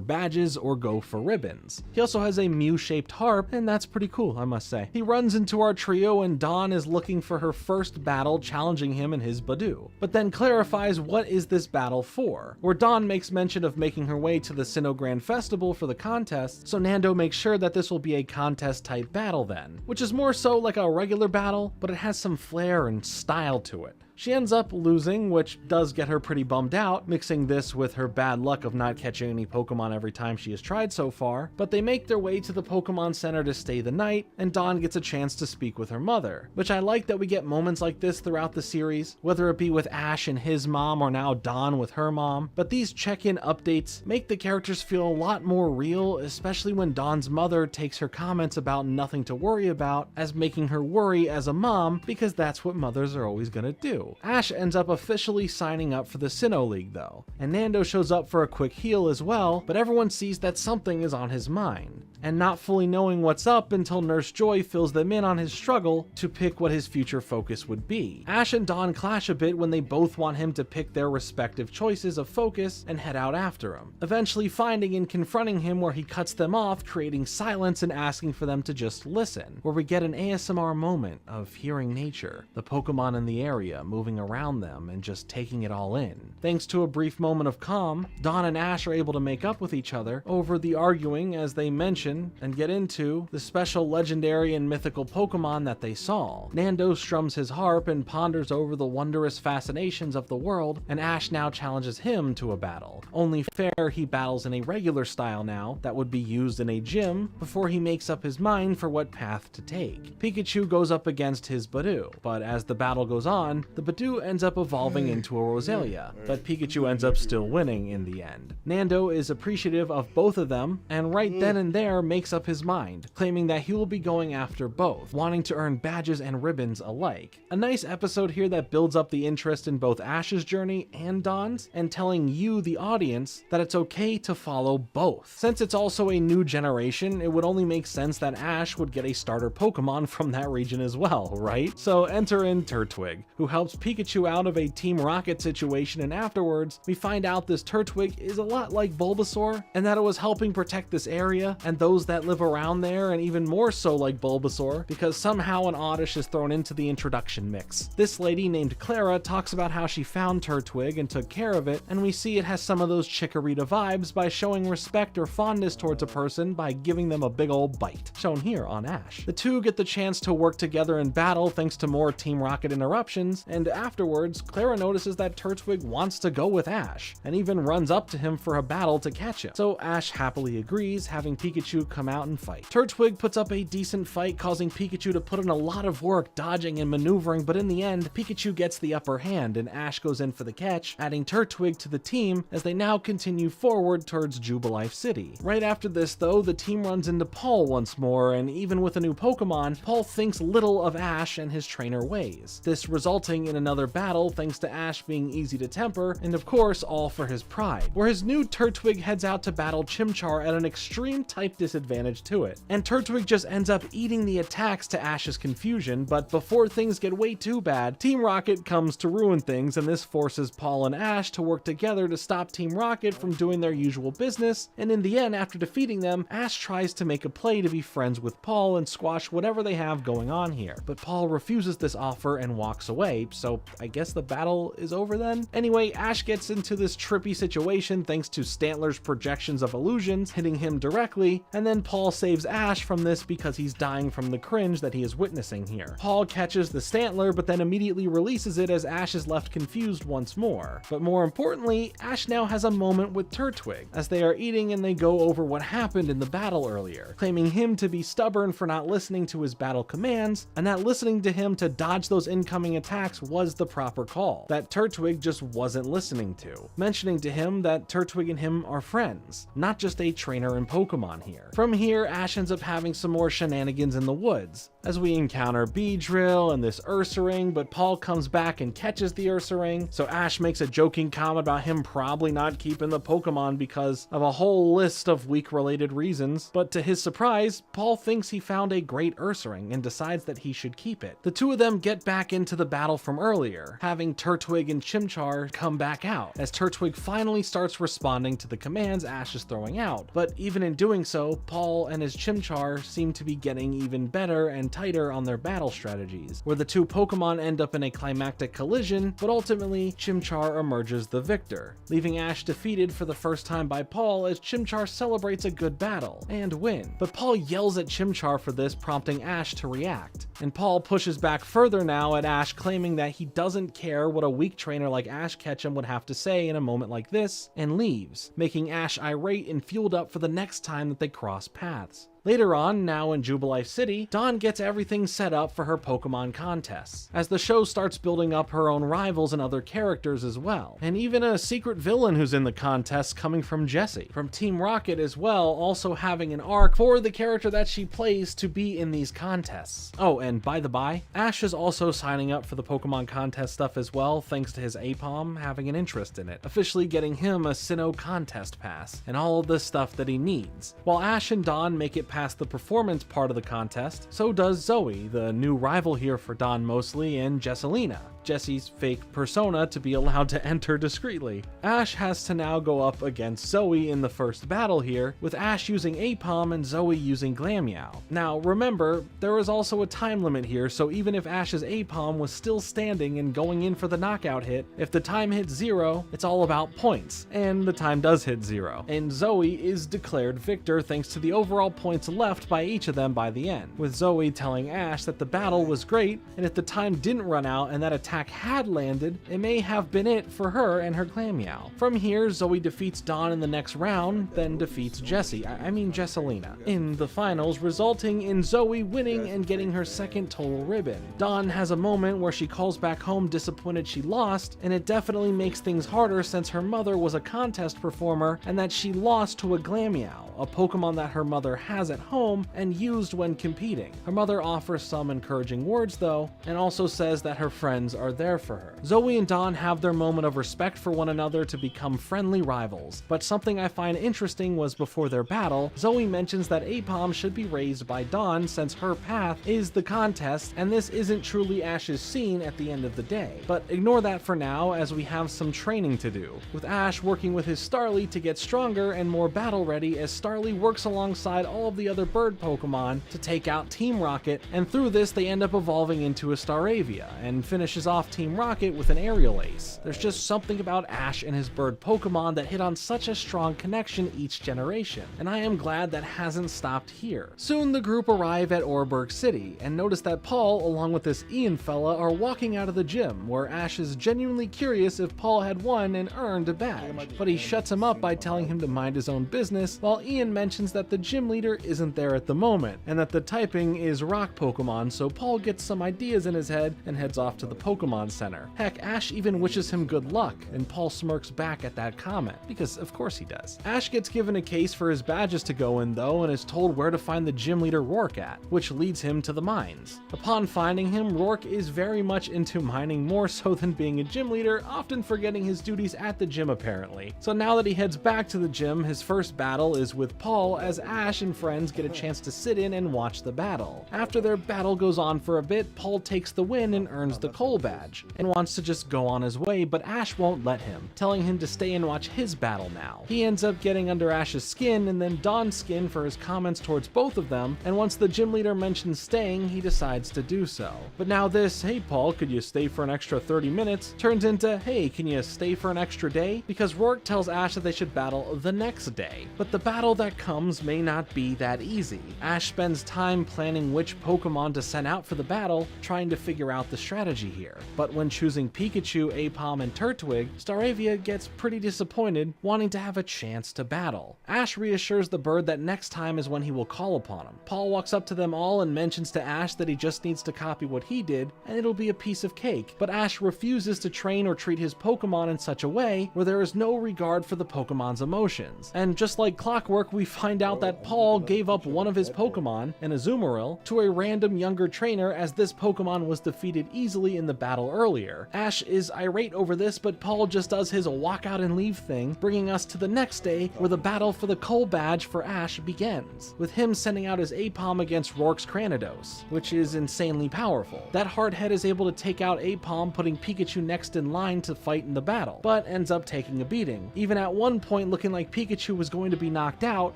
badges or go for ribbons. He also has a Mew-shaped harp, and that's pretty cool, I must say. He runs into our trio and Dawn is looking for her first battle, challenging him in his Badoo, but then clarifies what is this battle for, where Dawn makes mention of making her way to the Sinnoh Grand Festival for the contest, so Nando makes sure that this will be a contest type battle then, which is more so like a regular battle, but it has some flair and style to it. She ends up losing, which does get her pretty bummed out, mixing this with her bad luck of not catching any Pokemon every time she has tried so far, but they make their way to the Pokemon Center to stay the night, and Dawn gets a chance to speak with her mother, which I like that we get moments like this throughout the series, whether it be with Ash and his mom or now Dawn with her mom, but these check-in updates make the characters feel a lot more real, especially when Dawn's mother takes her comments about nothing to worry about as making her worry as a mom, because that's what mothers are always gonna do. Ash ends up officially signing up for the Sinnoh League though, and Nando shows up for a quick heal as well, but everyone sees that something is on his mind, and not fully knowing what's up until Nurse Joy fills them in on his struggle to pick what his future focus would be. Ash and Dawn clash a bit when they both want him to pick their respective choices of focus and head out after him, eventually finding and confronting him where he cuts them off, creating silence and asking for them to just listen, where we get an ASMR moment of hearing nature, the Pokemon in the area moving around them and just taking it all in. Thanks to a brief moment of calm, Dawn and Ash are able to make up with each other over the arguing as they mention and get into the special legendary and mythical Pokemon that they saw. Nando strums his harp and ponders over the wondrous fascinations of the world, and Ash now challenges him to a battle. Only fair, he battles in a regular style now that would be used in a gym before he makes up his mind for what path to take. Pikachu goes up against his Badoo, but as the battle goes on, the Badoo ends up evolving into a Roselia, but Pikachu ends up still winning in the end. Nando is appreciative of both of them, and right then and there makes up his mind, claiming that he will be going after both, wanting to earn badges and ribbons alike. A nice episode here that builds up the interest in both Ash's journey and Dawn's, and telling you, the audience, that it's okay to follow both. Since it's also a new generation, it would only make sense that Ash would get a starter Pokemon from that region as well, right? So enter in Turtwig, who helps Pikachu out of a Team Rocket situation, and afterwards, we find out this Turtwig is a lot like Bulbasaur, and that it was helping protect this area, and though those that live around there, and even more so like Bulbasaur, because somehow an Oddish is thrown into the introduction mix. This lady named Clara talks about how she found Turtwig and took care of it, and we see it has some of those Chikorita vibes by showing respect or fondness towards a person by giving them a big old bite, shown here on Ash. The two get the chance to work together in battle thanks to more Team Rocket interruptions, and afterwards, Clara notices that Turtwig wants to go with Ash, and even runs up to him for a battle to catch him. So Ash happily agrees, having Pikachu come out and fight. Turtwig puts up a decent fight, causing Pikachu to put in a lot of work dodging and maneuvering, but in the end, Pikachu gets the upper hand and Ash goes in for the catch, adding Turtwig to the team as they now continue forward towards Jubilife City. Right after this though, the team runs into Paul once more, and even with a new Pokemon, Paul thinks little of Ash and his trainer ways. This resulting in another battle thanks to Ash being easy to temper, and of course all for his pride, where his new Turtwig heads out to battle Chimchar at an extreme type disadvantage to it. And Turtwig just ends up eating the attacks to Ash's confusion, but before things get way too bad, Team Rocket comes to ruin things, and this forces Paul and Ash to work together to stop Team Rocket from doing their usual business, and in the end, after defeating them, Ash tries to make a play to be friends with Paul and squash whatever they have going on here. But Paul refuses this offer and walks away, so I guess the battle is over then? Anyway, Ash gets into this trippy situation thanks to Stantler's projections of illusions hitting him directly, and then Paul saves Ash from this because he's dying from the cringe that he is witnessing here. Paul catches the Stantler, but then immediately releases it as Ash is left confused once more. But more importantly, Ash now has a moment with Turtwig, as they are eating and they go over what happened in the battle earlier, claiming him to be stubborn for not listening to his battle commands, and that listening to him to dodge those incoming attacks was the proper call, that Turtwig just wasn't listening to, mentioning to him that Turtwig and him are friends, not just a trainer and Pokemon here. From here, Ash ends up having some more shenanigans in the woods, as we encounter Beedrill and this Ursaring, but Paul comes back and catches the Ursaring, so Ash makes a joking comment about him probably not keeping the Pokemon because of a whole list of weak-related reasons, but to his surprise, Paul thinks he found a great Ursaring and decides that he should keep it. The two of them get back into the battle from earlier, having Turtwig and Chimchar come back out, as Turtwig finally starts responding to the commands Ash is throwing out, but even in doing so, Paul and his Chimchar seem to be getting even better and tighter on their battle strategies, where the two Pokemon end up in a climactic collision, but ultimately Chimchar emerges the victor, leaving Ash defeated for the first time by Paul as Chimchar celebrates a good battle and win. But Paul yells at Chimchar for this, prompting Ash to react, and Paul pushes back further now at Ash, claiming that he doesn't care what a weak trainer like Ash Ketchum would have to say in a moment like this, and leaves, making Ash irate and fueled up for the next time that they cross paths. Later on, now in Jubilife City, Dawn gets everything set up for her Pokemon contests, as the show starts building up her own rivals and other characters as well, and even a secret villain who's in the contest coming from Jessie, from Team Rocket as well, also having an arc for the character that she plays to be in these contests. Oh, and by the by, Ash is also signing up for the Pokemon contest stuff as well, thanks to his Apom having an interest in it, officially getting him a Sinnoh contest pass, and all of the stuff that he needs. While Ash and Dawn make it past the performance part of the contest, so does Zoe, the new rival here for Dawn mostly, and Jesselina, Jessie's fake persona, to be allowed to enter discreetly. Ash has to now go up against Zoe in the first battle here, with Ash using Apom and Zoe using Glammeow. Now remember, there is also a time limit here, so even if Ash's Apom was still standing and going in for the knockout hit, if the time hits 0, it's all about points, and the time does hit 0. And Zoe is declared victor thanks to the overall points left by each of them by the end, with Zoe telling Ash that the battle was great, and if the time didn't run out and that attack had landed, it may have been it for her and her Glammeow. From here, Zoe defeats Dawn in the next round, then defeats Jesselina, in the finals, resulting in Zoe winning and getting her second total ribbon. Dawn has a moment where she calls back home disappointed she lost, and it definitely makes things harder since her mother was a contest performer and that she lost to a Glammeow, a Pokemon that her mother has at home and used when competing. Her mother offers some encouraging words though, and also says that her friends are are there for her. Zoe and Dawn have their moment of respect for one another to become friendly rivals, but something I find interesting was before their battle, Zoe mentions that Apom should be raised by Dawn since her path is the contest, and this isn't truly Ash's scene at the end of the day. But ignore that for now, as we have some training to do, with Ash working with his Starly to get stronger and more battle ready as Starly works alongside all of the other bird Pokemon to take out Team Rocket, and through this they end up evolving into a Staravia, and finishes off Team Rocket with an Aerial Ace. There's just something about Ash and his bird Pokemon that hit on such a strong connection each generation, and I am glad that hasn't stopped here. Soon the group arrive at Orberg City, and notice that Paul, along with this Ian fella, are walking out of the gym, where Ash is genuinely curious if Paul had won and earned a badge, but he shuts him up by telling him to mind his own business, while Ian mentions that the gym leader isn't there at the moment, and that the typing is rock Pokemon, so Paul gets some ideas in his head and heads off to the Pokemon Center. Heck, Ash even wishes him good luck, and Paul smirks back at that comment, because of course he does. Ash gets given a case for his badges to go in though, and is told where to find the gym leader Rourke at, which leads him to the mines. Upon finding him, Rourke is very much into mining more so than being a gym leader, often forgetting his duties at the gym apparently. So now that he heads back to the gym, his first battle is with Paul, as Ash and friends get a chance to sit in and watch the battle. After their battle goes on for a bit, Paul takes the win and earns the coal badge, and wants to just go on his way, but Ash won't let him, telling him to stay and watch his battle now. He ends up getting under Ash's skin and then Dawn's skin for his comments towards both of them, and once the gym leader mentions staying, he decides to do so. But now this, "Hey Paul, could you stay for an extra 30 minutes?" turns into, "Hey, can you stay for an extra day?" Because Rourke tells Ash that they should battle the next day. But the battle that comes may not be that easy. Ash spends time planning which Pokemon to send out for the battle, trying to figure out the strategy here. But when choosing Pikachu, Apom, and Turtwig, Staravia gets pretty disappointed, wanting to have a chance to battle. Ash reassures the bird that next time is when he will call upon him. Paul walks up to them all and mentions to Ash that he just needs to copy what he did, and it'll be a piece of cake. But Ash refuses to train or treat his Pokemon in such a way where there is no regard for the Pokemon's emotions. And just like clockwork, we find out that Paul gave up one of his Pokemon, an Azumarill, to a random younger trainer, as this Pokemon was defeated easily in the battle earlier. Ash is irate over this, but Paul just does his walk out and leave thing, bringing us to the next day where the battle for the coal badge for Ash begins, with him sending out his Apom against Rourke's Cranidos, which is insanely powerful. That hardhead is able to take out Apom, putting Pikachu next in line to fight in the battle, but ends up taking a beating, even at one point looking like Pikachu was going to be knocked out,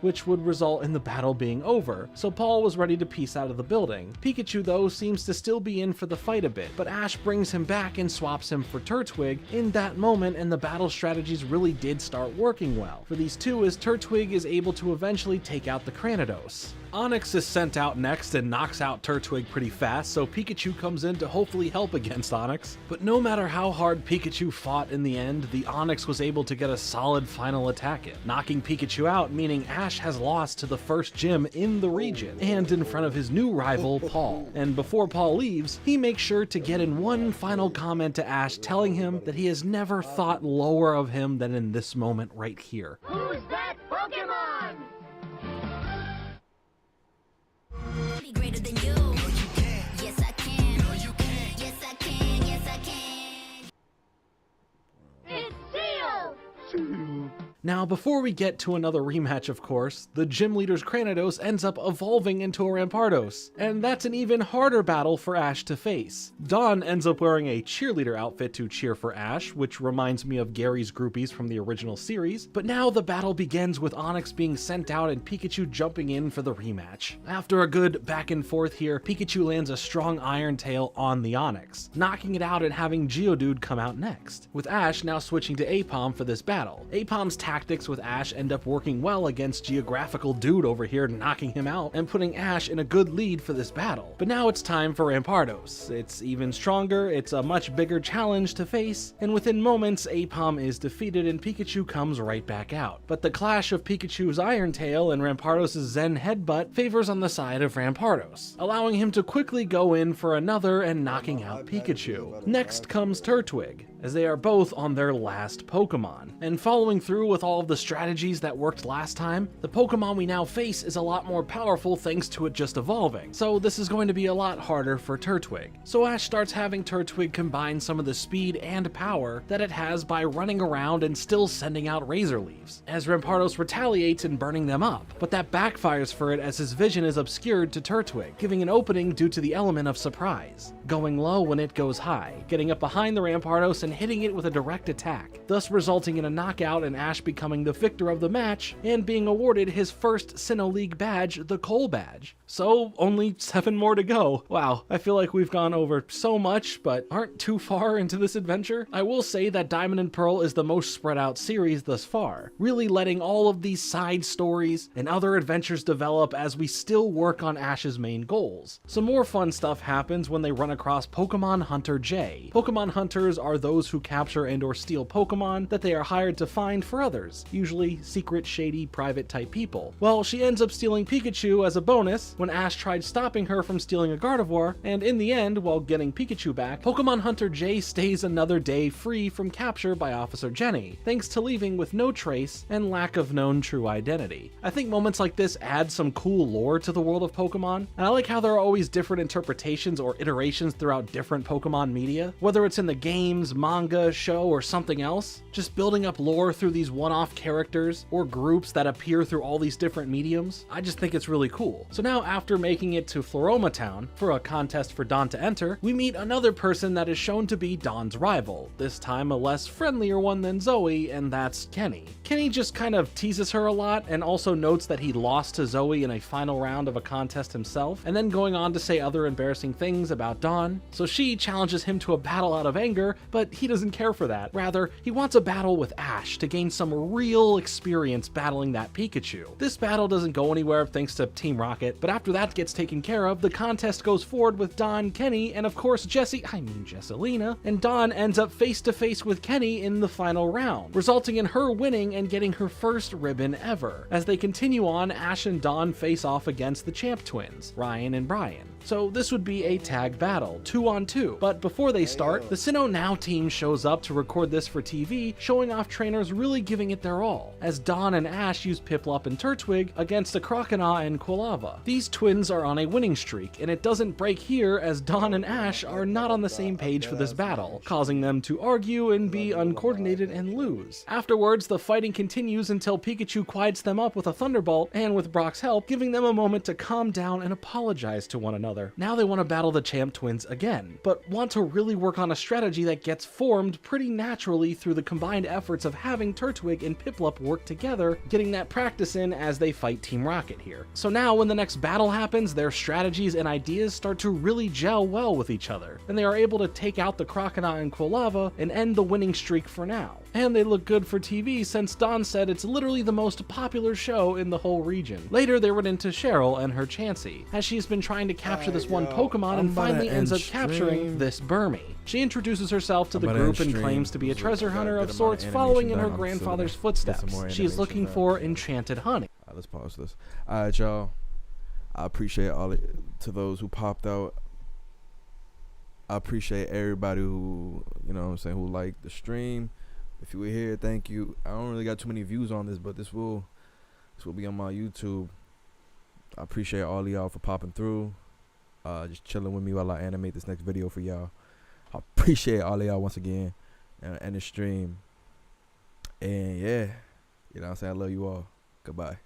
which would result in the battle being over, so Paul was ready to peace out of the building. Pikachu though seems to still be in for the fight a bit, but Ash brings him back and swaps him for Turtwig in that moment, and the battle strategies really did start working well for these two, as Turtwig is able to eventually take out the Cranidos. Onix is sent out next and knocks out Turtwig pretty fast, so Pikachu comes in to hopefully help against Onix. But no matter how hard Pikachu fought in the end, the Onix was able to get a solid final attack in, knocking Pikachu out, meaning Ash has lost to the first gym in the region, and in front of his new rival, Paul. And before Paul leaves, he makes sure to get in one final comment to Ash, telling him that he has never thought lower of him than in this moment right here. Who's that Pokemon? Be greater than you. No, you can. Yes, I can. No, you can. Yes, I can. Yes, I can. It's Syrill. Now, before we get to another rematch, of course, the gym leader's Cranidos ends up evolving into a Rampardos, and that's an even harder battle for Ash to face. Dawn ends up wearing a cheerleader outfit to cheer for Ash, which reminds me of Gary's groupies from the original series, but now the battle begins with Onix being sent out and Pikachu jumping in for the rematch. After a good back and forth here, Pikachu lands a strong Iron Tail on the Onix, knocking it out and having Geodude come out next, with Ash now switching to Apom for this battle. Apom's tactics with Ash end up working well against Geographical Dude over here, knocking him out and putting Ash in a good lead for this battle. But now it's time for Rampardos. It's even stronger, it's a much bigger challenge to face, and within moments Apom is defeated and Pikachu comes right back out. But the clash of Pikachu's Iron Tail and Rampardos' Zen Headbutt favors on the side of Rampardos, allowing him to quickly go in for another and knocking out Pikachu. Next comes Turtwig. as they are both on their last Pokemon. And following through with all of the strategies that worked last time, the Pokemon we now face is a lot more powerful thanks to it just evolving, so this is going to be a lot harder for Turtwig. So Ash starts having Turtwig combine some of the speed and power that it has by running around and still sending out Razor Leaves, as Rampardos retaliates in burning them up, but that backfires for it as his vision is obscured to Turtwig, giving an opening due to the element of surprise, going low when it goes high, getting up behind the Rampardos and hitting it with a direct attack, thus resulting in a knockout and Ash becoming the victor of the match and being awarded his first Sinnoh League badge, the Coal Badge. So only 7 more to go. Wow, I feel like we've gone over so much, but aren't too far into this adventure. I will say that Diamond and Pearl is the most spread out series thus far, really letting all of these side stories and other adventures develop as we still work on Ash's main goals. Some more fun stuff happens when they run across Pokemon Hunter J. Pokemon Hunters are those who capture and or steal Pokemon that they are hired to find for others, usually secret, shady, private type people. Well, she ends up stealing Pikachu as a bonus when Ash tried stopping her from stealing a Gardevoir, and in the end, while getting Pikachu back, Pokemon Hunter J stays another day free from capture by Officer Jenny, thanks to leaving with no trace and lack of known true identity. I think moments like this add some cool lore to the world of Pokemon, and I like how there are always different interpretations or iterations throughout different Pokemon media, whether it's in the games, manga, show, or something else. Just building up lore through these one-off characters or groups that appear through all these different mediums, I just think it's really cool. So now after making it to Floroma Town for a contest for Dawn to enter, we meet another person that is shown to be Dawn's rival, this time a less friendlier one than Zoe, and that's Kenny. Kenny just kind of teases her a lot and also notes that he lost to Zoe in a final round of a contest himself, and then going on to say other embarrassing things about Dawn. So she challenges him to a battle out of anger, but he doesn't care for that. Rather, he wants a battle with Ash to gain some real experience battling that Pikachu. This battle doesn't go anywhere thanks to Team Rocket, but after that gets taken care of, the contest goes forward with Dawn, Kenny, and of course Jesselina, and Dawn ends up face to face with Kenny in the final round, resulting in her winning and getting her first ribbon ever. As they continue on, Ash and Dawn face off against the champ twins, Ryan and Brian. So this would be a tag battle, 2-on-2. But before they start, the Sinnoh Now team shows up to record this for TV, showing off trainers really giving it their all, as Dawn and Ash use Piplup and Turtwig against the Croconaw and Quilava. These twins are on a winning streak, and it doesn't break here as Dawn and Ash are not on the same page for this battle, causing them to argue and be uncoordinated and lose. Afterwards, the fighting continues until Pikachu quiets them up with a Thunderbolt, and with Brock's help, giving them a moment to calm down and apologize to one another. Now they want to battle the champ twins again, but want to really work on a strategy that gets formed pretty naturally through the combined efforts of having Turtwig and Piplup work together, getting that practice in as they fight Team Rocket here. So now when the next battle happens, their strategies and ideas start to really gel well with each other, and they are able to take out the Croconaw and Quilava and end the winning streak for now. And they look good for TV since Dawn said it's literally the most popular show in the whole region. Later they run into Syrill and her Chansey, as she's been trying to capture this one Pokemon and finally ends up capturing this Burmy. She introduces herself to the group and claims to be a treasure hunter of sorts, following in her grandfather's footsteps. She is looking for enchanted honey. Let's pause this. Alright, y'all. I appreciate to those who popped out. I appreciate everybody who, you know what I'm saying, who liked the stream. If you were here, thank you. I don't really got too many views on this, but this will be on my YouTube. I appreciate all of y'all for popping through. Just chilling with me while I animate this next video for y'all. I appreciate all of y'all once again and the stream. And yeah, you know what I'm saying? I love you all. Goodbye.